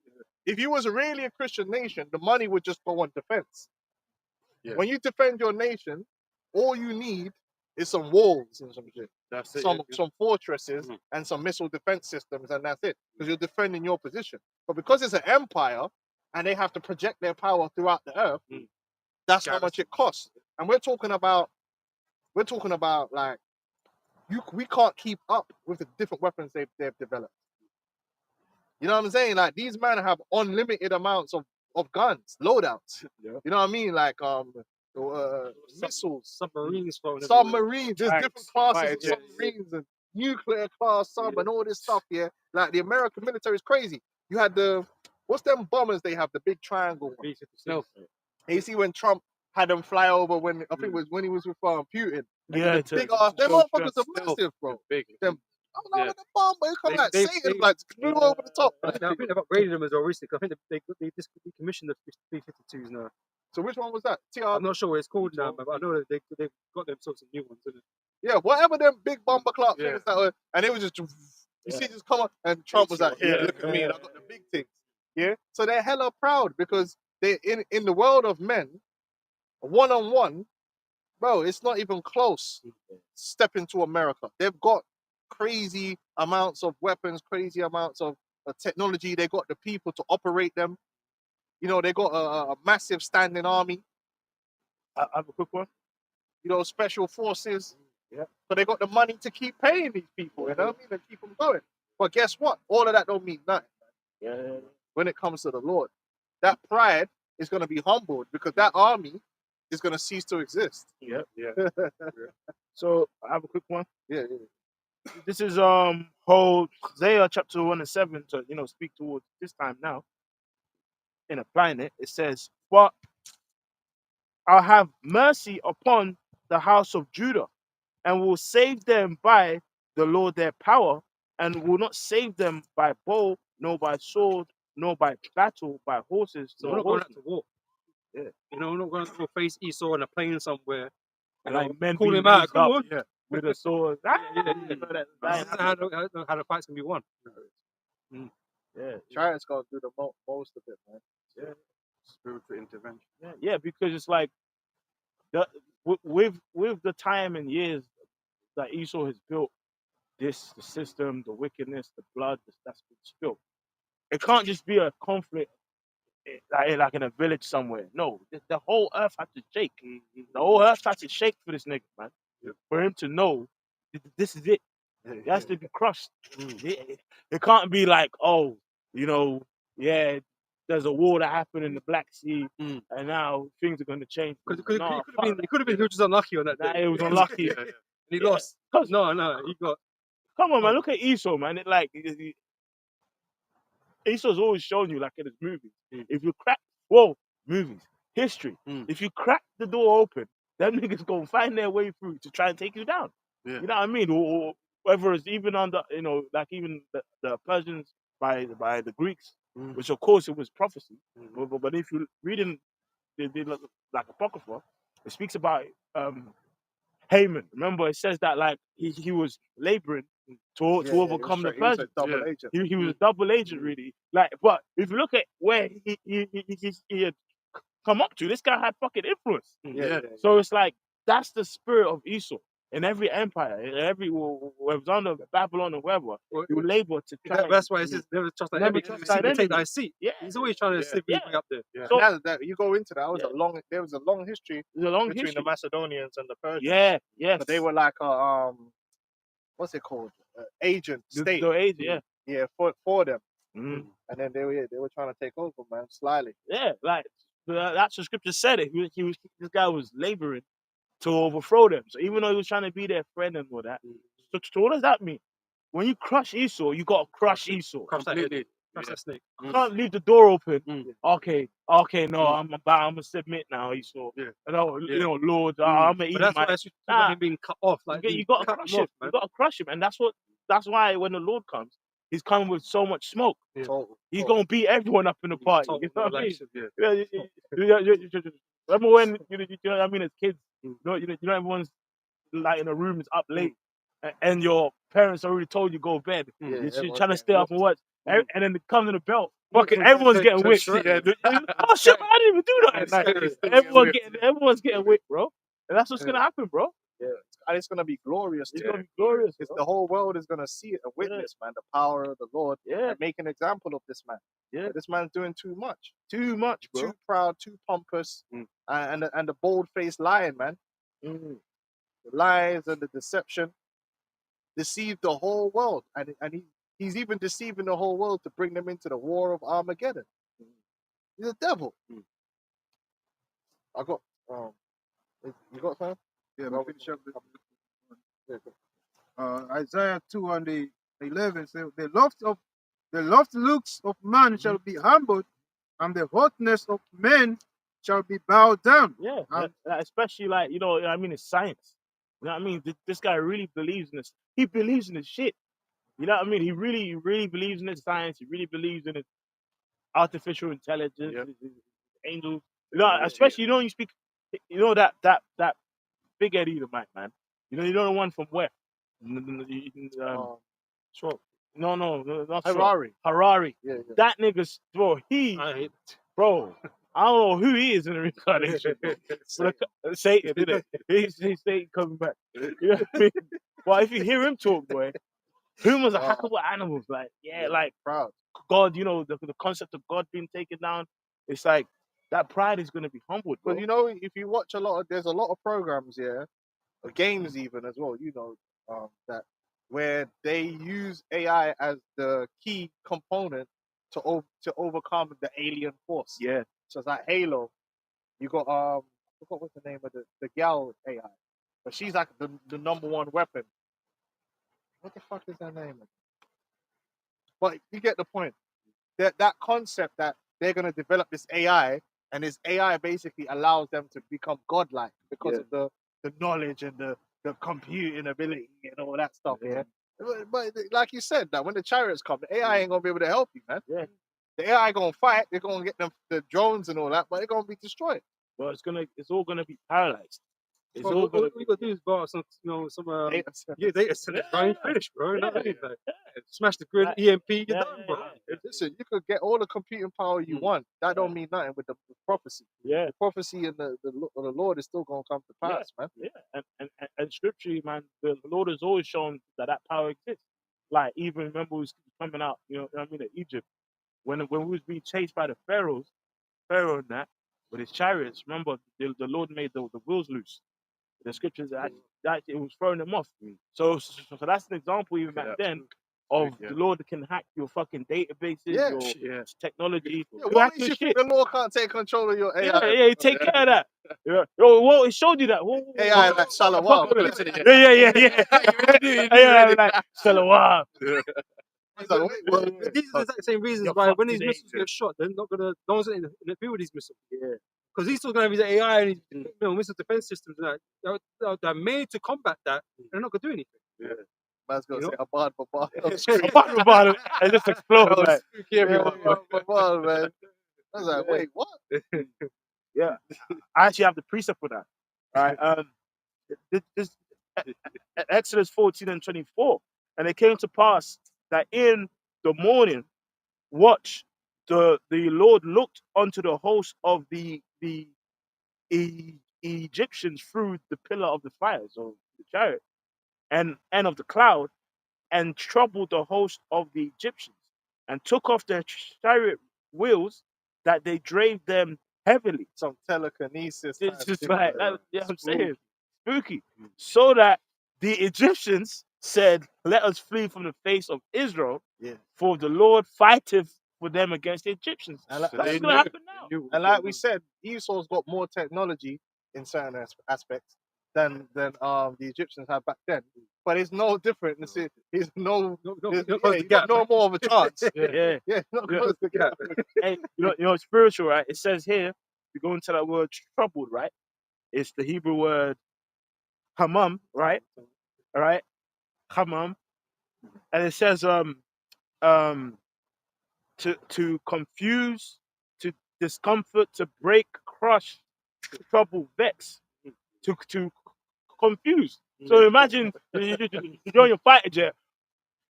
If you was really a Christian nation, the money would just go on defense. Yeah. When you defend your nation, all you need is some walls and some shit. That's it. Some fortresses and some missile defense systems, and that's it. Because you're defending your position. But because it's an empire and they have to project their power throughout the earth, that's how much it costs. And we're talking about like we can't keep up with the different weapons they've developed. You know what I'm saying? Like these men have unlimited amounts of guns, loadouts. Yeah. You know what I mean? Like missiles, submarines, there's different classes of submarines and nuclear class sub and all this stuff. Yeah, like the American military is crazy. You had what's them bombers they have, the big triangle one. And you see when Trump had them fly over when I think it was when he was with Putin. Yeah, big ass. Them motherfuckers are massive, bro. Big. Them. I don't know what the bomb, but it come like Satan, like flew over the top. I think they've upgraded them as well recently. I think they just decommissioned the B-52s now. So which one was that? I'm not sure what it's called now, but I know that they've got themselves some new ones, isn't it? Yeah, whatever them big bomber clock things that were, and it was just, you see, just come up, and Trump was like, "Here, look at me, and I got the big things." Yeah, so they're hella proud because they in the world of men, one on one, bro, it's not even close. Step into America. They've got crazy amounts of weapons, crazy amounts of technology. They got the people to operate them. You know, they got a massive standing army. I have a quick one. You know, special forces. Yeah. So they got the money to keep paying these people. You know what I mean? And keep them going. But guess what? All of that don't mean nothing. Yeah. When it comes to the Lord, that pride is going to be humbled because that army is going to cease to exist. Yeah. So I have a quick one. Yeah. This is Hosea chapter 1 and 7 to speak towards this time now. In applying it, it says, "But I'll have mercy upon the house of Judah, and will save them by the Lord their power, and will not save them by bow, nor by sword, nor by battle, by horses." So we're not going out to war. Yeah. We're not going to go face Esau on a plane somewhere. And like men call him out. Come on. Yeah. With a sword. That's how the fight's going to be won. Yeah. Giants going to do the most of it, man. Yeah. Spiritual intervention. Yeah, because it's like with the time and years that Esau has built the system, the wickedness, the blood that's been spilled. It can't just be a conflict like in a village somewhere. No, the whole earth had to shake. The whole earth had to shake for this nigga, man. Yeah. For him to know this is it. It has to be crushed. It can't be like, there's a war that happened in the Black Sea, and now things are going to change. Because it could have been he was just unlucky on that day. It was unlucky. And he lost. No, he got Come on, man. Look at Esau, man. Esau's always shown you, like in his movies. If you crack, movies, history. If you crack the door open, them niggas gonna find their way through to try and take you down. Yeah. You know what I mean? Or whether it's even under, like even the Persians by the Greeks, which of course it was prophecy. But if you read in like Apocrypha, it speaks about Haman. Remember, it says that like he was laboring to Yeah, he was overcome the straight- he was a Persians. double agent. He was a double agent, really. Like, but if you look at where he had come up to, this guy had fucking influence. Yeah. So it's like that's the spirit of Esau. In every empire, in every whether it's under Babylon or wherever, Well, you labor to try. That's why it says never trust thy Never enemy. trust Seek thy to take enemy. thy seat. Yeah, He's always trying to slip you yeah. up there. Yeah. So- And that you go into that. Yeah. There was a long history there's a long between history. the Macedonians and the Persians. Yeah, yes. But they were like a what's it called? Agent state. The age, yeah. Yeah, for them. Mhm. And then they were trying to take over, man, slyly. Yeah, like that's what scripture said. It. This guy was laboring to overthrow them. So even though he was trying to be their friend and all that, so what does that mean? When you crush Esau, you gotta crush Esau. Crush that Completely. head. Crush that snake. You can't leave the door open. Mm. Okay, no, I'm gonna submit now, Esau. Yeah. Lord, I'm gonna eat But that's my. why it's Nah. him being cut off. Like You gotta cut crush him him. off, man. You gotta crush him, and that's why when the Lord comes, he's coming with so much smoke. Yeah. Total. He's gonna beat everyone up in the party. Total You know what I mean? relaxation, yeah. Remember when you know what I mean, as kids, you know everyone's like in a room is up late, and your parents already told you go to bed. Yeah, You're everyone's trying to getting stay up and watch, Mm. and then it comes in the belt. Fucking everyone's getting whipped. Yeah. Oh shit, man, I didn't even do that. Yeah, Like, yeah. everyone's getting whipped, bro. And that's what's Yeah. gonna happen, bro. Yeah. And it's gonna be glorious It's too. gonna be glorious. It's bro. the whole world is gonna see it and witness, man, the power of the Lord Yeah, and make an example of this man. Yeah. But this man's doing too much. too much, bro. Too proud, too pompous, and the bold-faced lying, man. Mm. The lies and the deception deceived the whole world, and he's even deceiving the whole world to bring them into the war of Armageddon. He's a devil. I got you got something? Yeah, we'll finish up this. Isaiah 2 and the 11 says, the lofty looks of man shall be humbled, and the haughtiness of men shall be bowed down. Yeah, especially like I mean, it's science. You know what I mean? This guy really believes in this. He believes in this shit. You know what I mean? He really believes in this science. He really believes in his artificial intelligence, his angels. Especially you speak. That big Eddie the Mike, man. You know the one from where? Sure. No, not Harari. Harari. Yeah. That nigga's bro. I hate Bro, I don't know who he is in the reincarnation. Satan, did it? He's Satan coming back. You know what I mean? Well, if you hear him talk, boy, humans are hackable animals. Like, like Proud. God, the concept of God being taken down. It's like that pride is gonna be humbled, bro. But if you watch there's a lot of programs, or games even as well, that where they use AI as the key component to overcome the alien force. Yeah. So it's like Halo. You got I forgot what's the name of the gal AI, but she's like the number one weapon. What the fuck is her name? But you get the point. That concept that they're gonna develop this AI, and this AI basically allows them to become godlike because of the knowledge and the computing ability and all that stuff. Yeah. But like you said, that when the chariots come, the AI ain't gonna be able to help you, man. Yeah. The AI gonna fight. They're gonna get the drones and all that, but they're gonna be destroyed. Well, it's all gonna be paralyzed. It's Well, all all gonna we gotta do is borrow some Data center. data center, try and finish, bro. You know what I mean? Yeah. Like, smash the grid, Like, EMP, you're yeah, done, bro. Listen, you could get all the computing power you want. That don't mean nothing with the prophecy. Yeah. The prophecy and the Lord is still gonna come to pass, man. Yeah, and scripturally, man, the Lord has always shown that power exists. Like even remember we was coming out, at Egypt, when we was being chased by the Pharaoh and that with his chariots. Remember, the Lord made the wheels loose. The scriptures that it was throwing them off. So that's an example even back then of Yeah. the Lord can hack your fucking databases, Yeah. your Yeah. technology. Yeah, You what hack makes your you shit. think the law can't take control of your AI? Yeah, take care of that. Yeah. Yo, whoa, it showed you that. Whoa, AI like Shalom. fuck with it. Yeah, like Shalom. He's like, wait, what? But these are the exact same reasons You're why fucked when these today, missiles get shot, they're not gonna. No one's gonna interfere with these missiles Yeah. because he's still gonna have his AI and his missile defense systems and that. They're made to combat that. They're not gonna do anything. Man's gonna You say Abad Babad on the A street. bottle about it and just explode. Like, Spooky everyone. Babad, man. I was like, Yeah. wait, what? yeah, I actually have the precept for that. All right. This Exodus 14 and 24, and it came to pass that in the morning watch, the Lord looked unto the host of the Egyptians through the pillar of the fire, so the chariot, and of the cloud, and troubled the host of the Egyptians, and took off their chariot wheels, that they drave them heavily. Some telekinesis. It's type just shit, like man. that, yeah, I'm saying spooky. So that the Egyptians said, "Let us flee from the face of Israel, Yeah. for the Lord fighteth for them against the Egyptians." And like, So That's they gonna knew- happen now. they knew what and was like going we on. said, Esau's got more technology in certain aspects than the Egyptians had back then. But it's no different. He's no, No, he's close the got gap. no more of a chance. Yeah. Yeah, not Yeah. close the gap. Hey, you know, it's spiritual, right? It says here, we go into that word troubled, right? It's the Hebrew word hamam, right? All right, hamam, and it says to confuse, to discomfort, to break, crush, trouble, vex, to confuse. So imagine you're on your fighter jet.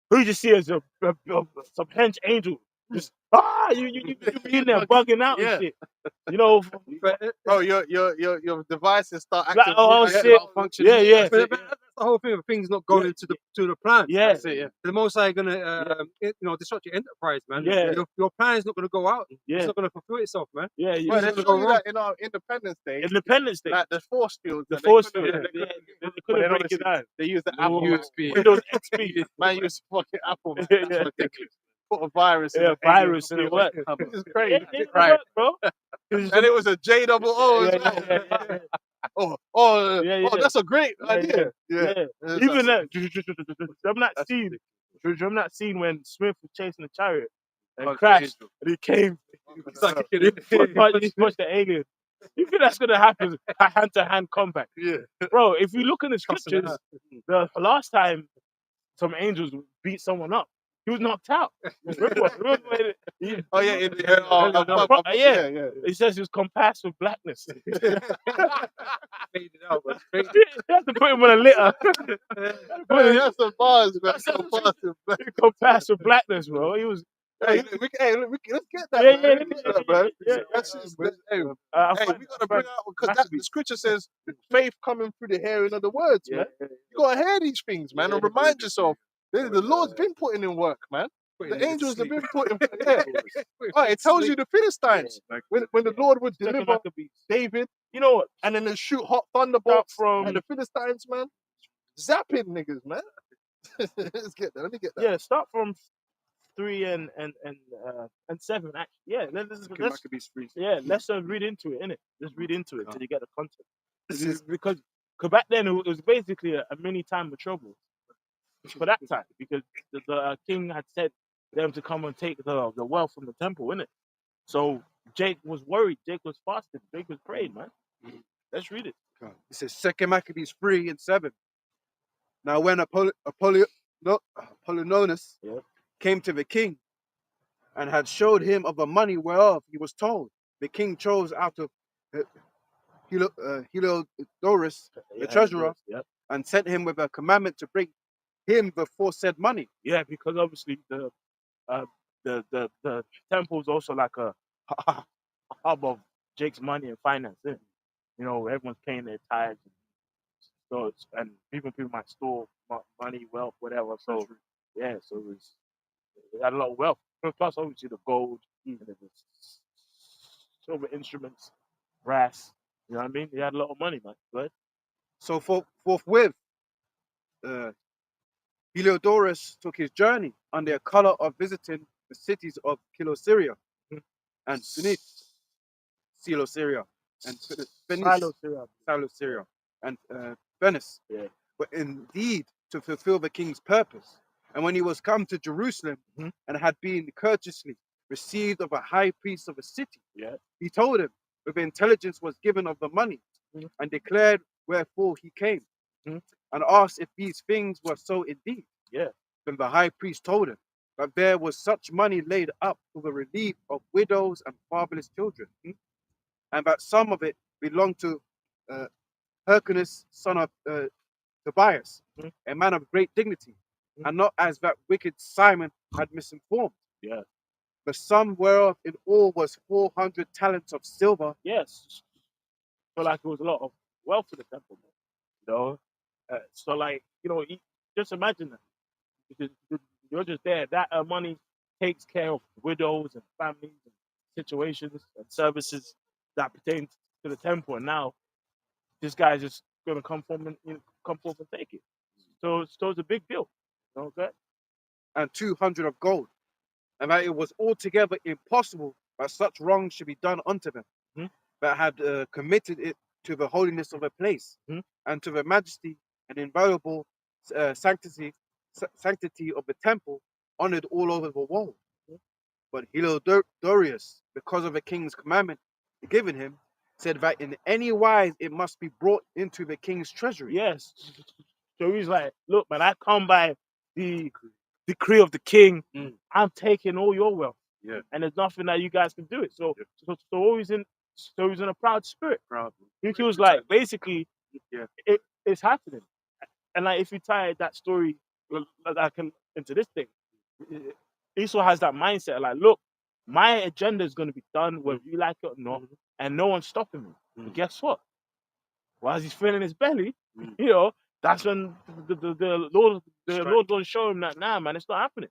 Who you just see as some hench angel, just you be in there bugging out and Yeah. shit. You know, Bro, your devices start like, acting. oh weird. shit, malfunction. yeah. But that's the whole thing of things not going to the plan. Yeah. That's it, yeah. The most are gonna disrupt your enterprise, man. Yeah. Your plan is not gonna go out. Yeah. It's not gonna fulfill itself, man. Yeah, Bro, they It's gonna show go you wrong. that in our Independence Day, Independence Day, like the force field. the that they force couldn't- field, they they couldn't- couldn't then break obviously it down. They used the No Apple. USB. Windows XP, Man used fucking Apple. Man. Yeah. That's ridiculous. Put a virus in yeah, the virus alien didn't computer. work. This is Yeah, crazy. it didn't Right. work, bro. And it was a J-double-O as well. Yeah. Oh, Yeah. that's a great Yeah, idea. Yeah. Even that, I'm not seen when Smith was chasing the chariot and Oh, crashed, angel. and he came, Like, he punched the alien. You think that's gonna happen? Hand-to-hand combat, Yeah. bro. If you look in the Tossing it scriptures, the last time some angels beat someone up, he was knocked out. Remember when Oh yeah, yeah. he says he was compassed with blackness. faded out, man. You have to put him on a litter. Hey, that's some bars, man. That's Some bars. Compassed with blackness, bro. He was. Hey, let's get that, Yeah, man. Let's get that, man. yeah. That's just, hey, I hey, find- we gotta I bring find out because Maccabee. the scripture says faith coming through the hearing of the words, man. You gotta hear these things, man, and remind yourself. The Lord's been putting in work, man. The angels have been putting. Yeah. Oh, it tells you the Philistines when the Lord would Second deliver Maccabees. David, You know what? and then they shoot hot Start thunderbolts, from and the Philistines, man, zapping niggas, man. Let's get that. Let me get that. start from 3 and 7. Actually, let's read into it, innit? Just read into it till you get the context. Because back then it was basically a mini time of trouble for that time, because the king had said them to come and take the wealth from the temple, innit? So Jake was worried. Jake was fasting. Jake was praying, man. Let's read it. It says 2 Maccabees 3 and 7. Now when Apollonius Yeah. came to the king and had showed him of the money whereof he was told, the king chose out of Heliodorus, the treasurer, and sent him with a commandment to bring him before said money. Yeah, because obviously the temple is also like a hub of Jake's money and finance. Isn't it? You know, everyone's paying their tithes, and people might store money, wealth, whatever. So yeah, so it had a lot of wealth. Plus, obviously, the gold, and the silver instruments, brass. You know what I mean? They had a lot of money, man. But So forthwith, uh, Heliodorus took his journey under a color of visiting the cities of Coelesyria and Coelesyria and Venice, Coelesyria and Venice, Yeah. but indeed to fulfill the king's purpose. And when he was come to Jerusalem Mhm. and had been courteously received of a high priest of a city, Yeah. he told him that the intelligence was given of the money Mhm. and declared wherefore he came Mhm. and asked if these things were so indeed. Yeah. Then the high priest told him that there was such money laid up for the relief of widows and fatherless children, and that some of it belonged to uh, Hyrcanus, son of Tobias, Mhm. a man of great dignity, Mhm. and not as that wicked Simon had misinformed. Yeah. The sum whereof in all was 400 talents of silver. Yes. So like it was a lot of wealth in the temple, man. You know. So like just imagine that. You're just there. That money takes care of widows and families and situations and services that pertain to the temple. And now this guy's just gonna come forth and take it. So it's a big deal. Okay. And 200 of gold, and that it was altogether impossible that such wrong should be done unto them, Mhm. that had committed it to the holiness of a place, Mhm. and to the majesty and inviolable sanctity of the temple, honored all over the world. Mhm. But Heliodorus, because of the king's commandment given him, said that in any wise it must be brought into the king's treasury. Yes. So he's like, look, man, I come by the decree of the king. Mm. I'm taking all your wealth. Yeah. And there's nothing that you guys can do it. So Yeah. so he's in a proud spirit. Proud. He was like, basically, Yeah. it's happening. And like if you tie that story into this thing, Esau has that mindset like, look, my agenda is going to be done whether you like it or not, and no one's stopping me. But guess what? While he's filling his belly, that's when the Lord don't show him that, nah, man, it's not happening.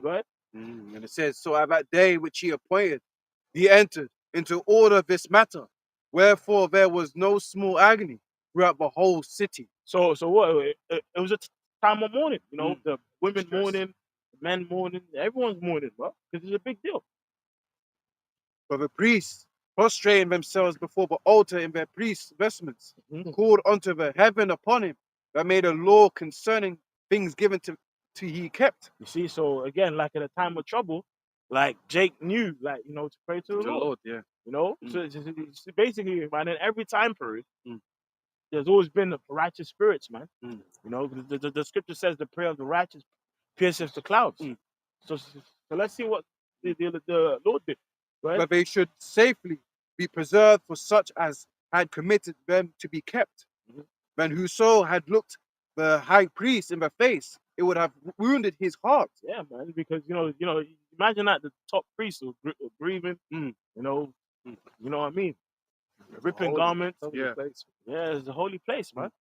Go ahead. And it says, so at that day which he appointed, he entered into order this matter, wherefore there was no small agony throughout the whole city. So what? It was a time of mourning. The women Stress. mourning, the men mourning, everyone's mourning, bro, because it's a big deal. But the priests, prostrating themselves before the altar in their priest's vestments, Mhm. called unto the heaven upon him that made a law concerning things given to he kept. You see, so again, like in a time of trouble, like Jake knew, like to pray to the Lord. Yeah. So it's basically, man, in every time period, Mm. there's always been righteous spirits, man. Mm. The scripture says the prayer of the righteous pierces the clouds. Mm. So let's see what the Lord did. Right? That they should safely be preserved for such as had committed them to be kept. Mhm. Then whoso had looked the high priest in the face, it would have wounded his heart. Yeah, man, because imagine that the top priest was grieving, Mm. you know what I mean, ripping Holy- garments. holy Yeah. place. Yeah, it's a holy place, man.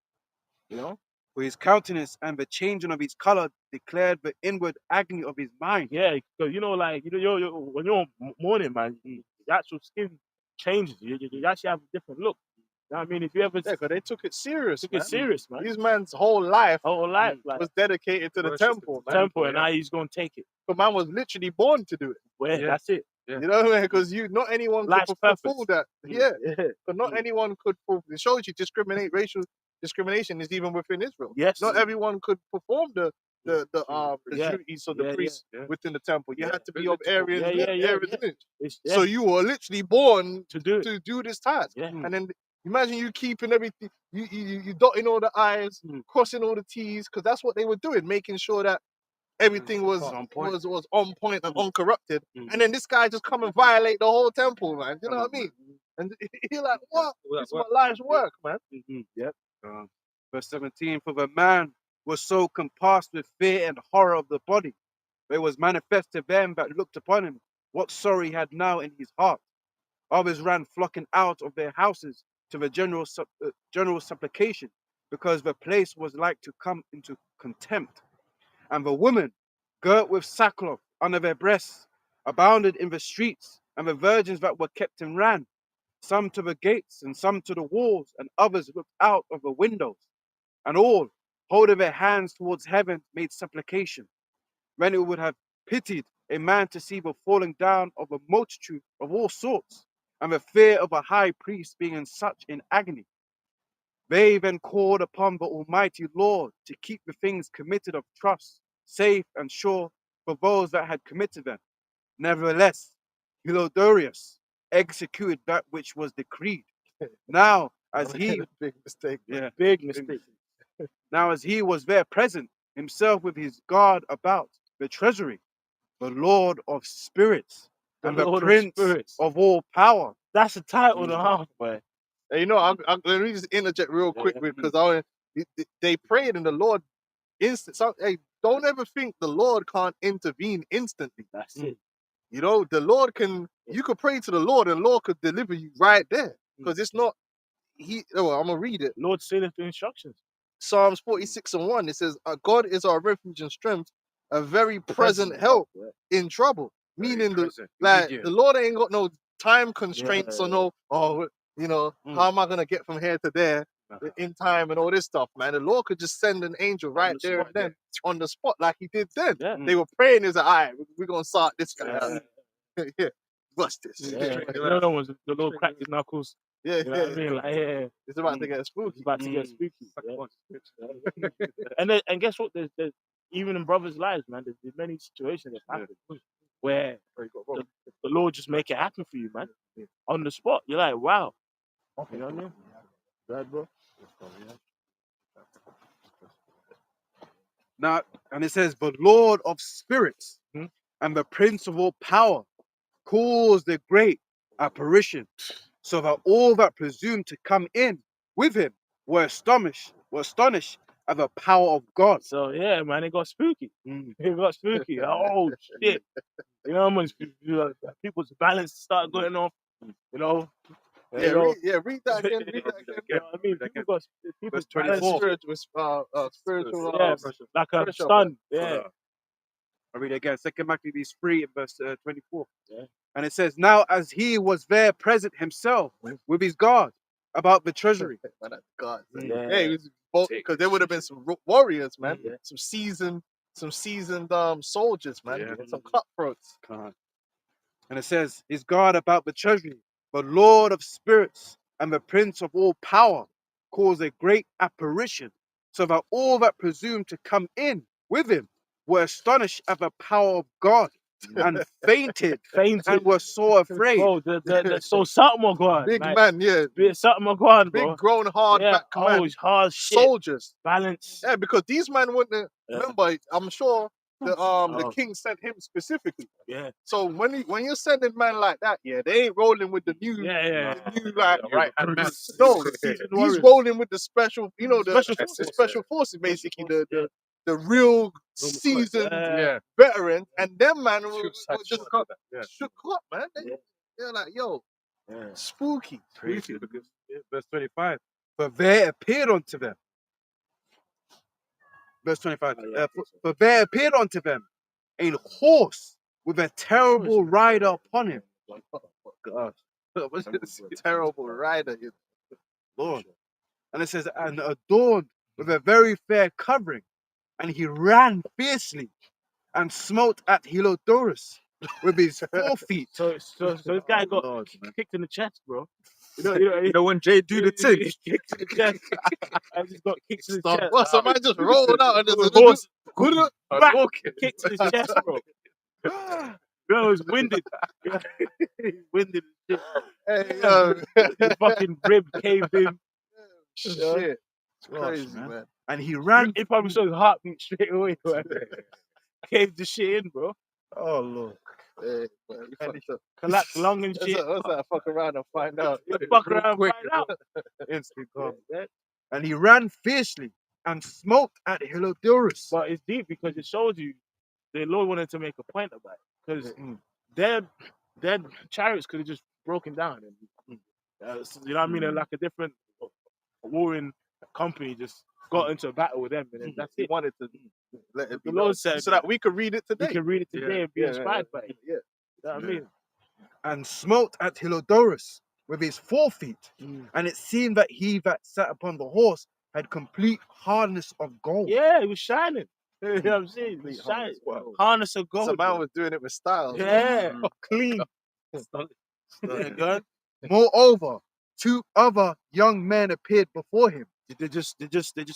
For his countenance and the changing of his color declared the inward agony of his mind. Yeah, because when you're mourning, man, the actual skin changes. You actually have a different look. You know what I mean? If you ever Yeah, because they took it serious, took man. it serious, man, These man's whole life whole life, like was dedicated to the Worship temple, man. temple, and now he's gonna take it. The man was literally born to do it. Where Yeah. that's it. Yeah. You know what I mean? Because not anyone Life's could purpose. fulfill that. Mm. Yeah, Yeah. but not Mm. anyone could fulfill. It shows you racial discrimination is even within Israel. Yes. Not everyone could perform the Yeah. duties of the Yeah, priests yeah. within the temple. You Yeah. had to be of Aryan Yeah. lineage. It's, So you were literally born to do it. to do this task. Yeah. And then imagine you keeping everything, you dotting all the I's, crossing all the T's, because that's what they were doing, making sure that everything was on point. was on point and uncorrupted. And then this guy just come and violate the whole temple, man. You know what I mean? And you're like, what? It's my life's work, man. Yep. Verse 17, for the man was so compassed with fear and horror of the body, but it was manifest to them that looked upon him what sorrow he had now in his heart. Others ran flocking out of their houses to the general supplication, because the place was like to come into contempt. And the women, girt with sackcloth under their breasts, abounded in the streets, and the virgins that were kept in ran, some to the gates and some to the walls, and others looked out of the windows. And all, holding their hands towards heaven, made supplication. When it would have pitied a man to see the falling down of a multitude of all sorts, and the fear of a high priest being in such an agony. They then called upon the Almighty Lord to keep the things committed of trust safe and sure for those that had committed them. Nevertheless, Hylodorius executed that which was decreed. Now, as he, big mistake. yeah, Big mistake. now as he was there present, himself with his guard about the treasury, the Lord of spirits, and the Lord of Prince spirits. of all power. That's a title and a half, boy. And you know, let me just interject real quick Yeah. because they prayed and the Lord hey, don't ever think the Lord can't intervene instantly. That's it. You know, the Lord can. You could pray to the Lord and the Lord could deliver you right there because it's not. I'm gonna read it. Lord said the instructions. Psalms 46:1. It says, "God is our refuge and strength, a very present help in trouble." Meaning, the Lord ain't got no time constraints or no. How am I gonna get from here to there in time and all this stuff, man? The Lord could just send an angel right there and then on the spot, like He did then. Yeah. They were praying. Is like, all right, we're gonna sort this guy out. Yeah, bust this. Yeah. No one's the Lord cracked his knuckles. Yeah, You know what I mean? Like, yeah. It's about to get It's spooky. about to get spooky. Yeah. And guess what? There's even in brothers' lives, man. There's many situations that happen where the Lord just make it happen for you, man. On the spot, you're like, wow. You know what I mean? Right, bro. Now, and it says, the Lord of spirits Hmm? and the Prince of all power caused a great apparition, so that all that presumed to come in with him were astonished at the power of God. So yeah, man, it got spooky. It got spooky. Oh shit! You know how much people's balance start going off. You know. Yeah, read that again. Read that again. You know what I mean? People's Verse balance, 24. Spiritual. yeah, like a spiritual stun. Yeah. I read it again. 2 Maccabees 3 verse 24. Yeah. And it says, now as he was there present himself with his guard about the treasury. God. Yeah. Yeah, he was because there would have been some warriors, man. Yeah. Some seasoned soldiers, man. Yeah. Some cutthroats. And it says, his guard about the treasury, the Lord of spirits and the Prince of all power caused a great apparition, so that all that presumed to come in with him were astonished at the power of God and fainted and were so afraid. Bro, so something more going. Big like, man, yeah. Something more going, bro. Big grown hard Yeah. back command. Oh, it's hard shit. Soldiers. Balance. Yeah, because these men wouldn't remember, I'm sure the Oh. king sent him specifically. Yeah. So when you're sending man like that, yeah, they ain't rolling with the new Yeah. the new like Right, and man. no, Seasoned he's warriors. rolling with the special, the Special special forces, basically the real seasoned Yeah. veterans, and them man were just shook up. shook up, man. They're like, yo, Yeah. spooky. Crazy, because verse 25. For there appeared unto them. Verse 25. For there appeared unto them a horse with a terrible rider upon him. God. What's this? Terrible rider. Lord. And it says, and adorned with a very fair covering. And he ran fiercely and smote at Hylodorus with his 4 feet. So this guy got Lord, man. kicked in the chest, bro. You know when Jay do the thing? Kicked in the chest. I just got kicked in the chest. What? Somebody just rolled out and The there's horse back, kicked in his chest, bro. Bro, was winded. Winded. Hey, yo. His fucking rib caved in. Shit. It's Gosh, crazy, man. man. And he ran. He probably saw his heartbeat straight away. Man. Caved the shit in, bro. Oh, Lord. Hey, man, you And fucked up. Collapsed lung and shit. What's that? Fuck around and find out. Fuck around and find out. Instantly gone. Yeah. And he ran fiercely and smote at Hylodorus. But it's deep because it shows you the Lord wanted to make a point about it. Because their chariots could have just broken down. And, you know what I mean? They're like a different warring company just got into a battle with them. And then that's He it. wanted to let it be The Lord known said so that we could read it You today. can read it today and be Yeah, inspired by it. Yeah. You know what I mean? And smote at Hylodorus with his 4 feet. And it seemed that he that sat upon the horse had complete hardness of gold. Yeah, it was shining. You know what I'm saying? It was Complete shining. harness. Harness of So gold. man bro. was doing it with style. Yeah, clean. Yeah, God. Moreover, 2 other young men appeared before him. They just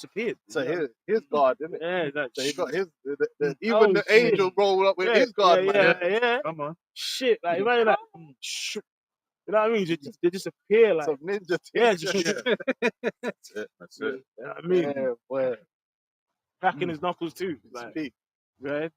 appeared. So You know? his God, didn't it? Yeah, that's So he got his. Even Oh, the shit. angel rolled up with Yeah, his God, yeah, man. yeah. Come on. Shit, like imagine like, you know what I mean? They just appear like, Some ninja yeah, thing. just That's it. That's it. You know what I mean, Yeah, boy. cracking his knuckles too. Like, Speak. right?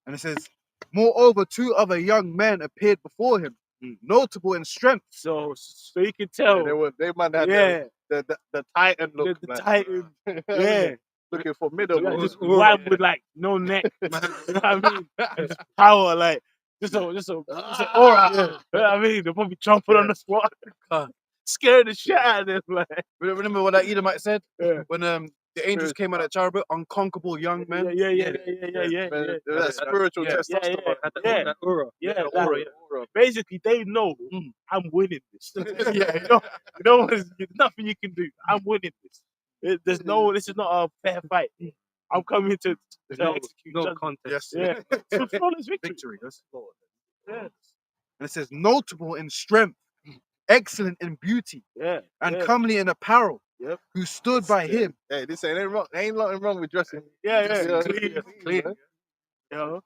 And it says, moreover, 2 other young men appeared before him, notable in strength. So you can tell. They man had Yeah, the Titan look. the man. Titan. Yeah. Looking formidable. Yeah, just white with like no neck. You know what I mean? Just power, like just a aura. You know what I mean? They'll probably jumping on the spot, scaring the shit out of them. Like, Remember what that Edomite said? Yeah. When the angels came out of Cherubim, unconquerable young men. yeah. That spiritual Yeah. testosterone. Yeah. That aura. Yeah, The like, aura, basically they know I'm winning this. Yeah, you know, there's nothing you can do. I'm winning this. There's no, this is not a fair fight. I'm coming to execute No judgment. contest. Yeah, so flawless victory. Victory. That's Lord. Yeah, And it says, notable in strength, excellent in beauty, yeah, and yeah. comely in apparel, Yep. who stood by him. Hey, this ain't wrong. Ain't nothing wrong with dressing. Yeah, Clean. you know,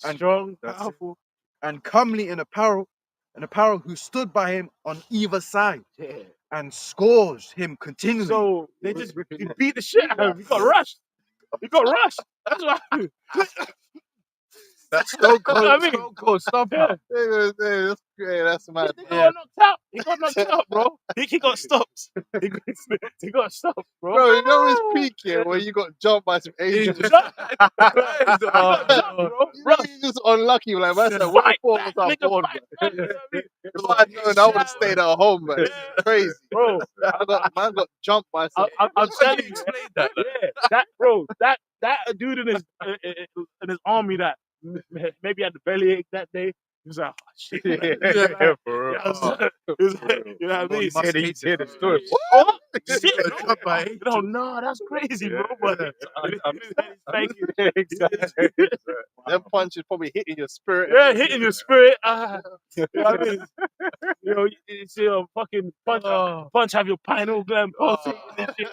And strong, that's it. powerful. And comely in apparel, who stood by him on either side, Yeah. and scourged him continually. So they just you beat the shit out of him. You got rushed. You got rushed. That's what happened. That's so cold. I mean, So cold. Stop Yeah. That's great. That's mad. He got knocked out. He got knocked out, bro. He got stopped. He got stopped, bro. Bro, you know his peak here where you got jumped by some angels. He got jumped, bro. You know you just unlucky, like man. Said, Fight what back, was I nigga, born, fight man? back, you know what I mean? If I'd known, I would have stayed at home, man. Yeah. Crazy. Bro, Man got jumped by some. I'm telling you, that dude in his army that maybe had the bellyache that day. He was like, oh, shit. Yeah, bro. You know what I mean? hear the story. What? Shit, no, that's crazy, bro. But thank you. Them punches probably hitting your spirit. Yeah, hitting your spirit. You know what I mean? You know, you see a fucking punch have your pineal gland pulsating and shit.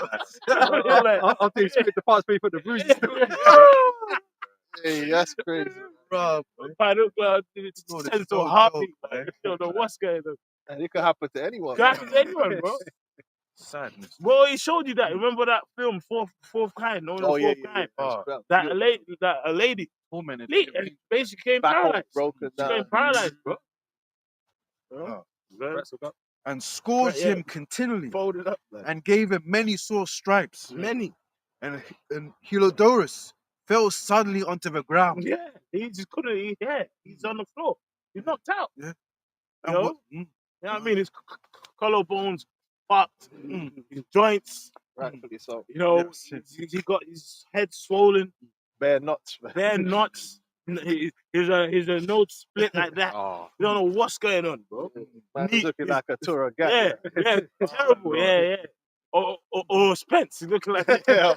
I'll do split the parts for the bruises. Hey, that's crazy. Bro, Pineal gland Lord, turns it's to a so heartbeat. dope, Man. You don't know what's going on. And it could happen to anyone. Can happen to anyone, bro. sadness. Well, he showed you that. Remember that film, Fourth Kind? No, Oh, yeah, Fourth Kind. yeah. That a lady, Tormented. basically came Back home, paralyzed. broken She came down. paralyzed, bro. And scourged Yeah. him continually, Folded up, man. and gave him many sore stripes. Many. And Helodorus fell suddenly onto the ground. Yeah, he just couldn't. He's on the floor. He's knocked out. And You know? what- You know what I mean? His collarbones popped, his joints. Rightfully so. You know, he got his head swollen, Bare nuts, man. bare knots. His nose split like that. Oh, You don't know what's going on, bro. man Neat. looking like a tour of Yeah, terrible. Yeah. Or Spence, he's looking like that. Yeah.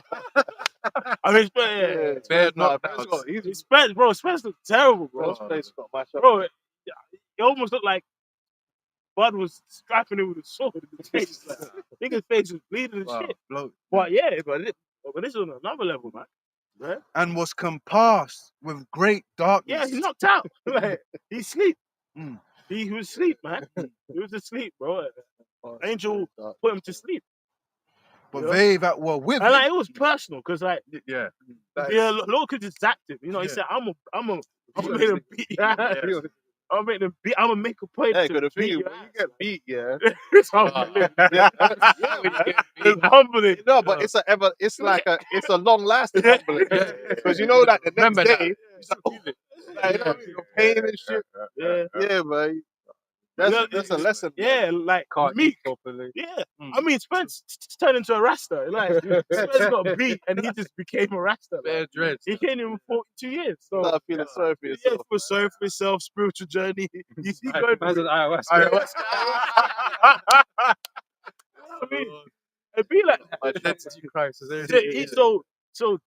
I mean, Spence, Bare Nah, knockouts. he's Spence, bro. Spence looked terrible, bro. Bro, face got mashed up. Bro, it almost looked like Bud was strapping him with a sword in his face. Like, I think his face was bleeding and shit. Blow. But yeah, but this is on another level, man. Right? And was compassed with great darkness. Yeah, he's knocked out. Like, he's asleep. Mm. He was asleep, man. He was asleep, bro. Angel put him to sleep. But Yeah. they that were with And him, like, it was personal, because like, Yeah. Lord could just zapped him. You know, he said, I'm gonna make him beat you. I'm gonna make a point Hey, to good the beat thing is, your when you ass. get beat, yeah. It's humbling. It's humbling. No, but it's it's a long lasting humbling. Because you know that the next day, it's like, you know what I mean, you're pain and shit. Yeah. Man. That's a lesson. Yeah, like Meek. Yeah, I mean Spence turned into a Rasta. Like Spence got beat and he just became a Rasta. bare dreads. He came in 42 years. So Start feeling sorry for yeah, yourself. for sorry for himself, spiritual journey. He's going Man's on iOS. I mean, It be like that. Identity crisis. So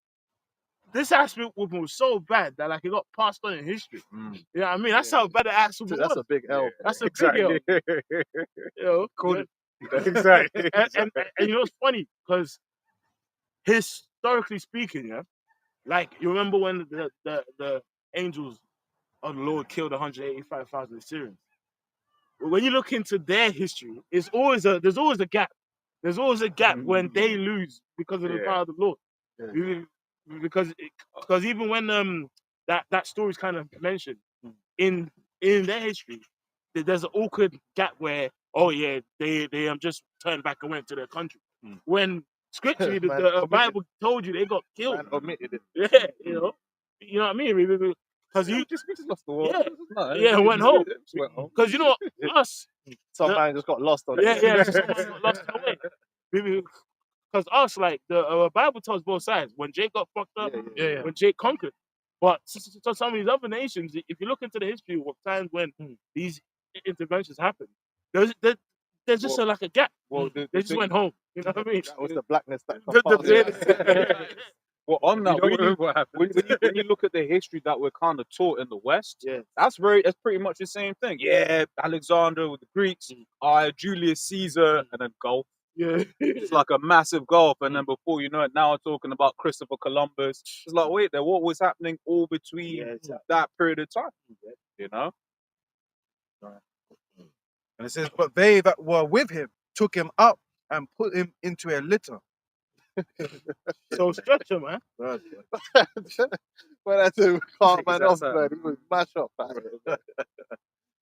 this aspect with him was so bad that like it got passed on in history. Mm. You know what I mean? That's how bad the accident That's was. a big L. That's a big deal. You know? Exactly. And you know what's funny? Because historically speaking, yeah, like you remember when the angels of the Lord killed 185,000 Assyrians. When you look into their history, there's always a gap. There's always a gap when they lose because of the power of the Lord. Yeah. Because even when that story's kind of mentioned in their history, there's an awkward gap where they just turned back and went to their country. When scripturally Man, the omitted. Bible told you they got killed. Man omitted it. Yeah, you know what I mean? Because you just lost the war. went home. Because you know us, Some man just got lost on it. someone got lost in the way. Because us, like the Bible tells both sides. When Jake got fucked up, when Jake conquered. But so some of these other nations, if you look into the history of times when these interventions happened, there's just like a gap. Well, They just went home. You know what I mean? That was the blackness that Well, on that, You don't know what happened. when you look at the history that we're kind of taught in the West, Yeah. that's pretty much the same thing. Yeah, Alexander with the Greeks, Julius Caesar, and then Gulf. Yeah. It's like a massive gulf, and then before you know it, now we're talking about Christopher Columbus. It's like, wait there, what was happening all between that period of time? You know? And it says, but they that were with him took him up and put him into a litter. So stretcher, man. But that's a calm man off, That's man. He was mashed up, man.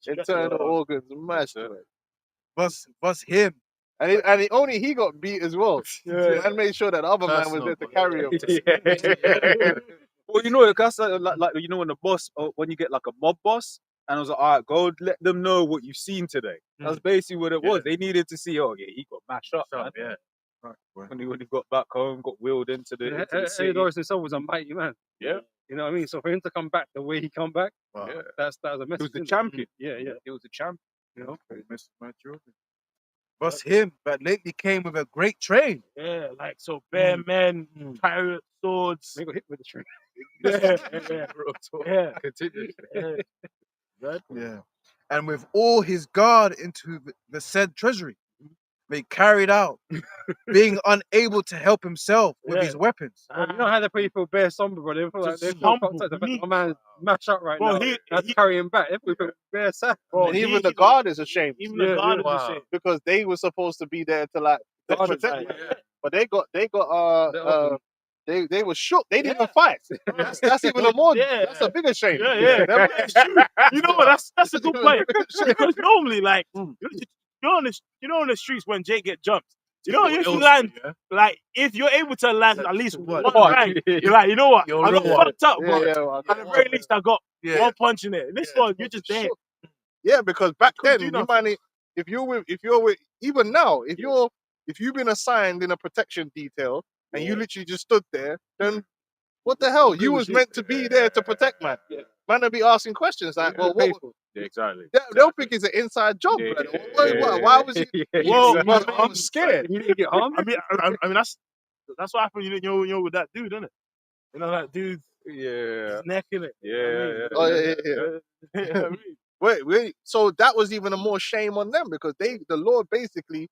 Internal organs mashed up. Was him. And only he got beat as well. Yeah. And made sure that the other man was there to carry him. Well, you know, that's like you know when the boss, when you get like a mob boss, and I was like, all right, go let them know what you've seen today. That's basically what it was. They needed to see, he got mashed up, man. When he got back home, got wheeled into the city. Theodorus himself was a mighty man. Yeah. You know what I mean? So for him to come back the way he come back, that was a message. He was the isn't it? champion. Yeah. He was the champion. You know? Was him that lately came with a great train. Yeah, like so bare men, pirate swords. They got hit with the train. Yeah. And with all his guard into the said treasury, they carried out, being unable to help himself with his weapons. Well, you know how the people bear somber, bro? They feel like they feel Humble, contact. meek. My man mash up right Bro, now. he That's carry him back. They feel bare sad. Bro, And even the guard is ashamed. Even the guard is ashamed. Because they were supposed to be there to like Guard is protect like- him. But they got they were shook. They didn't even fight. That's even a more. That's a bigger shame. That's true. You know what? That's a good point. Because normally, like, you're on the streets when Jake get jumped. You know, if you land, like, if you're able to land at least one bang, you're like, you know what? I got fucked up, bro. At the very least, I got one punch in it. This one, you're just dead. Yeah, because back then, do you nothing. might if you're with even now, if you've been assigned in a protection detail and you literally just stood there, then what the hell? You was meant to be there to protect man. Man will be asking questions like, well, what? Exactly. They'll think it's an inside job. Yeah, brother. yeah, Why was he? Well, I'm scared. You didn't get harmed. I mean, that's what happened. You know, with that dude, isn't it? You know, that dude, Yeah. his neck in it. Yeah. Oh yeah. I mean, Wait. So that was even a more shame on them because the Lord basically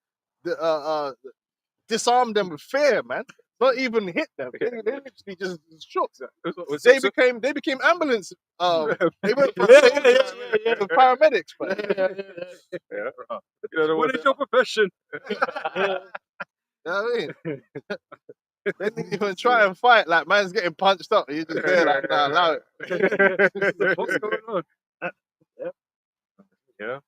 disarmed them with fear, man. Not even hit them. They literally just shook. They became ambulance. They went from to paramedics, man. What is your profession? You know what I mean? They didn't even try and fight. Like man's getting punched up. You just there like, nah, allow it. What's going on?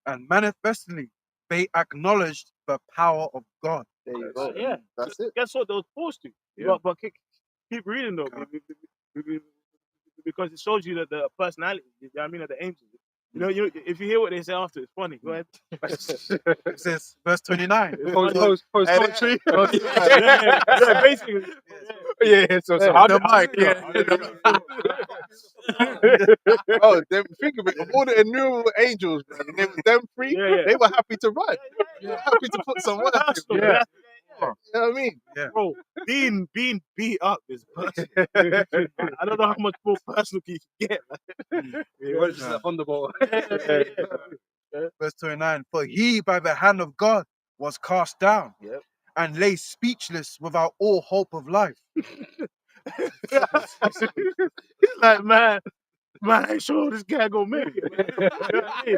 And manifestly, they acknowledged the power of God. There you go. Yeah. That's it. Guess what? They were forced to. But keep reading though, because it shows you that the personality. You know what I mean, of the angels. You know, if you hear what they say after, it's funny. Go ahead. It says, verse 29. Post country. Yeah, basically. So how the mic? Oh, think of it. Of all the innumerable angels, man, and they were them three. Yeah. They were happy to run. They were happy to put some work in. Yeah. You know what I mean? Bro, being beat up is personal. I don't know how much more personal you can get. It was just a thunderbolt. Verse 29, for he by the hand of God was cast down Yep. and lay speechless without all hope of life. Like, man, I ain't sure this guy gonna make it. Man. You know what I mean?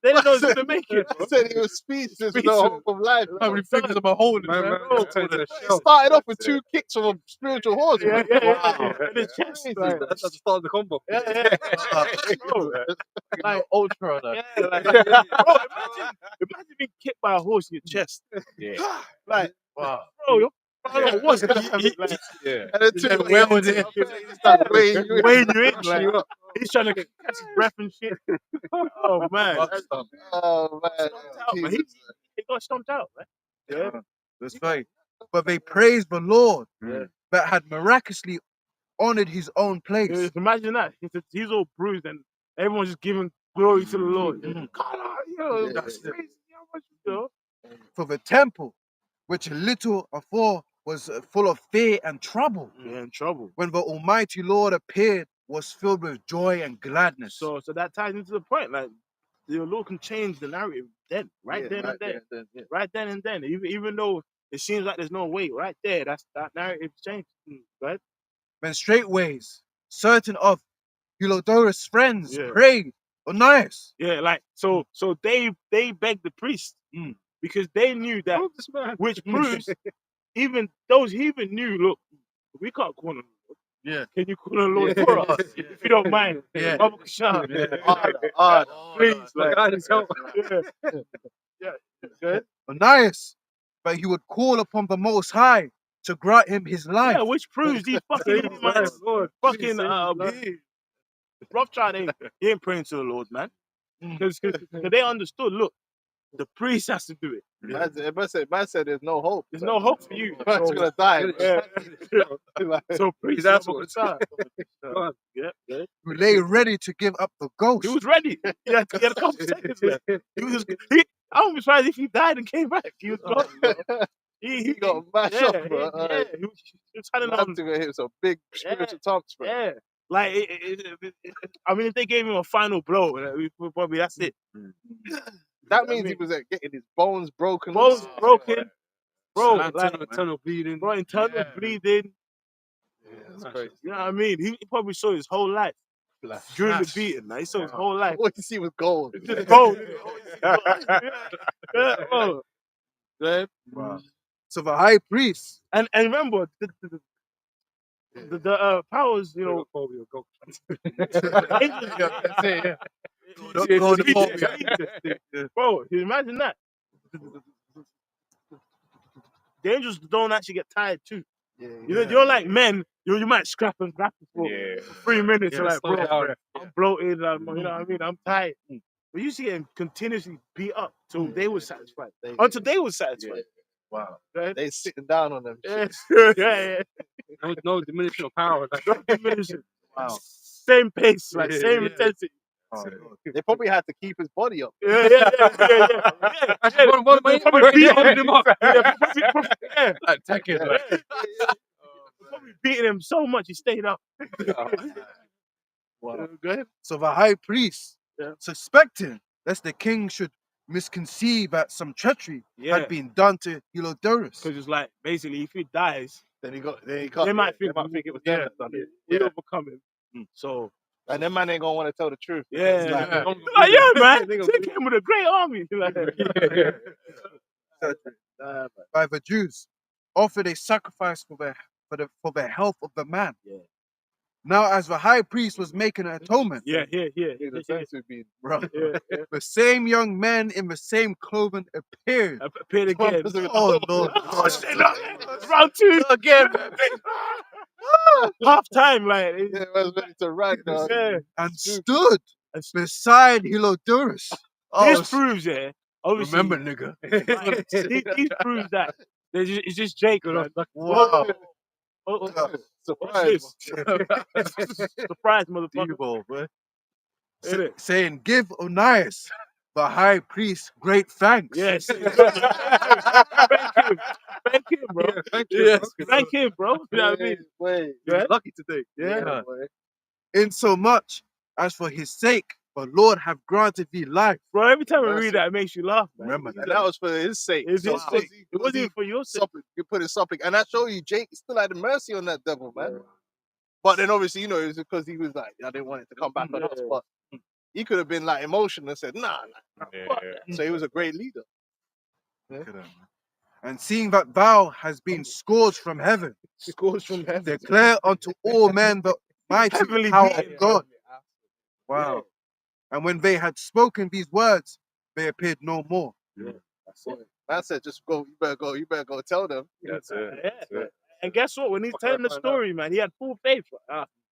They didn't know he was gonna make it. Bro. Said he was speechless with the hope of life. How many fingers am I holding? Man, man? man, turned into a He shell. started off with 2 kicks from a spiritual horse. Yeah, man. yeah. And his chest, Crazy, like, That's the start of the combo. yeah. Bro, like, ultra on that. yeah, like, bro, imagine being kicked by a horse in your chest. Yeah. Like, Wow. bro, I don't know what's gonna happen. Like, Yeah. And then Yeah, two where was it? weighing you in. weighing you in, Pushing like, you up. he's trying to catch his breath and shit. Oh man, Oh man, Stomped out, man. Jesus. he got stomped out, man. Yeah. That's right. But they praised the Lord Yeah. that had miraculously honored his own place. Imagine that. He's all bruised and everyone's just giving glory to the Lord. Mhm. God, you know, Yeah, that's yeah. crazy. How much, you know? For the temple, which a little afore was full of fear and trouble, You're in trouble. when the Almighty Lord appeared, was filled with joy and gladness. So that ties into the point. Like, the Lord can change the narrative then, right Yeah, then and there. yeah. Right then and then. Even though it seems like there's no way, right there, that narrative changed. Right? When straightways certain of Hylodorus' friends Yeah. prayed, Onias, Yeah, like so they begged the priest because they knew that, This man. which proves even those heathen knew. Look, we can't call him. Yeah. Can you call him Lord for us if you don't mind? Yeah. Baba Kashan. Please, Like, like, I need help. yeah, good. Onias, but he would call upon the Most High to grant him his life. Yeah, which proves these fucking Save his life, Edomites, Lord. fucking Please save his life. Rothschild he ain't praying to the Lord, man, because they understood. Look, the priest has to do it. Man said there's no hope. There's no hope for you. Man's So, gonna die. yeah. Like, So priest, That's Baba what- Kashan. Yeah, yeah. Who lay ready to give up the ghost. He was ready. He had a couple seconds left. I wouldn't be surprised if he died and came back. He was gone. Bro. he got mashed up, bro. He was trying to Man to go hit some big spiritual tops, bro. yeah. Like, I mean, if they gave him a final blow, probably that's it. That means he was getting his bones broken. Bones broken, bro. Man, Like, internal bleeding. bro, internal bleeding. That's crazy. You know what I mean? He probably saw his whole life during the beating. Like, he saw his whole life. What you see was gold. Just gold. Yeah, bro. Yeah. So the high priest, And remember, the powers, you know, bro, imagine that. The angels don't actually get tired too. You know, you're like men, you might scrap and grapple for 3 minutes. You're like, slow bro, down. I'm bloated, you know what I mean? I'm tired. We used to get continuously beat up till they were satisfied. Until they were satisfied. Wow. Right? They sitting down on them. Yeah, shit. yeah. No diminution of power. Like, No diminution. Wow. Same pace, like same Yeah. intensity. They probably had to keep his body up. Yeah. Actually, one Probably beating him up. Yeah. Attacking. Probably beating him so much he stayed up. Wow. Go ahead. so the high priest, Yeah. suspecting lest the king should misconceive that some treachery Yeah. had been done to Hylodorus. Because it's like, basically, if he dies, Then he can't. they might think it was them that done it. we overcome him. So, And them man ain't gonna want to tell the truth. yeah. It's like, Like, yeah, man. They came with a great army. Like, By the Jews, offered a sacrifice for the health of the man. Yeah. Now, as the high priest was making an atonement, yeah. niggas are sense to be. bro, Yeah. the same young men in the same clothing appeared. Appeared again. Oh Lord! Oh, shit, no. Round 2 again. Half time, like. Yeah, man's ready to rag, dog. Yeah. And stood beside Hylodorus. This proves, obviously. Remember, nigga. He proves that. It's just Jake. Man. Wow. Surprise. Surprise, motherfucker. Evil, bro. Innit? Saying, give Onias the high priest great thanks. Yes. Thank him. Thank him, bro. Yeah, thank you. Yes. bro. Thank him, bro. You know what I mean? Wait, Yeah. Lucky today. Yeah. boy. Insomuch as for his sake the Lord have granted thee life. Bro, every time I That's read that, it makes you laugh, man. Remember And that was for his sake. It's So his because sake. It wasn't even for your sake. you put it something, and I show you Jake still had mercy on that devil, man. But then obviously, you know, it was because he was like, I didn't want it to come back on us, but he could have been like emotional and said, nah. Fuck that. So he was a great leader. Look at that, man. And seeing that thou hast been scourged from heaven, Scores from heaven. declare unto all men the mighty Heavenly power being. of God. Wow. And when they had spoken these words, they appeared no more. That's it. Man said, just go, you better go tell them. That's it. Yeah. That's it. And guess what? When he's Fuck, telling I the find out. story, man, he had full faith.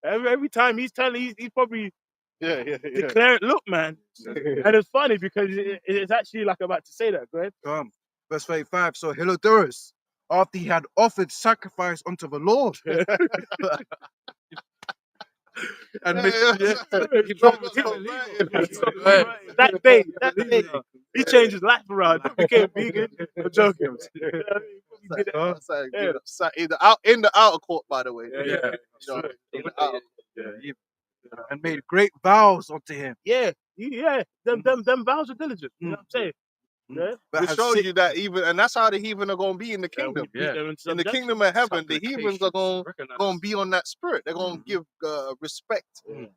Every time he's telling, he's probably Yeah. declaring, look, man. And it's funny because it's actually like I'm about to say that. Go ahead. Come. Verse 35. So Hilodorus, after he had offered sacrifice unto the Lord, and made, That day, he changed his life around. He became vegan. I'm joking. In the outer court, by the way. Yeah. You know, in the outer and made great vows unto him. Yeah. Them vows are diligent. You know what I'm saying? Yeah. But It has shows sick- you that even, and that's how the heathen are going to be in the kingdom. In the kingdom of heaven, the heathens are going to be on that spirit. They're going to give respect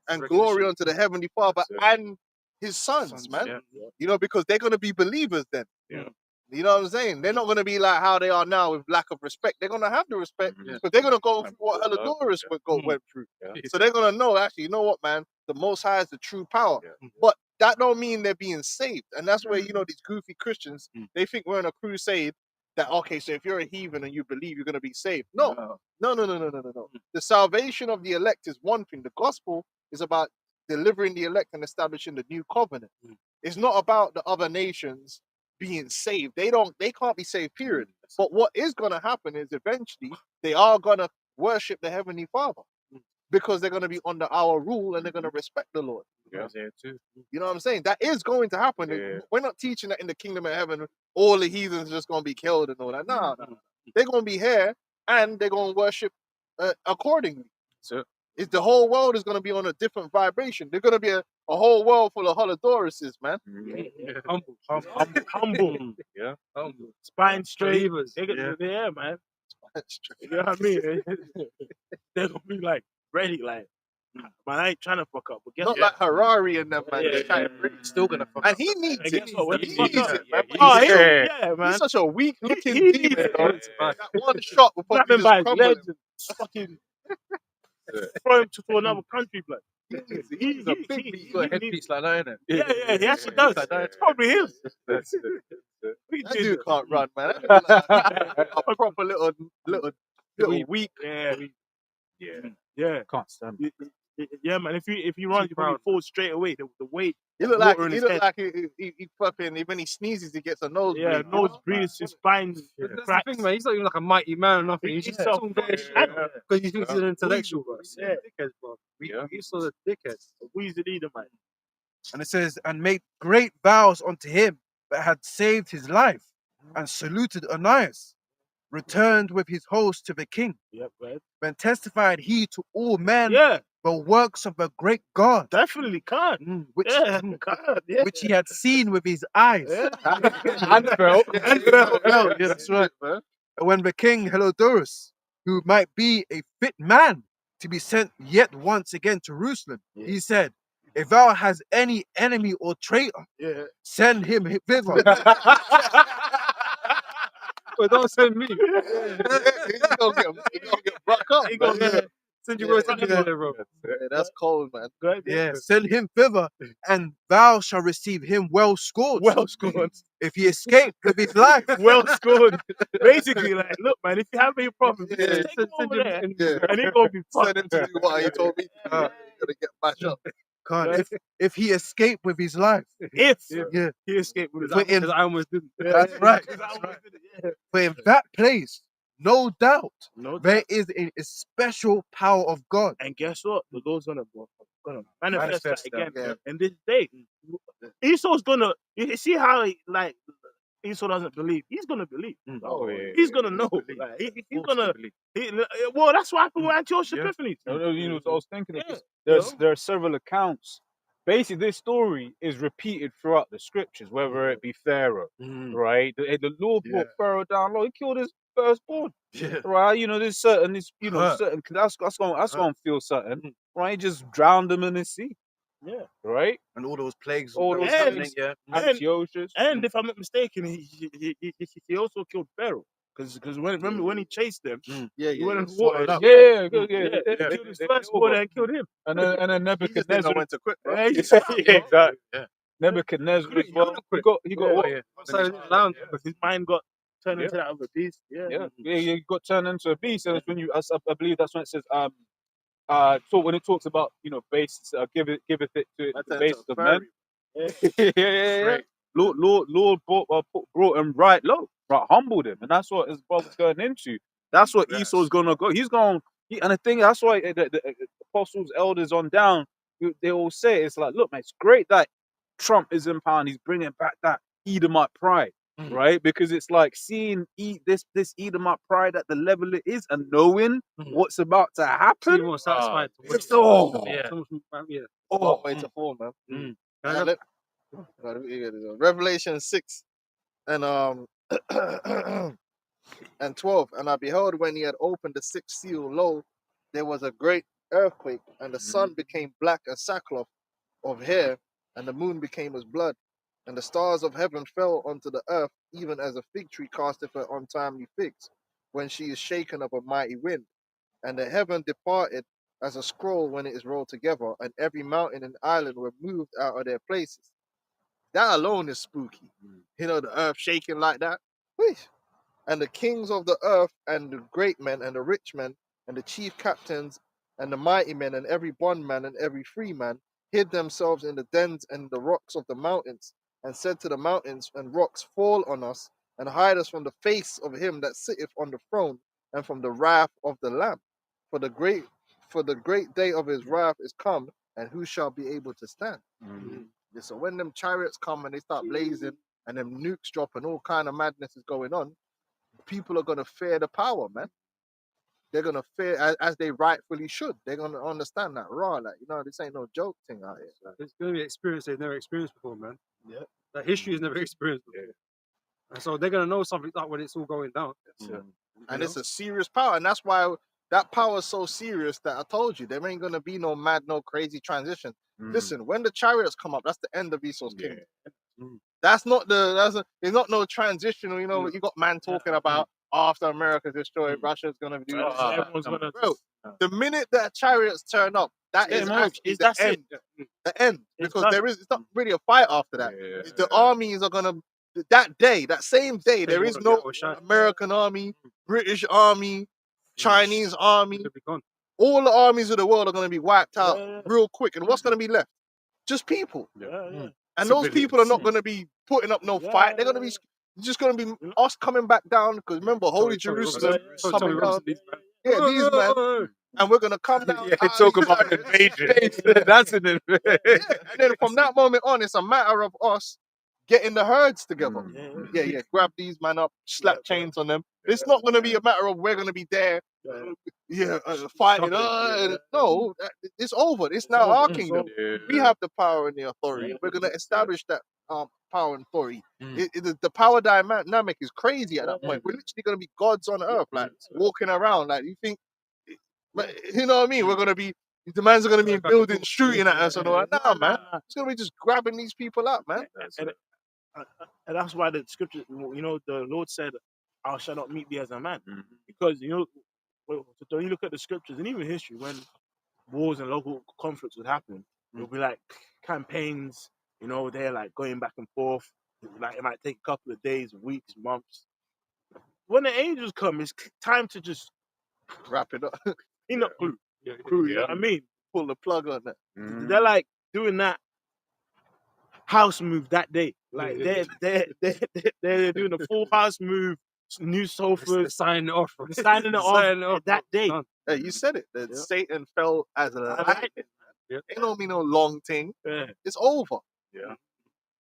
and glory unto the Heavenly Father and His sons, man. You know, because they're going to be believers then. Yeah. You know what I'm saying? They're not going to be like how they are now with lack of respect. They're going to have the respect because they're going to go through what Helodorus went through. So they're going to know, actually, you know what, man? The Most High is the true power. But that don't mean they're being saved. And that's where, you know, these goofy Christians, they think we're in a crusade that, okay, so if you're a heathen and you believe you're going to be saved. No. The salvation of the elect is one thing. The gospel is about delivering the elect and establishing the new covenant. It's not about the other nations being saved. They can't be saved, period. But what is going to happen is eventually they are going to worship the Heavenly Father because they're going to be under our rule and they're going to respect the Lord. Yeah. You know what I'm saying? That is going to happen. Yeah. We're not teaching that in the kingdom of heaven, all the heathens are just going to be killed and all that. No. They're going to be here and they're going to worship accordingly. So It's the whole world is going to be on a different vibration. There's going to be a whole world full of Holodoruses, man. Humble. yeah. Spine straight. Believers. Yeah, man. You know what I mean? They're going to be like ready, like, man, I ain't trying to fuck up. But guess Not what? like Harari and them, man. Yeah, They're trying to bring- Still gonna fuck And up. he needs And it. guess what? When He he fuck needs up, it, man. Oh, He's man. He's such a weak looking he demon. needs Bro. it. That one shot before Grab he him by just his crumbled legs him. and fucking throw him to another country, blood. He's a big He's got a headpiece like that, innit? Yeah, he actually does. It's probably him. That's it. That dude can't run, man. That dude like a proper little weak. Yeah. Can't stand. Yeah, man. If he runs, he probably falls straight away. The weight. He look Water in his head. like he fucking, when he sneezes, he gets a nosebleed. Yeah, nose breathes, his spine That's the cracks. thing, man. He's not even like a mighty man or nothing. He's He's just so talking bare shit Yeah. because he thinks he's an intellectual, bro. Yeah. Dickhead, bro. Yeah. He's sort of dickhead. Wheeze the leader, man. And it says, and made great vows unto him that had saved his life, and saluted Onias, returned with his host to the king. Yep, right. Then testified he to all men Yeah, the works of the great God, definitely can't. which, Yeah, can't. Yeah. which he had seen with his eyes. Yeah. And felt. Yeah, that's right. And when the king Helodorus, who might be a fit man to be sent yet once again to Jerusalem, he said, if thou hast any enemy or traitor, Yeah. send him thither. But don't send me. He's gonna get broke up. He gonna man. Send you Yeah, words to yeah. there, bro. Yeah, that's cold, man. Good. Yeah, send him thither, and thou shalt receive him well scored. Well scored. If he escape with his life. Well scored. Basically, like, look, man, if you have any problems, Yeah, just take him over there, Yeah. and he's gonna be Send fucked. him to do what he told me. He's gonna get mashed up. Can't. If he escape with his life. If Yeah. he escaped with his But in- Because I almost didn't. That's right. Because I That's almost right. did it, yeah. But in that place, no doubt, No doubt. there is a special power of God. And guess what? The Lord's gonna manifest that Manifest that, again. yeah. And this day, Esau's gonna. You see how like Esau doesn't believe. He's gonna believe. Oh, yeah, He's yeah, gonna yeah. know. believe. Like, he's Forced gonna. to believe. Well, that's what happened with Antiochus Yeah. Epiphanes. No, you know, I was thinking of Yeah, this. you know? There are several accounts. Basically, this story is repeated throughout the scriptures, whether it be Pharaoh, right? The Lord brought Pharaoh down low. He killed his firstborn, Yeah. right? You know, there's certain, Hurt. certain. That's gonna feel certain, right? He just drowned him in the sea, Yeah. right? And all those plagues All that was those happening, things. yeah. Antiochus. And if I'm not mistaken, he also killed Pharaoh because remember when he chased them, Yeah, he went and Swallowed watered. up. Yeah, He yeah. killed his firstborn and killed him. And then He just didn't know Nebuchadnezzar. when to quit, bro. Yeah, Yeah, exactly. Yeah. Nebuchadnezzar as He well. couldn't He quit. got Yeah. what? Yeah. So, land. His mind got turned Yeah. into that other beast. Yeah. Yeah, you got turned into a beast, and it's when I believe that's when it says when it talks about basis giveth it to That's the into basis a of men. fairy. Yeah. Lord brought him right low, right, humbled him, and that's what his brother's going into. That's what Esau's gonna go. He's going, and the thing that's why the apostles, elders on down, they all say it's like, look, man, it's great that Trump is in power and he's bringing back that Edomite pride, right? Because it's like seeing this Edomite pride at the level it is and knowing what's about to So happen. you're more satisfied. to watch It's all, it. So much, yeah. Long way to fall, man. Can I have- Let- Revelation 6 and and 12. And I beheld when he had opened the sixth seal, lo, there was a great earthquake, and the sun became black as sackcloth of hair, and the moon became as blood, and the stars of heaven fell onto the earth, even as a fig tree casteth her untimely figs, when she is shaken of a mighty wind. And the heaven departed as a scroll when it is rolled together, and every mountain and island were moved out of their places. That alone is spooky. You know, the earth shaking like that. Whew. And the kings of the earth, and the great men, and the rich men, and the chief captains, and the mighty men, and every bondman, and every free man, hid themselves in the dens and the rocks of the mountains, and said to the mountains and rocks, fall on us, and hide us from the face of him that sitteth on the throne, and from the wrath of the Lamb. For the great day of his wrath is come, and who shall be able to stand? Yeah, so when them chariots come and they start blazing, and them nukes drop, and all kind of madness is going on, people are gonna fear the power, man. They're gonna fear as they rightfully should. They're gonna understand that raw, like this ain't no joke thing out here. Like, It's going to be an experience they've never experienced before, man. Yeah. That history has never experienced before. And so they're going to know something like when it's all going down. and it's a serious power, and that's why that power is so serious that I told you there ain't gonna be no mad, no crazy transition. Listen, when the chariots come up, that's the end of Esau's kingdom. That's not it's not no transitional. You got man talking about after America's destroyed, Russia's gonna do this. Everyone's gonna. Bro, the minute that chariots turn up, that is actually the end. The end, because done. it's not really a fight after that. The armies are gonna that same day. There is no American army, British army, Chinese army. They'll be gone. All the armies of the world are gonna be wiped out Yeah. real quick. And what's gonna be left? Just people. Yeah. And those people are not going to be putting up no fight. They're going to be just going to be us coming back down. Because remember, Holy Jerusalem coming down. Yeah, these men. And we're going to come down. Yeah, talk about invasion. That's an invasion. And then from that moment on, it's a matter of us getting the herds together. Yeah. Grab these man up, slap chains on them. It's not going to be a matter of we're going to be there. Fighting. No, it's over. It's now our kingdom. We have the power and the authority. We're going to establish that power and authority. The power dynamic is crazy at that point. We're literally going to be gods on earth, like walking around. Like you think, you know what I mean? We're going to be. The man's are going to be in buildings shooting at us and all that. Nah, man. It's going to be just grabbing these people up, man. And that's why the scripture, the Lord said, "I shall not meet thee as a man," because when you look at the scriptures and even history, when wars and local conflicts would happen, it'll be like campaigns. They're like going back and forth. Like it might take a couple of days, weeks, months. When the angels come, it's time to just Wrap it up. you know what I mean? Pull the plug on that. They're like doing that house move that day. Like they're doing a full house move, new sofas, Signing it off. signing it off that day. Hey, you said it. That Satan fell as a lightning. Ain't no long thing. Yeah. It's over. Yeah.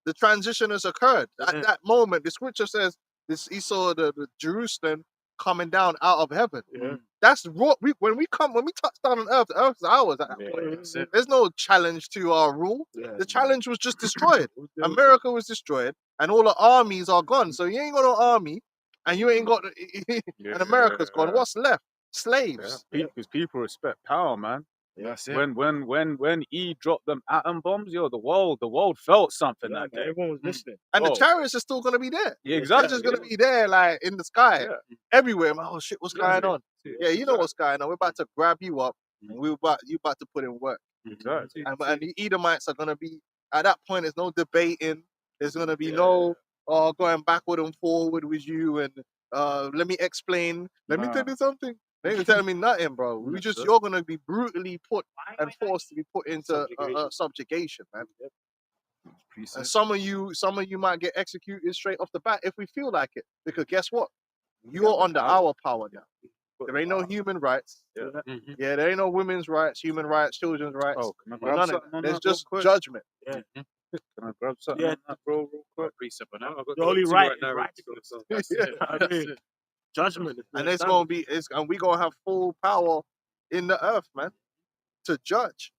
The transition has occurred. At Yeah. that moment, the scripture says this he saw the Jerusalem coming down out of heaven. Yeah. That's what when we touch down on earth, the earth is ours at that Yeah, point. that's it. There's no challenge to our rule. Yeah. The challenge was just destroyed. Yeah. America was destroyed, and all the armies are gone. So you ain't got no army, and you ain't got, and America's gone. Yeah. What's left? Yeah, Slaves. because people respect power, man. That's it. When E dropped them atom bombs, yo, the world felt something Yeah, that man, day. everyone was listening. And Whoa. the chariots are still gonna be there. Yeah, They're exactly. just gonna be there, like in the sky, Yeah. everywhere. Oh shit, what's going Exactly. on? Yeah, you know what's going on. We're about to grab you up, and you about to put in work. Exactly. And the Edomites are gonna be at that point. There's no debating. There's gonna be Yeah. no going backward and forward with you. And let me explain. Let me tell Nah. you something. They ain't telling me nothing, bro. We That's just it. you're gonna be brutally put and forced to be put into subjugation, man. And some of you might get executed straight off the bat if we feel like it. Because guess what? You're under our power now. There ain't no human rights. Yeah. Yeah, there ain't no women's rights, human rights, children's rights. Oh, can I None grab of something that. on There's that real just quick? judgment. Can I grab something Yeah. on that, bro, real quick? Precept on that. I've got The only two right now. is right. That's Yeah. it. I That's mean, it. judgment. is And not it's done. gonna be and we gonna have full power in the earth, man, to judge.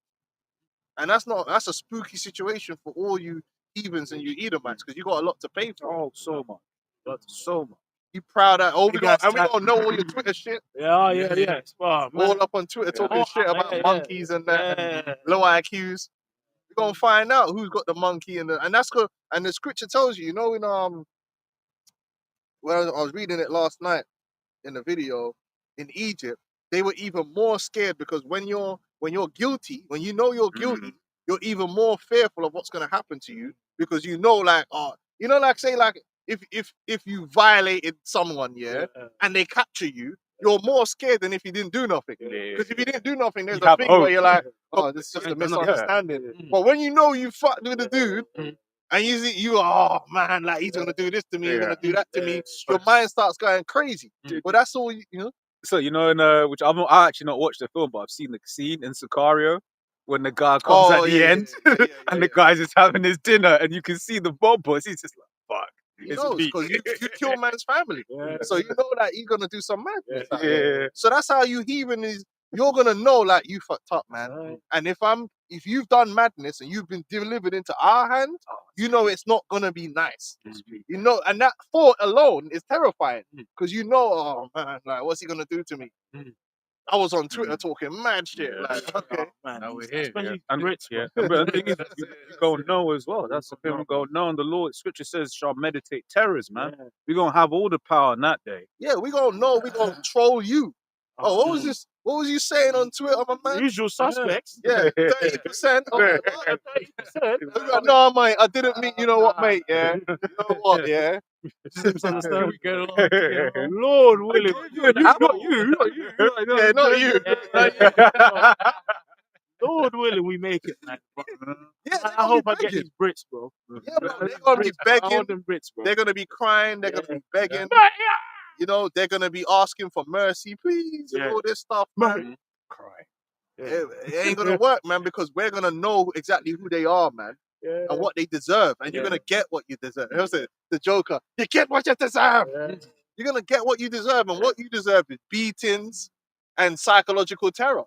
And that's a spooky situation for all you heathens and you Edomites, because you got a lot to pay for. Oh, so much. So much. You proud that You guys we chat- gonna know all your Twitter shit, Yeah, oh, yeah. Oh, man. all up on Twitter talking Oh, shit about yeah. monkeys and that and Yeah. low IQs. We're gonna find out who's got the monkey and that's good. And the scripture tells you, in well, I was reading it last night in the video in Egypt, they were even more scared because when you're guilty, when you know you're guilty, you're even more fearful of what's gonna happen to you because you know, like, like say like if you violated someone, yeah, and they capture you, you're more scared than if you didn't do nothing. Because if you didn't do nothing, there's You a have thing hope. where you're like, oh, this is just a Ain't done nothing. misunderstanding. But when you know you fucked with the dude, and oh man, like he's gonna do this to me, he's gonna do that to me, your mind starts going crazy. But that's all you know. So in which I actually not watched the film, but I've seen the scene in Sicario when the guy comes at the end and the guy's just having his dinner, and you can see the Bob boss. He's just like, "Fuck." He It's knows peak. because you kill man's family, so you know that he's gonna do some madness. out there. Yeah. So that's how you heathen is. You're gonna know like you fucked up, man. And if you've done madness and you've been delivered into our hand, you know it's not gonna be nice. You know, and that thought alone is terrifying because you know, oh man, like what's he gonna do to me? I was on Twitter talking mad shit. Like, okay, Man, Now we're here. especially And Brits, yeah, bro. but the thing is, you gonna know as well. That's the thing. We gonna know, and the Lord Scripture says, "Shall meditate terrors, man." Yeah. We gonna have all the power on that day. yeah, we gonna know. We gonna troll you. Oh, what was this? What was you saying on Twitter, my man? Usual suspects. Yeah, 30%. Oh, 30%. no, mate, I didn't mean. You know what, mate? Yeah, you know what? Yeah. Just understand we get along together. Lord willing. Not you. Yeah, not you. Lord willing, we make it, man. Yeah, I hope I get these Brits, bro. Yeah, bro, they're gonna be I begging. want them Brits, bro. They're gonna be crying. They're gonna be begging. Yeah. You know, they're gonna be asking for mercy, please, and Yeah. all this stuff, man. Cry. It ain't gonna work, man, because we're gonna know exactly who they are, man, Yeah. and what they deserve, and you're Yeah. gonna get what you deserve. That was the Joker. You get what you deserve. Yeah. You're gonna get what you deserve, and what you deserve is beatings and psychological terror.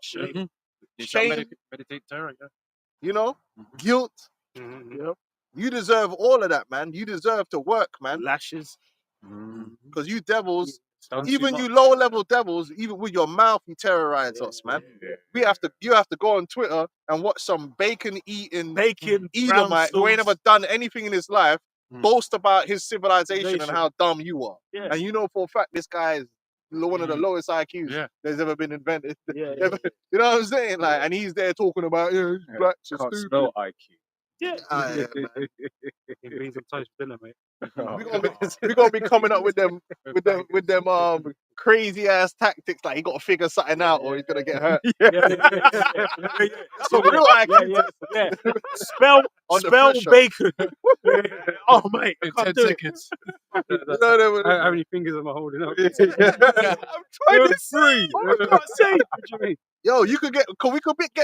You shall Shame, meditate terror, yeah. you know, guilt. Yep. You deserve all of that, man. You deserve to work, man, Lashes. because you devils, Done even too you much. low-level devils, even with your mouth, you terrorize us, man. You have to go on Twitter and watch some bacon-eating Bacon. Edomite who ain't ever done anything in his life Mm. boast about his civilization and Civilization. how dumb you are. Yeah. And you know for a fact this guy is one of the lowest IQs Yeah. that's ever been invented. Yeah. You know what I'm saying? Like, and he's there talking about, yeah, Yeah. blacks are Can't stupid. spell IQ. Yeah. Ah, yeah, man. Beans and toast for dinner, mate. we gonna be coming up with them crazy ass tactics like he gotta figure something out or he's gonna get hurt. That's a real IQ Yeah. Spell on the spell pressure. bacon. Oh mate, I In can't 10 do it. seconds. You know, they were- How many fingers am I holding up? I'm trying to Free. I can't say. What do you mean? Yo, you could get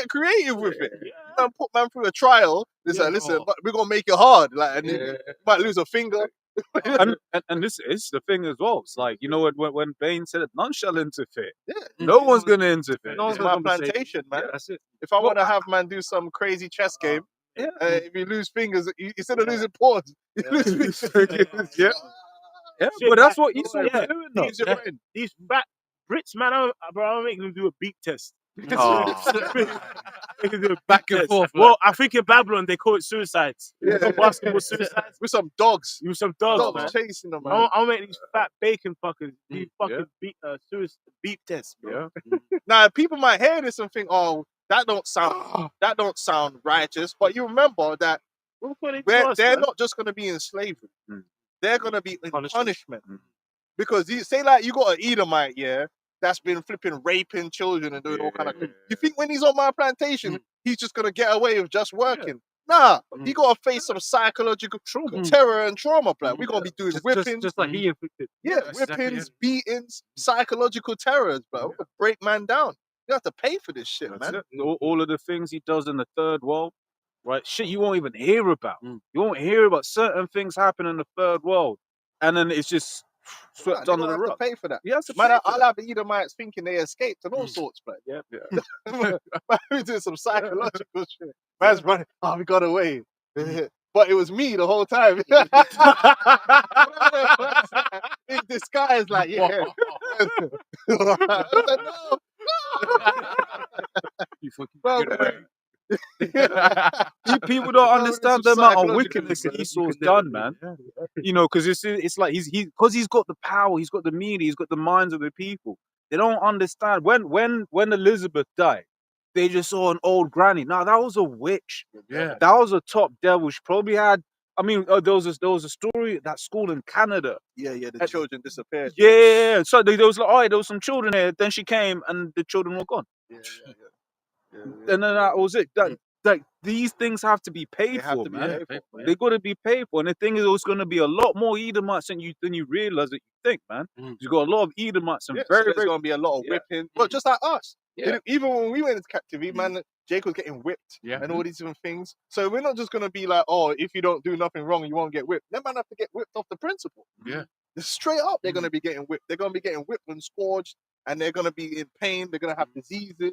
creative with it. man put man through a trial. It's Yeah, like, listen, no. but we're gonna make it hard. Like, and you might lose a finger. And this is the thing as well. It's like, you know, when Bane said it, none shall interfere. Yeah, No one's gonna interfere. No one's it's gonna my compensate. plantation, man. Yeah, that's it. If I Well, want to have man do some crazy chess game, Yeah. if you lose fingers, instead of losing paws, you lose fingers. Yeah. Yeah, Shit, but that's like, what Esau's yeah, doing though. Use your Yeah. brain. These fat Brits, man, I'm making them do a beat test. Oh. They can do a Back beat and test. forth, Well, I think in Babylon they call it suicides. Yeah, Not basketball suicides. With some dogs. With some dogs, man. Dogs chasing them, man. I'll make these fat bacon fuckers do Yeah. fucking beat tests, bro. Yeah. Now people might hear this and think, "Oh, that don't sound righteous." But you remember that What were they to us, they're man? not just going to be in slavery; Mm. they're going to be in Punishment. punishment. Mm. Because you say like you got an Edomite, yeah, that's been flipping raping children and doing all kind of. You think when he's on my plantation, he's just going to get away with just working? Nah, he got to face some psychological terror and trauma. Plan. We're going to be doing whippings, Just like he inflicted. yeah, whippings, beatings, psychological terrors, bro. We're gonna break man down. You have to pay for this shit, That's man. it. All of the things he does in the third world, right? Shit you won't even hear about. Mm. You won't hear about certain things happen in the third world. And then it's just Nah, swept they under gonna the have to rug. pay for that. You have to Man, pay for I'll that. have the Edomites thinking they escaped and all sorts, man. Yeah. Man, we doing some psychological shit. Man's running. Oh, we got away. But it was me the whole time. In disguise, like, yeah. I was like, no. You fucking Bro, get man. away. People don't understand the amount of wickedness that Esau's done, man. You know, because it's like he's got the power, he's got the media, he's got the minds of the people. They don't understand. When Elizabeth died, they just saw an old granny. Now that was a witch. Yeah. That was a top devil. She probably had. I mean, there was a story at that school in Canada. Yeah, the children disappeared. Yeah. So there was like, oh, there was some children here. Then she came, and the children were gone. Yeah. And then that was it. Like these things have to be paid They have for, to be man. paid for, They got to be paid for. And the thing is, there's going to be a lot more Edomites than you realize that you think, man. Mm. You got a lot of Edomites and Yeah, so very, there's very. gonna be a lot of Yeah. whipping, but just like us. Yeah. Even when we went into captivity, man, Jake was getting whipped Yeah. and all these different things. So we're not just gonna be like, oh, if you don't do nothing wrong, you won't get whipped. That man have to get whipped off the principle. Yeah. Straight up, they're gonna be getting whipped. They're gonna be getting whipped and scourged, and they're gonna be in pain. They're gonna have diseases.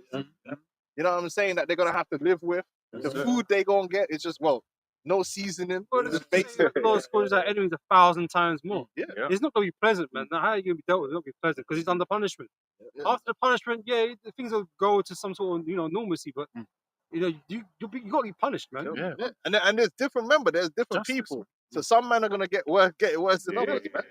You know what I'm saying? That they're gonna have to live with. The food they gonna get is just no seasoning. Just basic. The Lord scourges our enemies 1,000 times more. Yeah. It's not going to be pleasant, man. Now, how are you going to be dealt with? It's not going to be pleasant because he's under punishment. Yeah. After the punishment, yeah, the things will go to some sort of normalcy, but you know, you got to be punished, man. Yeah. Yeah. And there's different. Remember, there's different Justice, people. So some men are gonna get it worse than others. Man.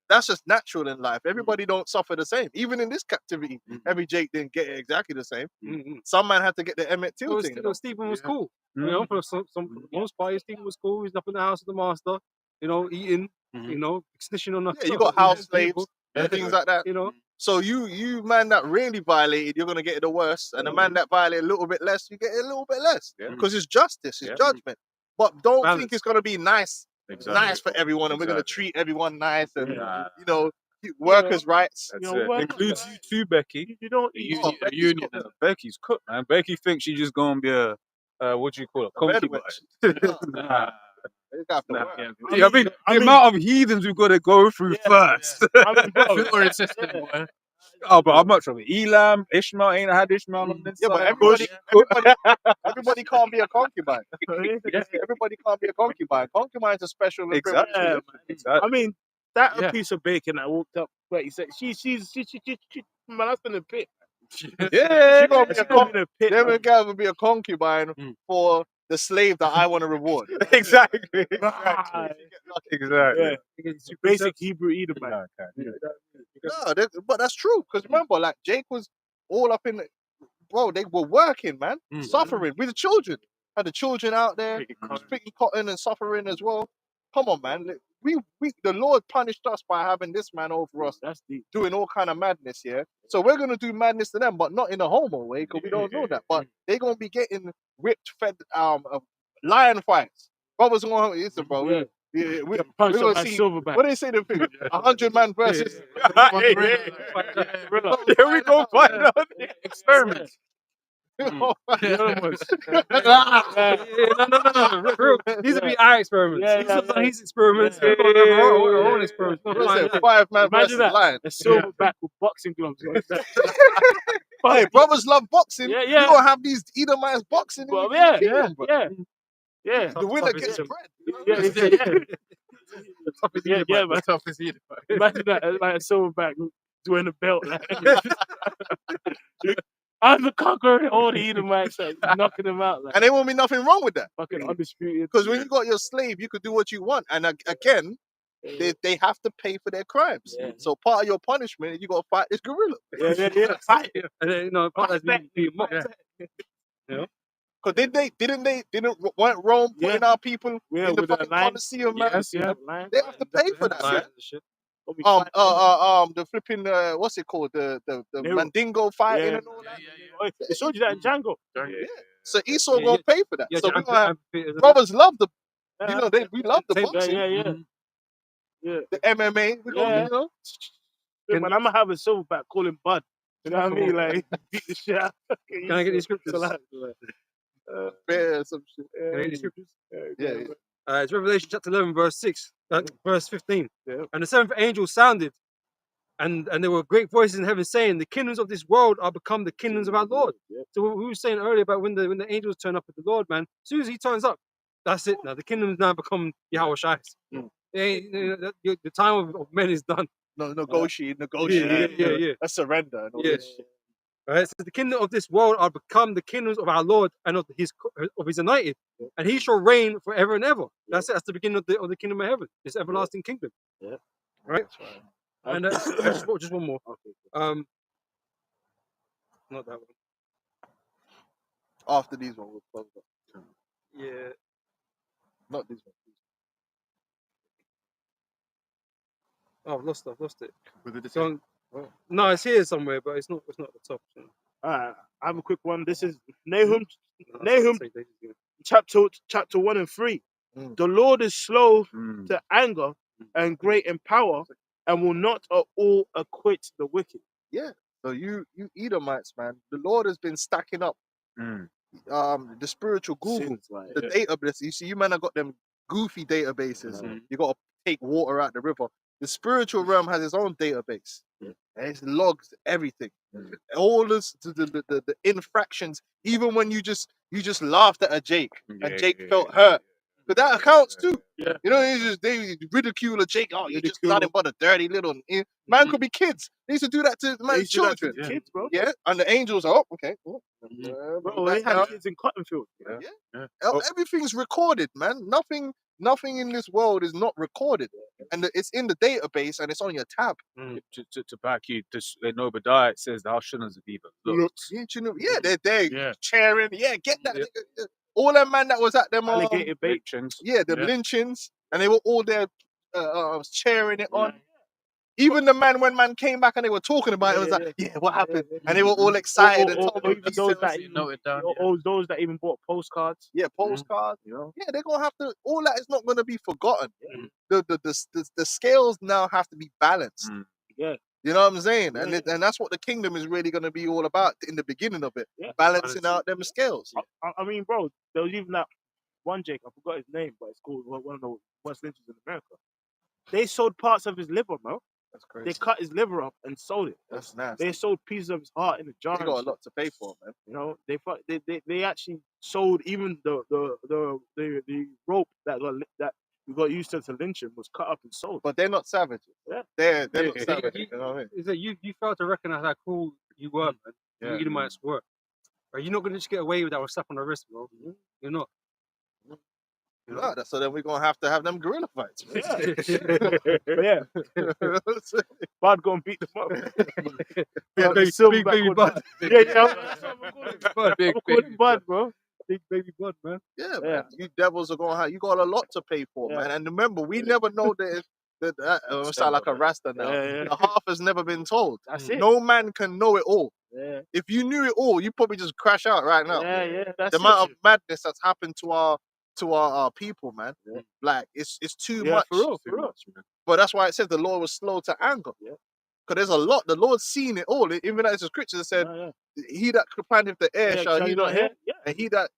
That's just natural in life. Everybody don't suffer the same. Even in this captivity, every Jake didn't get it exactly the same. Mm-hmm. Some man had to get the Emmett Till thing. Stephen was cool. You know, for for the most part, Stephen was cool. He's up in the house of the master, you know, eating, you know, snitching on the. Yeah, you got house slaves people, and things like that. you know. So you man that really violated, you're gonna get the worst, and the man that violated a little bit less, you get it a little bit less because it's justice, it's judgment. But don't Balance. think it's gonna be nice, Exactly. nice for everyone, and we're gonna Exactly. treat everyone nice and Yeah. you know workers' rights. That's You know it. what? Includes you too, Becky. You don't. Becky's cooked. Becky's cooked, man. Becky thinks she's just gonna be a what do you call it? A bed Concubine. witch. Nah. You have to Nah. work. I mean, the amount of heathens we've got to go through first. I mean, bro, Oh, but I'm not sure. Elam, Ishmael ain't had Ishmael on this Yeah, but side. everybody can't be a concubine. Everybody can't be a concubine. Concubine's a special and Exactly. privileged. Exactly. I mean, that Yeah. piece of bacon that walked up, wait, he said, my husband in the pit. Yeah. She gonna be a She's gonna be in the pit. Never gonna be a concubine Mm. for the slave that I want to reward. Exactly. Right. Exactly. Yeah. It's basic Hebrew Edomite. No, but that's true. Because remember, like Jake was all up in the, bro. They were working, man, suffering with the children. Had the children out there picking cotton and suffering as well. Come on, man. We the Lord punished us by having this man over us That's deep. doing all kind of madness, yeah. So we're gonna do madness to them, but not in a homo way, because we don't know that. But they're gonna be getting whipped, fed, lion fights. Brothers going, listen, bro. Yeah. We Punch gonna up my see- silverback. What do they say? The thing, 100 man versus. Here we go. Find out. Experiment. You know what's- No. Real, these would be our experiments. Yeah, He's yeah, not done yeah. his experiments. Yeah, We've got to have our yeah, own yeah, experiments. Not yeah. lying. Listen, 5 man Imagine versus that. lion. A silverback with boxing gloves. Like, Hey, brothers love boxing. Yeah, You yeah. gotta have these Edomites boxing in Well, the yeah, kingdom, bro. yeah. The winner Tough gets decision. bread. Yeah, man. Toughest either. Imagine that, like a silverback doing a belt. Like, I'm the conqueror. All the Edomites like, knocking them out. Like, And there won't be nothing wrong with that. fucking undisputed. Because when you got your slave, you could do what you want. And again, they have to pay for their crimes. Yeah. So part of your punishment is you got to fight this gorilla. Yeah. Fight. And then, part that's being mocked. Because weren't Rome putting Yeah. our people Yeah, in the with the fucking lion. Colosseum, man? Yes, yeah. Lion. They have to pay for that. Lions man. and shit. Don't be The fighting. flipping what's it called? The Nero. Mandingo fighting Yeah. and all that. Oh, they showed you that in Django. So Esau Yeah, gonna pay for that. Yeah, so we I'm- gonna have I'm- I'm- brothers love the Yeah. we love the Same- boxing, Yeah. the MMA. We gonna, Yeah. you know. Yeah, man, I'm gonna have a silverback call him Bud. You know what I mean? Like, beat the shit out. Can I get these scriptures? Bear some shit. Can I get these scriptures? Yeah. It's Revelation chapter 11, verse 6, verse 15. Yeah. And the seventh angel sounded, and there were great voices in heaven saying, "The kingdoms of this world are become the kingdoms of our Lord." Yeah. So we were saying earlier about when the angels turn up with the Lord, man. As soon as he turns up, that's it. Now the kingdoms now become Yahweh Shai's. The time of men is done. No, negotiate. Yeah. A surrender and all Yeah. this shit. Right? So the kingdom of this world are become the kingdoms of our Lord and of his anointed, and he shall reign forever and ever. That's it. That's the beginning of the kingdom of heaven. This everlasting kingdom. Yeah. Right. That's right. And just one more. Okay. Not that one. After these one, we'll close up. Yeah. Not this one. Oh, I've lost it. With the So, no, it's here somewhere, but it's not at the top. So. Alright, I have a quick one. This is Nahum No, I was Nahum gonna say David, chapter 1 and 3. Mm. The Lord is slow Mm. to anger and great in power, and will not at all acquit the wicked. So you Edomites, man, the Lord has been stacking up Mm. the spiritual Google, Sins, like, the database. You see, you man have got them goofy databases. Mhm. You got to take water out the river. The spiritual realm has its own database. Yeah. And it logs everything. All this, the infractions, even when you just laughed at a Jake and Jake felt hurt. But that accounts too. Yeah. You know, they ridicule a Jake. Oh, you just Ridicule nothing but a dirty little. Man could be kids. They used to do that to They man's used to do that to children. kids, bro. Yeah, and the angels are okay. Cool. Bro, they had kids in Cottonfield. Everything's recorded, man. Nothing in this world is not recorded, and it's in the database and it's on your tab. To back you, this in Obadiah it says thou shouldn't have even looked. Yeah, they're there Yeah. cheering. Yeah, get that. Yeah. All them man that was at them Alligator bait. Lynchings. yeah, the Yeah. lynchings, and they were all there cheering it on. Even the man, when man came back and they were talking about it, was like, yeah, what happened? And they were all excited. and told me even these those things. that Note it down. those that even bought postcards. Yeah, postcards. You know? Yeah, they're gonna have to. All that is not gonna be forgotten. Yeah. The scales now have to be balanced. Mm. Yeah. You know what I'm saying? Yeah. And that's what the kingdom is really gonna be all about in the beginning of it. Yeah. Balancing out them scales. I mean, bro, there was even that one Jake, I forgot his name, but it's called one of the worst lynchers in America. They sold parts of his liver, bro. That's crazy. They cut his liver up and sold it. That's nasty. They sold pieces of his heart in a jar. They and got a shit. lot to pay for, man. You know, they actually sold even the rope that got used to lynch him was cut up and sold. But they're not savages. Yeah. They're Yeah, not savages. You know what I mean? Is that you failed to recognize how cool you were, man. Yeah. You Edomites were. Right? You're not gonna just get away with that with slap on the wrist, bro. You're not. No, so then we're gonna have to have them gorilla fights. man. But yeah, Bud gonna beat them up. Yeah, The silverback big baby called Bud. Yeah, that's what I'm calling him. Bud, I'm calling him Bud, bro. big baby Bud, man. Yeah, Yeah. man. You devils are gonna have. You got a lot to pay for, Yeah. man. And remember, we never know that. I sound like a Rasta now. Yeah. The half has never been told. That's it. No man can know it all. Yeah, If you knew it all, you probably just crash out right now. yeah. That's The amount of madness that's happened to our people, man. Yeah. Like it's too yeah, much. for real. But that's why it says the Lord was slow to anger. Yeah. Because there's a lot. The Lord's seen it all. Even as the scripture said, "He that planteth the air shall he not hear, Yeah. and he that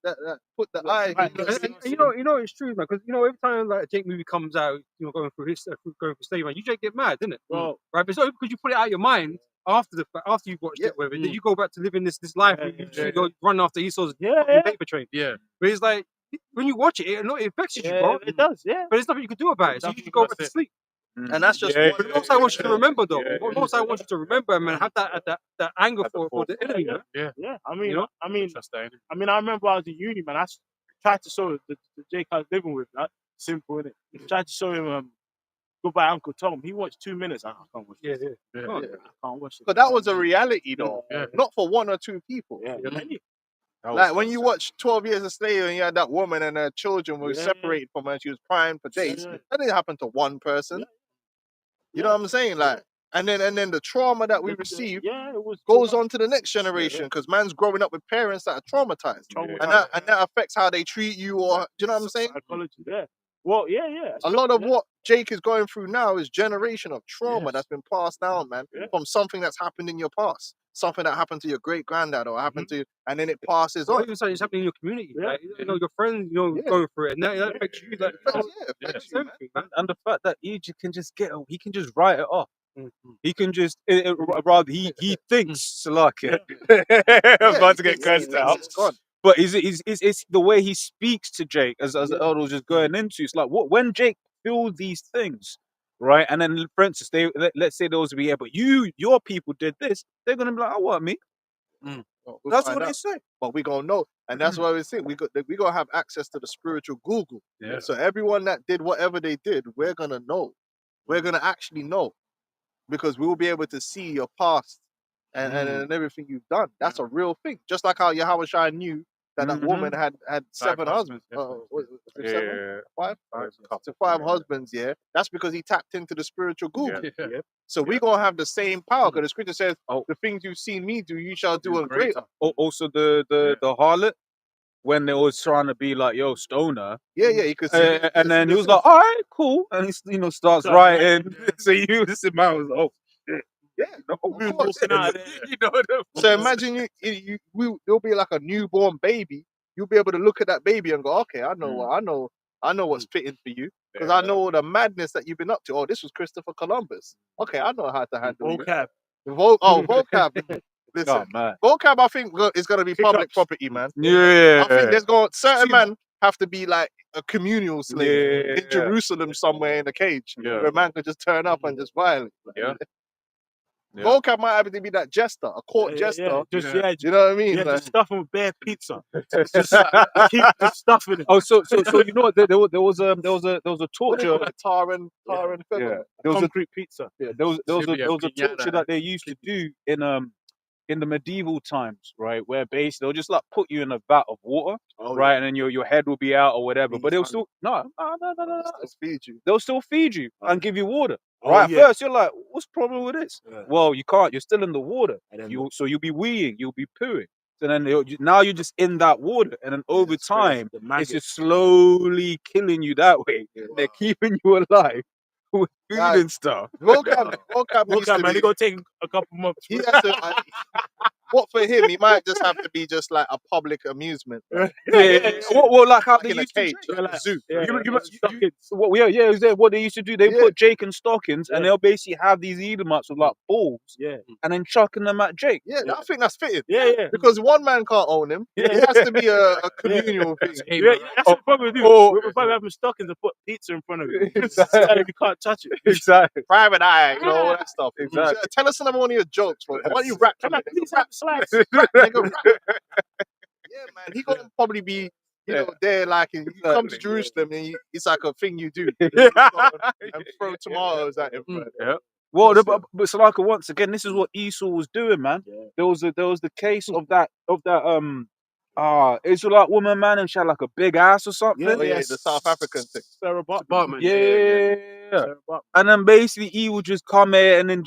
put the eye." Right, he not yes, see." And you know it's true, man. Because every time like a Jake movie comes out, going through slavery, man, you just get mad, isn't it? Well, Right, but it's not because you put it out of your mind after you've watched Yeah. it, whether you go back to living this life, you go run after Esau's Yeah, fucking yeah. paper train. Yeah. But it's like when you watch it, it affects you, yeah, bro. it does, yeah. But there's nothing you can do about it. So you just go back to sleep. And that's just Yeah, one. But most I want you to remember, though. yeah, Most I want you to remember, man, have that anger At the for the enemy. Yeah. Yeah, I mean, You know? I mean, Trust that. I remember I was in uni, man. I tried to show the Jake I was living with. That simple, innit? Tried to show him Goodbye Uncle Tom. He watched 2 minutes. I can't watch Yeah, this. yeah. Yeah. Oh, I can't watch it. But that was a reality, though. Yeah. Not for one or two people. Yeah, many. Like when you watch 12 Years a Slave and you had that woman and her children were Yeah. separated from her, and she was crying for days. Yeah. That didn't happen to one person. Yeah. You know what I'm saying? Like, and then the trauma that we receive Yeah, it was goes on to the next generation because man's growing up with parents that are traumatized, and that affects how they treat you. Or do you know what I'm saying? Psychology, yeah. Well, yeah. A lot of what Jake is going through now is generation of trauma that's been passed down, man, from something that's happened in your past, something that happened to your great granddad or happened to you, and then it passes Or on. even something that's happening in your community. Yeah. Like, your friends, going through it, and that affects you. Like, Affects you, man. everything, man. And the fact that Egypt can just he can just write it off. He can just rather he thinks like it. I'm about to get cursed out. It's gone. But it's the way he speaks to Jake, as the elder was just going into. It's like when Jake feels these things, right? And then, for instance, let's say those be but your people did this. They're gonna be like, "Oh, what me?" We'll That's find what they out. say. But we gonna know, and that's why we say we gonna have access to the spiritual Google. Yeah. So everyone that did whatever they did, we're gonna know. We're gonna actually know because we'll be able to see your past and everything you've done. That's a real thing. Just like how Yahweh Shai knew that woman had 7 husbands. Was it 7? 5? So 5 husbands. Yeah, that's because he tapped into the spiritual Google. Yeah. So we're gonna have the same power because the scripture says, "The things you've seen me do, you shall do and greater." Also, the harlot, when they was trying to be like, "Yo, stoner," Yeah, you could see. and then he was like, "All right, cool," and he starts writing. So you this man was like, "Oh shit." Yeah, No, of course. you know what I mean? So imagine there'll be like a newborn baby. You'll be able to look at that baby and go, "Okay, I know what's fitting for you because I know all the madness that you've been up to. Oh, this was Christopher Columbus. Okay, I know how to handle you." vocab. Vocab. Listen, Oh man. vocab, I think is gonna be public property, man. Yeah. I think there's going certain man have to be like a communal slave in Yeah. Jerusalem somewhere in a cage Yeah. where man can just turn up and just violate. Yeah. Yeah. Vocab might have to be that jester, a court jester. Just Do you know what I mean? yeah, Like, just stuff him with bare pizza. Just keep just stuffing it. Oh, so you know what? There was a what do they torture. call it? Tar and Yeah. feather. There was a Concrete pizza. there was a piñata. torture that they used to do in the medieval times, right? Where basically they'll just like put you in a vat of water, right, and then your head will be out or whatever. But they'll still no. Let's feed you. They'll still feed you and give you water. Oh, Right, yeah. first you're like, what's the problem with this? Yeah. Well, you can't. You're still in the water. And then So you'll be weeing, you'll be pooing. So then now you're just in that water, and then over time, the it's maggots. just slowly killing you that way. They're keeping you alive with food Guys, and stuff. Vocab needs Okay, to man, be. it's gonna take a couple months. He has to. What for him? He might just have to be just like a public amusement. Yeah. Well, like how Like they in a used to cage, do. like a zoo. What they used to do, they Yeah. put Jake in stockings, and Yeah. they'll basically have these Edomites with like balls, Yeah, and then chucking them at Jake. Yeah, I think that's fitting. yeah. Because one man can't own him. Yeah. It has to be a communal thing. Yeah, that's what probably do. We'll probably have him stockings and put pizza in front of him. Exactly. You can't touch it. Exactly. Private eye, all that stuff. Exactly. Tell us another one of your jokes, bro. Why don't you rap? Can I please have slice? Nigga, rap. Yeah, man. He gonna probably be, there like you come to Exactly. Jerusalem and it's like a thing you do. Yeah. And throw tomatoes at him. Bro. Well, but Salaka, once again, this is what Esau was doing, man. Yeah. There was the case of that Israelite woman, man, and she had like a big ass or something. Oh, yeah, the South African thing. Sarah Bartman. Yeah. Sarah Bartman. And then basically he would just come here and then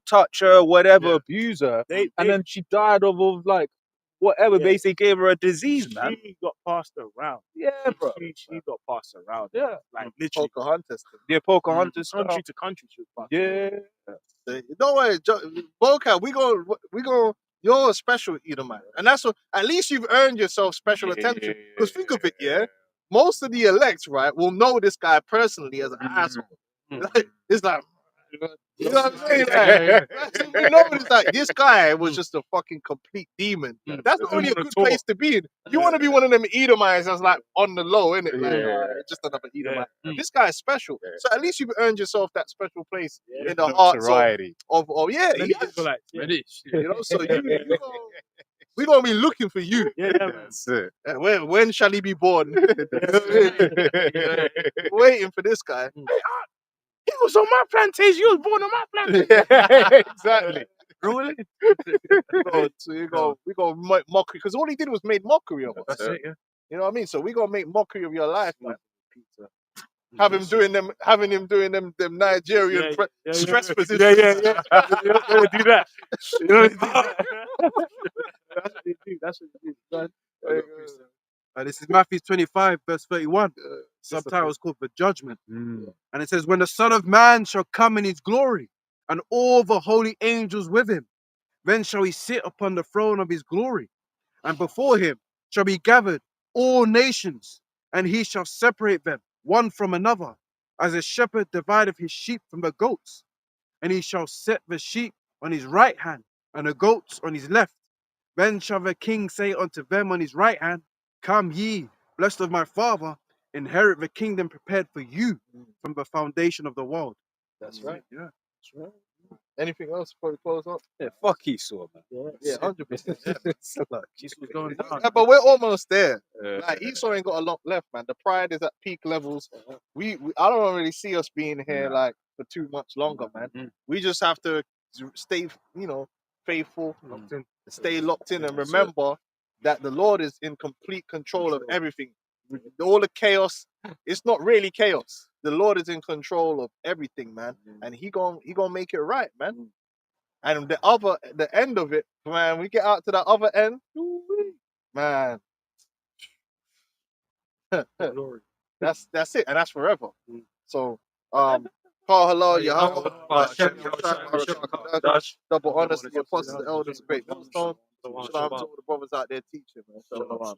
touch her, whatever, Yeah. abuse her, They- and then she died of like whatever. Yeah. Basically gave her a disease, man. She got passed around. Yeah, bro. She got passed around. Yeah. Like literally Pocahontas. Yeah, Pocahontas. country to country. She was passed Yeah. Don't worry, Boca. We go. You're a special Edomite, and that's what. At least you've earned yourself special attention. Because think of it, yeah. Most of the elects, right, will know this guy personally as an asshole. Like, it's like, you know what I'm saying? Like, we know it's like this guy was just a fucking complete demon. That's not really a good place to be in. You want to be one of them Edomites that's like on the low, innit? Like, just another Edomite. This guy is special. So at least you've earned yourself that special place in the hearts of yeah, Many yes. Israelites, yeah. You know, so we're gonna be looking for you. Yeah, man. That's it. When shall he be born? Waiting for this guy. He was on my plantation. You was born on my plantation. Exactly. Really? We go make mockery because all he did was made mockery of us. That's it, yeah. You know what I mean? So we gonna make mockery of your life, man. Having him doing them Nigerian stress positions. Yeah. You don't do that. You don't do that. That's what you do. That's what you do. This is Matthew 25, verse 31. Subtitle is called The Judgment. And it says, when the Son of Man shall come in his glory, and all the holy angels with him, then shall he sit upon the throne of his glory. And before him shall be gathered all nations, and he shall separate them one from another, as a shepherd divideth his sheep from the goats. And he shall set the sheep on his right hand, and the goats on his left. Then shall the king say unto them on his right hand, come ye, blessed of my Father, inherit the kingdom prepared for you from the foundation of the world. That's right. Yeah. That's right. Anything else before we close up? Yeah, fuck Esau, man. Yeah, 100%. Jesus was going down. Yeah, but we're almost there. Yeah. Like Esau ain't got a lot left, man. The pride is at peak levels. I don't really see us being here like for too much longer, man. We just have to stay, faithful, stay locked in, and remember that the Lord is in complete control of everything. All the chaos, it's not really chaos. The Lord is in control of everything, man, and he gonna make it right, man. And the end of it, man, we get out to that other end, man. That's it, and that's forever. So, Call hello, double honors to the apostles, the elders, great millstone. Shalom to all the brothers out there teaching, man. Shalom.